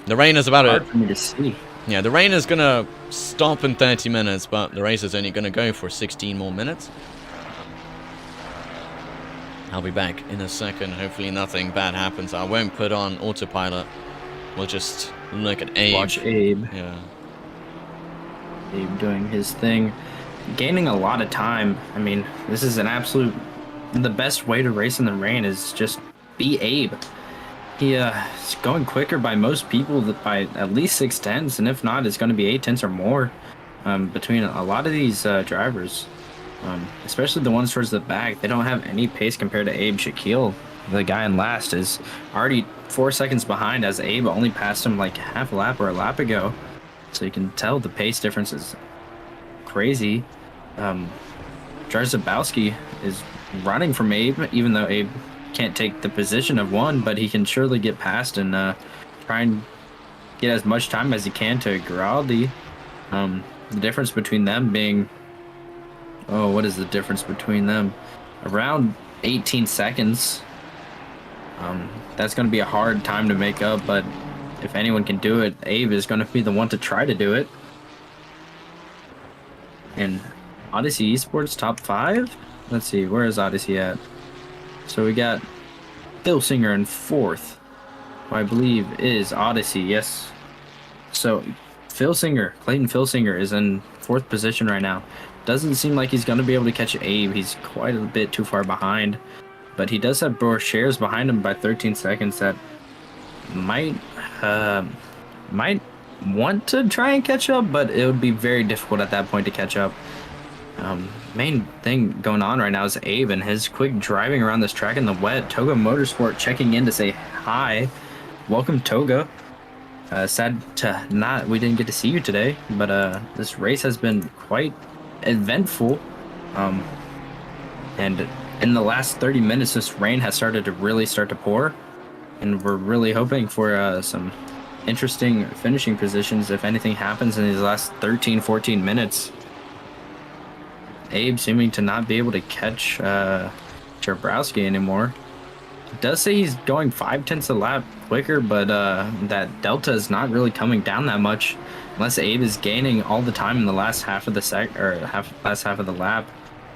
The rain is about Hard for me to see. Yeah, the rain is going to stop in 30 minutes, but the race is only going to go for 16 more minutes. I'll be back in a second. Hopefully nothing bad happens. I won't put on autopilot. We'll just look at Abe. Watch Abe. Yeah. Abe doing his thing. Gaining a lot of time. I mean, this is an absolute... The best way to race in the rain is just be Abe. He is going quicker by most people by at least 6/10, and if not, it's going to be 8/10 or more between a lot of these drivers. Especially the ones towards the back. They don't have any pace compared to Abe. Shaquille, the guy in last, is already 4 seconds behind, as Abe only passed him like half a lap or a lap ago. So you can tell the pace difference is crazy. Jarzabowski is running from Abe, even though Abe can't take the position of one, but he can surely get past and try and get as much time as he can to Giraldi. The difference between them being... Oh, what is the difference between them? Around 18 seconds. That's going to be a hard time to make up, but if anyone can do it, Abe is going to be the one to try to do it. And Odyssey Esports top 5? Let's see, where is Odyssey at? So we got Filsinger in 4th, who I believe is Odyssey, yes. So Clayton Filsinger is in 4th position right now. Doesn't seem like he's going to be able to catch Abe. He's quite a bit too far behind. But he does have Borchers behind him by 13 seconds that might want to try and catch up, but it would be very difficult at that point to catch up. Main thing going on right now is Abe and his quick driving around this track in the wet. Togo Motorsport checking in to say hi. Welcome, Toga. Sad we didn't get to see you today, but this race has been quite eventful. And in the last 30 minutes, this rain has started to really start to pour, and we're really hoping for some interesting finishing positions if anything happens in these last 13, 14 minutes. Abe seeming to not be able to catch Jabrowski anymore. It does say he's going 5/10 a lap quicker, but that delta is not really coming down that much unless Abe is gaining all the time in the last half of the last half of the lap.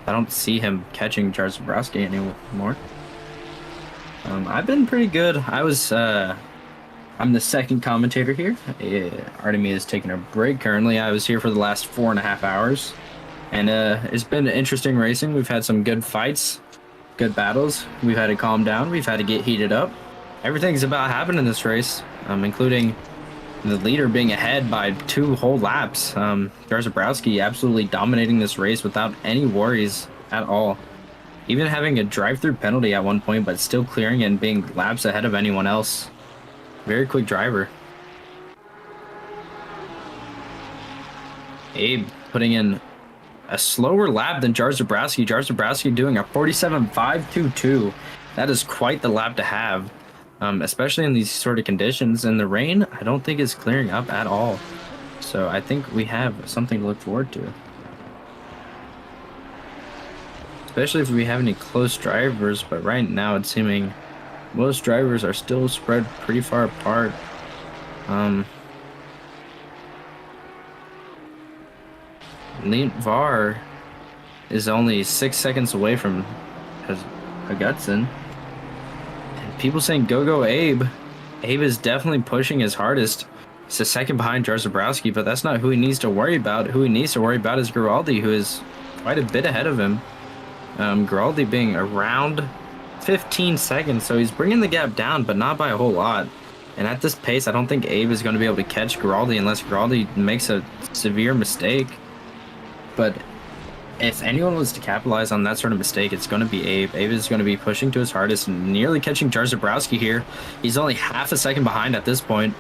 I don't see him catching Jabrowski anymore. I've been pretty good. I'm the second commentator here. Artemia is taking a break currently. I was here for the last 4.5 hours. And it's been interesting racing. We've had some good fights, good battles. We've had to calm down. We've had to get heated up. Everything's about to happen in this race, including the leader being ahead by 2 whole laps. Jabrowski absolutely dominating this race without any worries at all. Even having a drive-through penalty at one point, but still clearing and being laps ahead of anyone else. Very quick driver. Abe putting in a slower lap than Jabrowski. Jabrowski doing a 47.522. That is quite the lap to have, especially in these sort of conditions. And the rain, I don't think is clearing up at all. So I think we have something to look forward to. Especially if we have any close drivers, but right now it's seeming most drivers are still spread pretty far apart. Var is only 6 seconds away from Hagutson. And people saying go Abe. Abe is definitely pushing his hardest. He's a second behind Jabrowski, but that's not who he needs to worry about. Who he needs to worry about is Giraldi, who is quite a bit ahead of him. Giraldi being around 15 seconds, so he's bringing the gap down, but not by a whole lot. And at this pace, I don't think Abe is going to be able to catch Giraldi unless Giraldi makes a severe mistake. But if anyone was to capitalize on that sort of mistake, it's going to be Abe. Abe is going to be pushing to his hardest and nearly catching Jabrowski here. He's only half a second behind at this point.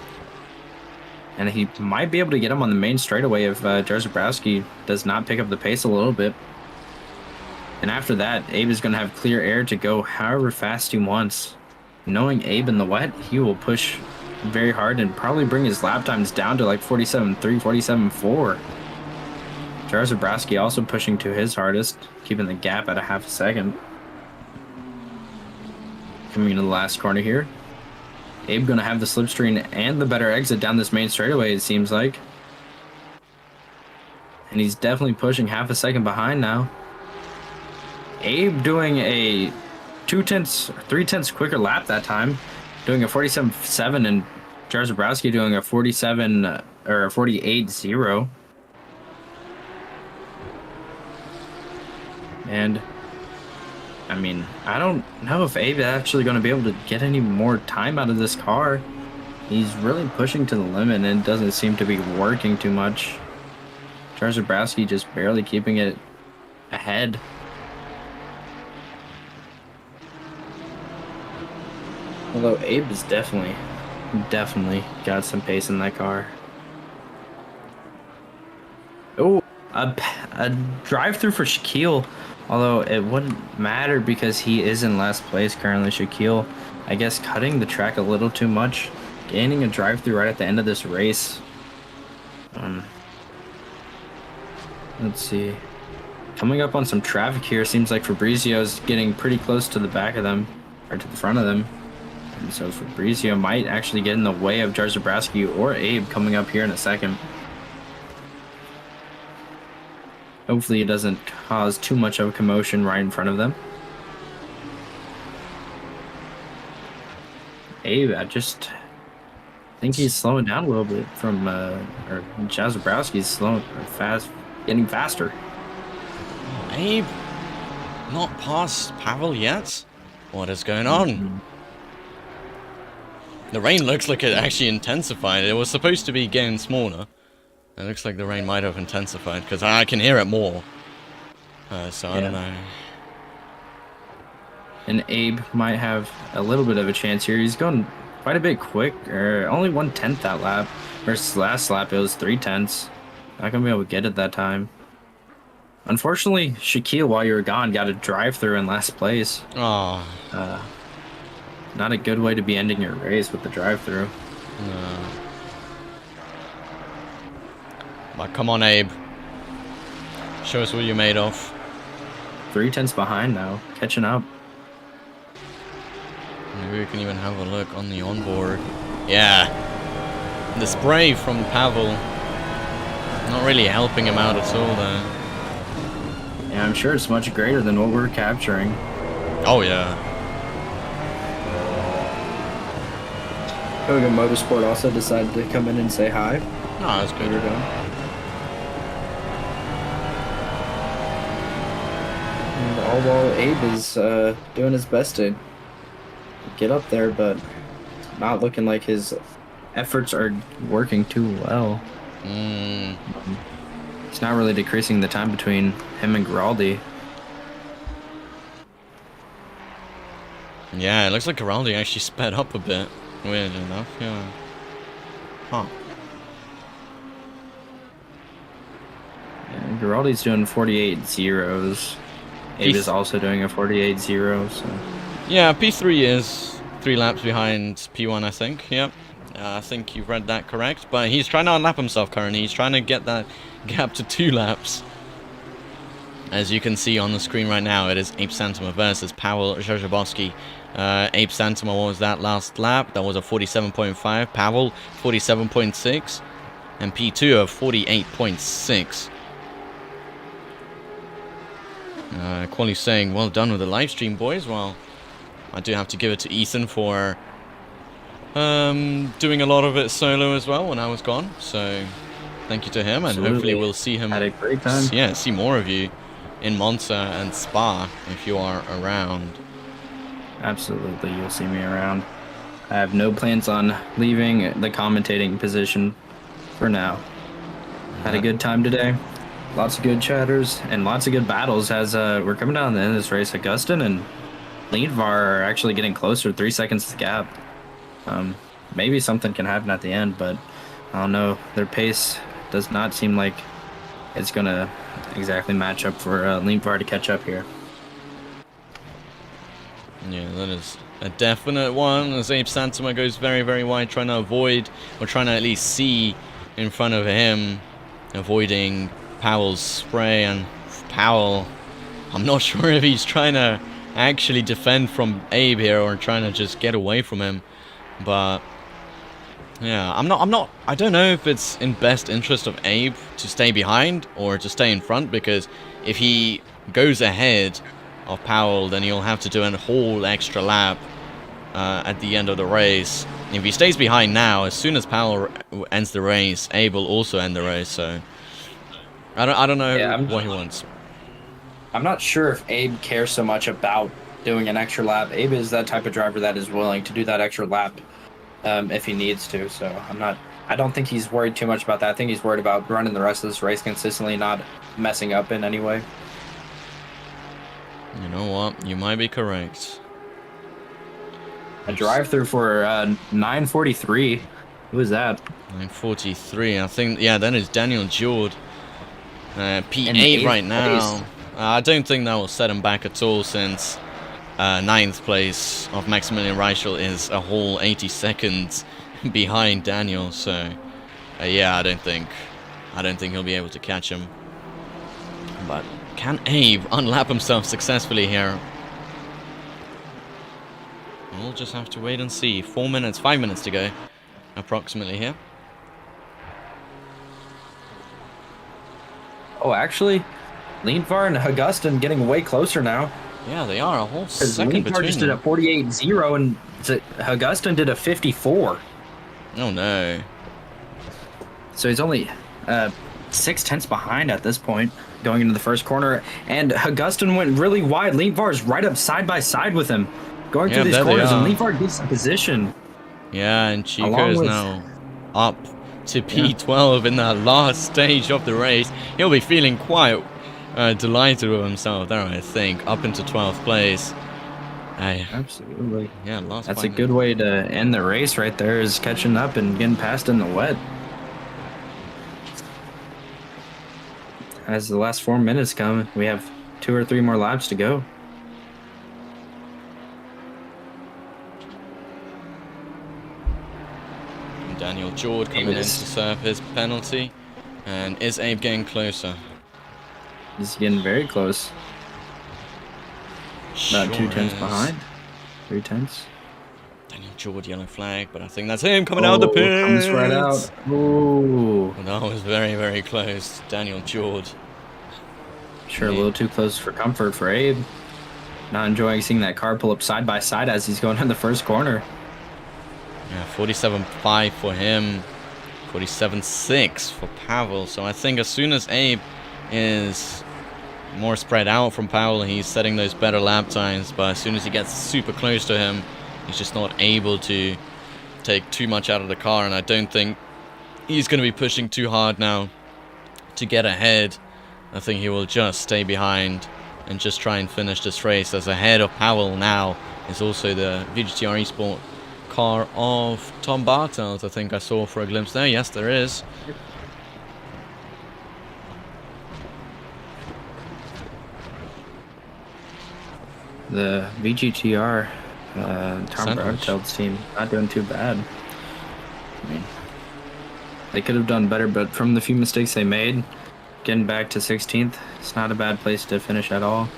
And he might be able to get him on the main straightaway if Jabrowski does not pick up the pace a little bit. And after that, Abe is going to have clear air to go however fast he wants. Knowing Abe in the wet, he will push very hard and probably bring his lap times down to like 47.3, 47.4. Jabrowski also pushing to his hardest, keeping the gap at a half a second. Coming into the last corner here. Abe going to have the slipstream and the better exit down this main straightaway, it seems like. And he's definitely pushing half a second behind now. Abe doing a 3/10 quicker lap that time, doing a 47.7, and Jabrowski doing a 47 or a 48.0. And I mean, I don't know if Abe is actually going to be able to get any more time out of this car. He's really pushing to the limit, and it doesn't seem to be working too much. Jabrowski just barely keeping it ahead. Although Abe is definitely got some pace in that car. Oh, a drive-through for Shaquille. Although it wouldn't matter because he is in last place currently. Shaquille, I guess, cutting the track a little too much. Gaining a drive-through right at the end of this race. Let's see. Coming up on some traffic here. Seems like Fabrizio's getting pretty close to the back of them. Or to the front of them. And so Fabrizio might actually get in the way of Jabrowski or Abe coming up here in a second. Hopefully it doesn't cause too much of a commotion right in front of them. Abe, I think he's slowing down a little bit from, or Jabrowski's getting faster. Abe, not past Pavel yet? What is going on? The rain looks like it actually intensified. It was supposed to be getting smaller. It looks like the rain might have intensified because I can hear it more. So I don't know. and Abe might have a little bit of a chance here. He's going quite a bit quick, or only 1/10 that lap. Versus last lap, it was 3/10. Not gonna be able to get it that time. Unfortunately, Shaquille, while you were gone, got a drive-through in last place. Oh, Not a good way to be ending your race with the drive-through. no. But come on, Abe. Show us what you're made of. 3/10 behind now, catching up. Maybe we can even have a look on the onboard. Yeah. The spray from Pavel. Not really helping him out at all there. Yeah, I'm sure it's much greater than what we're capturing. Oh, yeah. Hogan Motorsport also decided to come in and say hi. No, that's We were good. done. And all while Abe is doing his best to get up there, but it's not looking like his. Efforts are working too well. Mm. It's not really decreasing the time between him and Giraldi. Yeah, it looks like Giraldi actually sped up a bit. Weird enough, yeah. Huh. Yeah, Giraldi's doing 48 zeros. Abe is also doing a 48 0. So. Yeah, P3 is 3 laps behind P1, I think. Yep. I think you've read that correct. But he's trying to unlap himself currently. He's trying to get that gap to 2 laps. As you can see on the screen right now, it is Abe Santama versus Paweł Żerzabowski. Abe Santama, what was that last lap? That was a 47.5. Paweł, 47.6. And P2 of 48.6. Quali saying, well done with the live stream, boys. Well, I do have to give it to Ethan for doing a lot of it solo as well when I was gone. So thank you to him, and Absolutely. hopefully we'll see him. Had a great time. Yeah, see more of you in Monza and Spa if you are around. Absolutely, you'll see me around. I have no plans on leaving the commentating position for now. Had a good time today. Lots of good chatters and lots of good battles as we're coming down to the end of this race. Augustin and Leadvar are actually getting closer, 3 seconds gap. Maybe something can happen at the end, but I don't know. Their pace does not seem like it's going to exactly match up for Leadvar to catch up here. Yeah, that is a definite one. As Abe Santama goes very, very wide, trying to avoid, or trying to at least see in front of him, avoiding Powell's spray. And Powell, I'm not sure if he's trying to actually defend from Abe here or trying to just get away from him. But yeah, I don't know if it's in best interest of Abe to stay behind or to stay in front, because if he goes ahead of Powell, then he'll have to do a whole extra lap at the end of the race. If he stays behind now, as soon as Powell ends the race, Abe will also end the race. So I don't know what he wants. I'm not sure if Abe cares so much about doing an extra lap. Abe is that type of driver that is willing to do that extra lap if he needs to. So I don't think he's worried too much about that. I think he's worried about running the rest of this race consistently, not messing up in any way. You know what? You might be correct. A drive-through for 9:43. Who is that? 9:43. I think, yeah, that is Daniel Jord. P8 eighth right now. place. I don't think that will set him back at all, since 9th place of Maximilian Reichel is a whole 80 seconds behind Daniel. So yeah, I don't think he'll be able to catch him. But can Abe unlap himself successfully here? We'll just have to wait and see. 5 minutes to go, approximately here. Oh, actually, Leadvar and Augustin getting way closer now. Yeah, they are a whole second Leadvar between just did a them. 48-0 and Augustin did a 54. Oh no. So he's only 6/10 behind at this point, going into the first corner. And Augustin went really wide. Leadvar's right up side by side with him, going through these there they corners, and are. Leadvar gets the position. Yeah, and Chico Along is with- now up to P12 in that last stage of the race. He'll be feeling quite delighted with himself there, I think, up into 12th place. Absolutely. Yeah, last That's a 5 good minutes. way to end the race right there, is catching up and getting past in the wet. As the last 4 minutes come, we have 2 or 3 more laps to go. And Daniel George coming in to serve his penalty. And is Abe getting closer? He's getting very close. About 2 tenths behind. 3 tenths. Daniel George, yellow flag, but I think that's him coming out of the pits. Comes right out. Ooh. Well, that was very, very close. Daniel George. Sure, a little too close for comfort for Abe. Not enjoying seeing that car pull up side by side as he's going in the first corner. Yeah, 47.5 for him. 47.6 for Pavel. So I think as soon as Abe is more spread out from Powell, he's setting those better lap times. But as soon as he gets super close to him, he's just not able to take too much out of the car. And I don't think he's going to be pushing too hard now to get ahead. I think he will just stay behind and just try and finish this race. As ahead of Powell now is also the VGTR Esport car of Tom Bartels. I think I saw for a glimpse there. Yes, there is. The VGTR Tom Bartels team not doing too bad. I mean, they could have done better, but from the few mistakes they made, getting back to 16th, it's not a bad place to finish at all.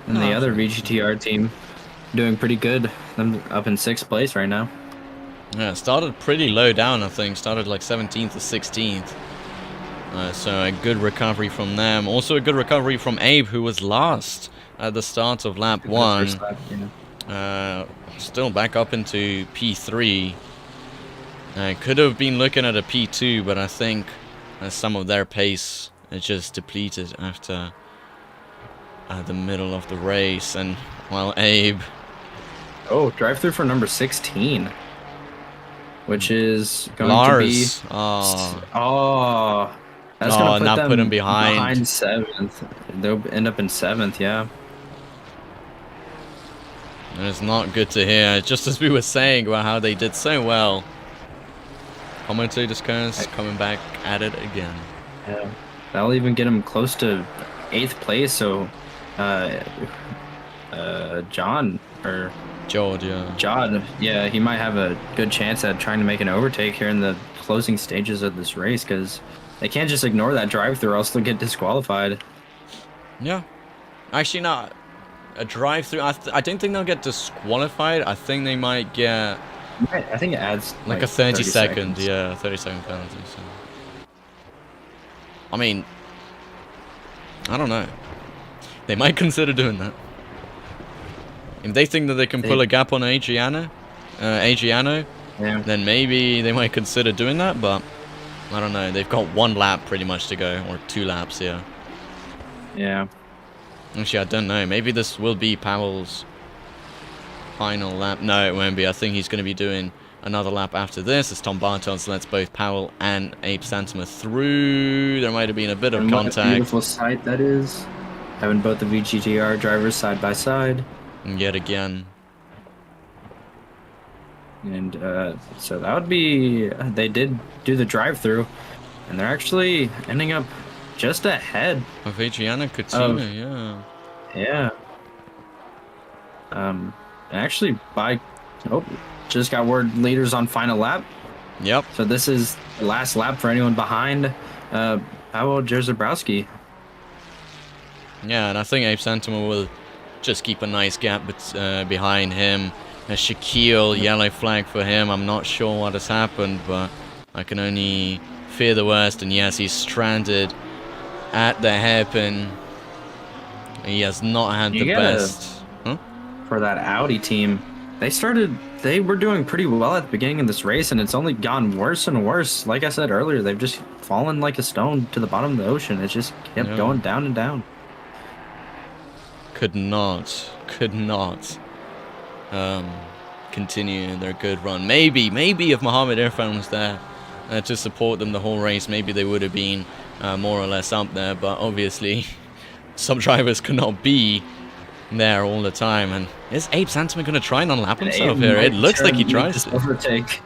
And the other VGTR team doing pretty good. Them up in 6th place right now. Yeah, started pretty low down, I think. Started like 17th or 16th. So a good recovery from them. Also a good recovery from Abe, who was last at the start of lap 1. Still back up into P3. Could have been looking at a P2, but I think some of their pace is just depleted after the middle of the race. And while Abe... Oh, drive through for number 16. Which is going Lars. to be... Oh. That's going to put him behind 7th. They'll end up in 7th, yeah. And it's not good to hear. Just as we were saying about how they did so well. Commentators coming back at it again. Yeah. That'll even get him close to 8th place, so... John, or... Georgia. John, yeah, he might have a good chance at trying to make an overtake here in the closing stages of this race, because they can't just ignore that drive-through, or else they'll get disqualified. Yeah. Actually, not a drive-through. I don't think they'll get disqualified. I think they might get... I think it adds like a 30 second, yeah, 30-second penalty. So. I mean, I don't know. They might consider doing that. If they think that they can pull a gap on Adriano, then maybe they might consider doing that, but I don't know. They've got 1 lap pretty much to go, or 2 laps, yeah. Yeah. Actually, I don't know. Maybe this will be Powell's final lap. No, it won't be. I think he's going to be doing another lap after this, as Tom Bartels lets both Powell and Abe Santama through. There might have been a bit of contact. What a beautiful sight that is. Having both the VGTR drivers side by side. And yet again. And so that would be... They did do the drive-through. And they're actually ending up just ahead of Adriana Coutinho, yeah. Yeah. And actually, just got word leaders on final lap. Yep. So this is the last lap for anyone behind Paweł Jerzebrowski. Yeah, and I think Abe Santama will just keep a nice gap behind him. Shaquille, yellow flag for him. I'm not sure what has happened, but I can only fear the worst. And yes, he's stranded at the hairpin. He has not had the best. For that Audi team, they were doing pretty well at the beginning of this race, and it's only gotten worse and worse. Like I said earlier, they've just fallen like a stone to the bottom of the ocean. It just kept going down and down. Could not continue their good run. Maybe if Mohammed Irfan was there to support them the whole race, maybe they would have been more or less up there. But obviously, some drivers could not be there all the time. And is Abe Santama going to try and unlap And himself Abe here? It might looks like he make tries this to. overtake.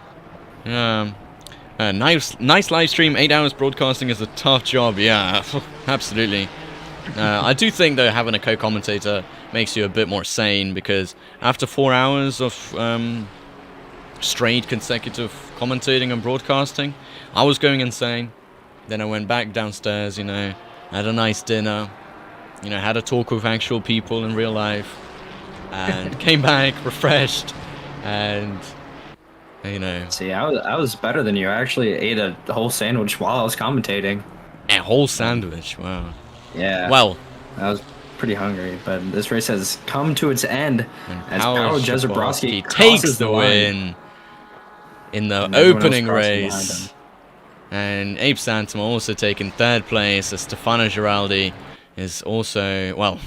Nice live stream. 8 hours broadcasting is a tough job. Yeah, absolutely. I do think, though, having a co-commentator makes you a bit more sane, because after 4 hours of straight consecutive commentating and broadcasting, I was going insane. Then I went back downstairs, you know, had a nice dinner, you know, had a talk with actual people in real life, and came back refreshed, and, you know... See, I was better than you. I actually ate a whole sandwich while I was commentating. A whole sandwich, wow. Yeah. Well... I was pretty hungry, but this race has come to its end as Paweł Jastrowski takes the line. win in the And everyone else opening crossing behind race. him. And Abe Santama also taking 3rd place, as Stefano Giraldi is also, well,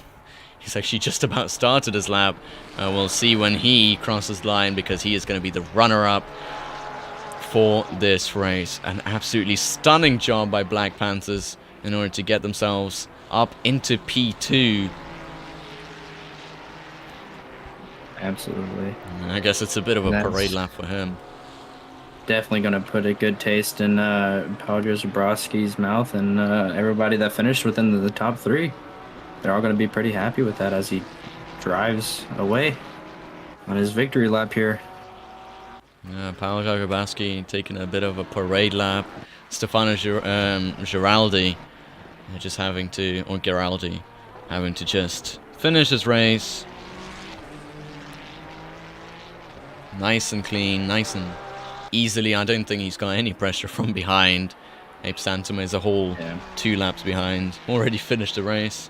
he's actually just about started his lap. We'll see when he crosses the line, because he is going to be the runner-up for this race. An absolutely stunning job by Black Panthers in order to get themselves up into P2. Absolutely. I guess it's a bit of a parade lap for him. Definitely going to put a good taste in Paweł Jastrowski's mouth, and everybody that finished within the top 3. They're all going to be pretty happy with that as he drives away on his victory lap here. Paweł Jastrowski taking a bit of a parade lap. Stefano Giraldi just having to, or Giraldi, having to just finish his race. Nice and clean, nice and easily. I don't think he's got any pressure from behind. Abe Santama is a whole 2 laps behind. Already finished the race.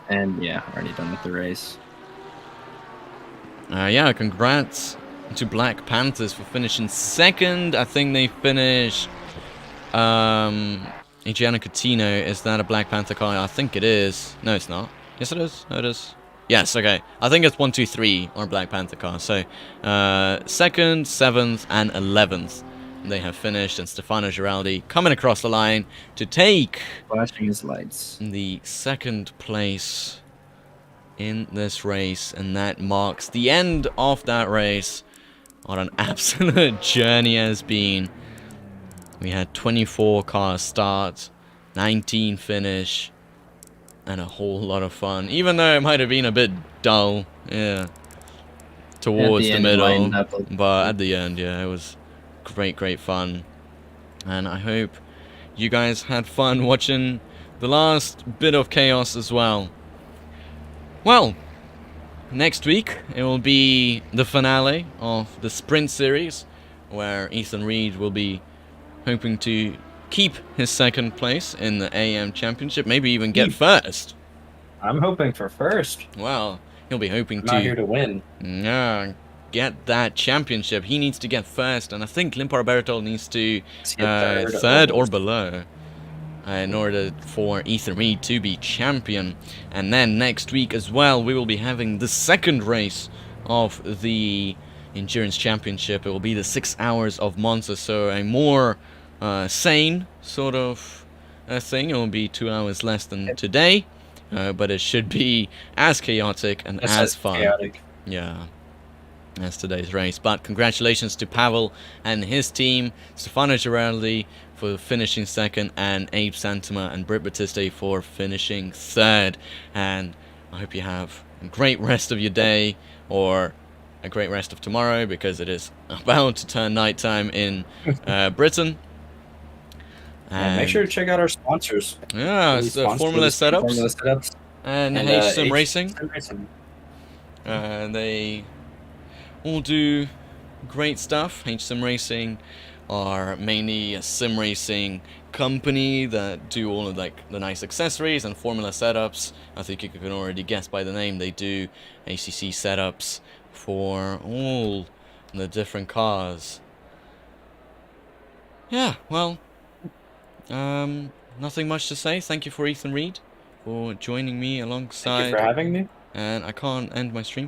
And yeah, already done with the race. Yeah, congrats to Black Panthers for finishing 2nd. I think they finished... Adriano Coutinho, is that a Black Panther car? I think it is. No, it's not. Yes, it is. No, it is. Yes, okay. I think it's 1, 2, 3 are Black Panther cars. So, 2nd, 7th, and 11th they have finished. And Stefano Giraldi coming across the line to take Flashing his lights. the 2nd place in this race. And that marks the end of that race. What an absolute journey has been. We had 24 cars start, 19 finish, and a whole lot of fun. Even though it might have been a bit dull, yeah, towards the middle. But at the end, yeah, it was great fun. And I hope you guys had fun watching the last bit of chaos as well. Well, next week it will be the finale of the sprint series, where Ethan Reed will be hoping to keep his 2nd place in the AM Championship, maybe even get 1st. I'm hoping for 1st. Well, he'll be hoping I'm not here to win. Get that championship. He needs to get 1st, and I think Limpar Bertol needs to 3rd 3rd or below in order for Ethan Reed to be champion. And then next week as well, we will be having the 2nd race of the Endurance Championship. It will be the 6 hours of Monza, so a more sane sort of thing. It will be 2 hours less than today, but it should be as chaotic and as fun. Chaotic. Yeah, as today's race. But congratulations to Paweł and his team, Stefano Giraldi for finishing 2nd, and Abe Santama and Britt Batiste for finishing 3rd. And I hope you have a great rest of your day, or a great rest of tomorrow, because it is about to turn nighttime in Britain. And make sure to check out our sponsors. Yeah, it's Formula Setups and H-Sim Racing. They all do great stuff. H-Sim Racing are mainly a sim racing company that do all of like the nice accessories, and Formula Setups, I think you can already guess by the name, they do ACC setups for all the different cars. Yeah, well, nothing much to say. Thank you for Ethan Reed for joining me alongside. Thank you for having me. And I can't end my stream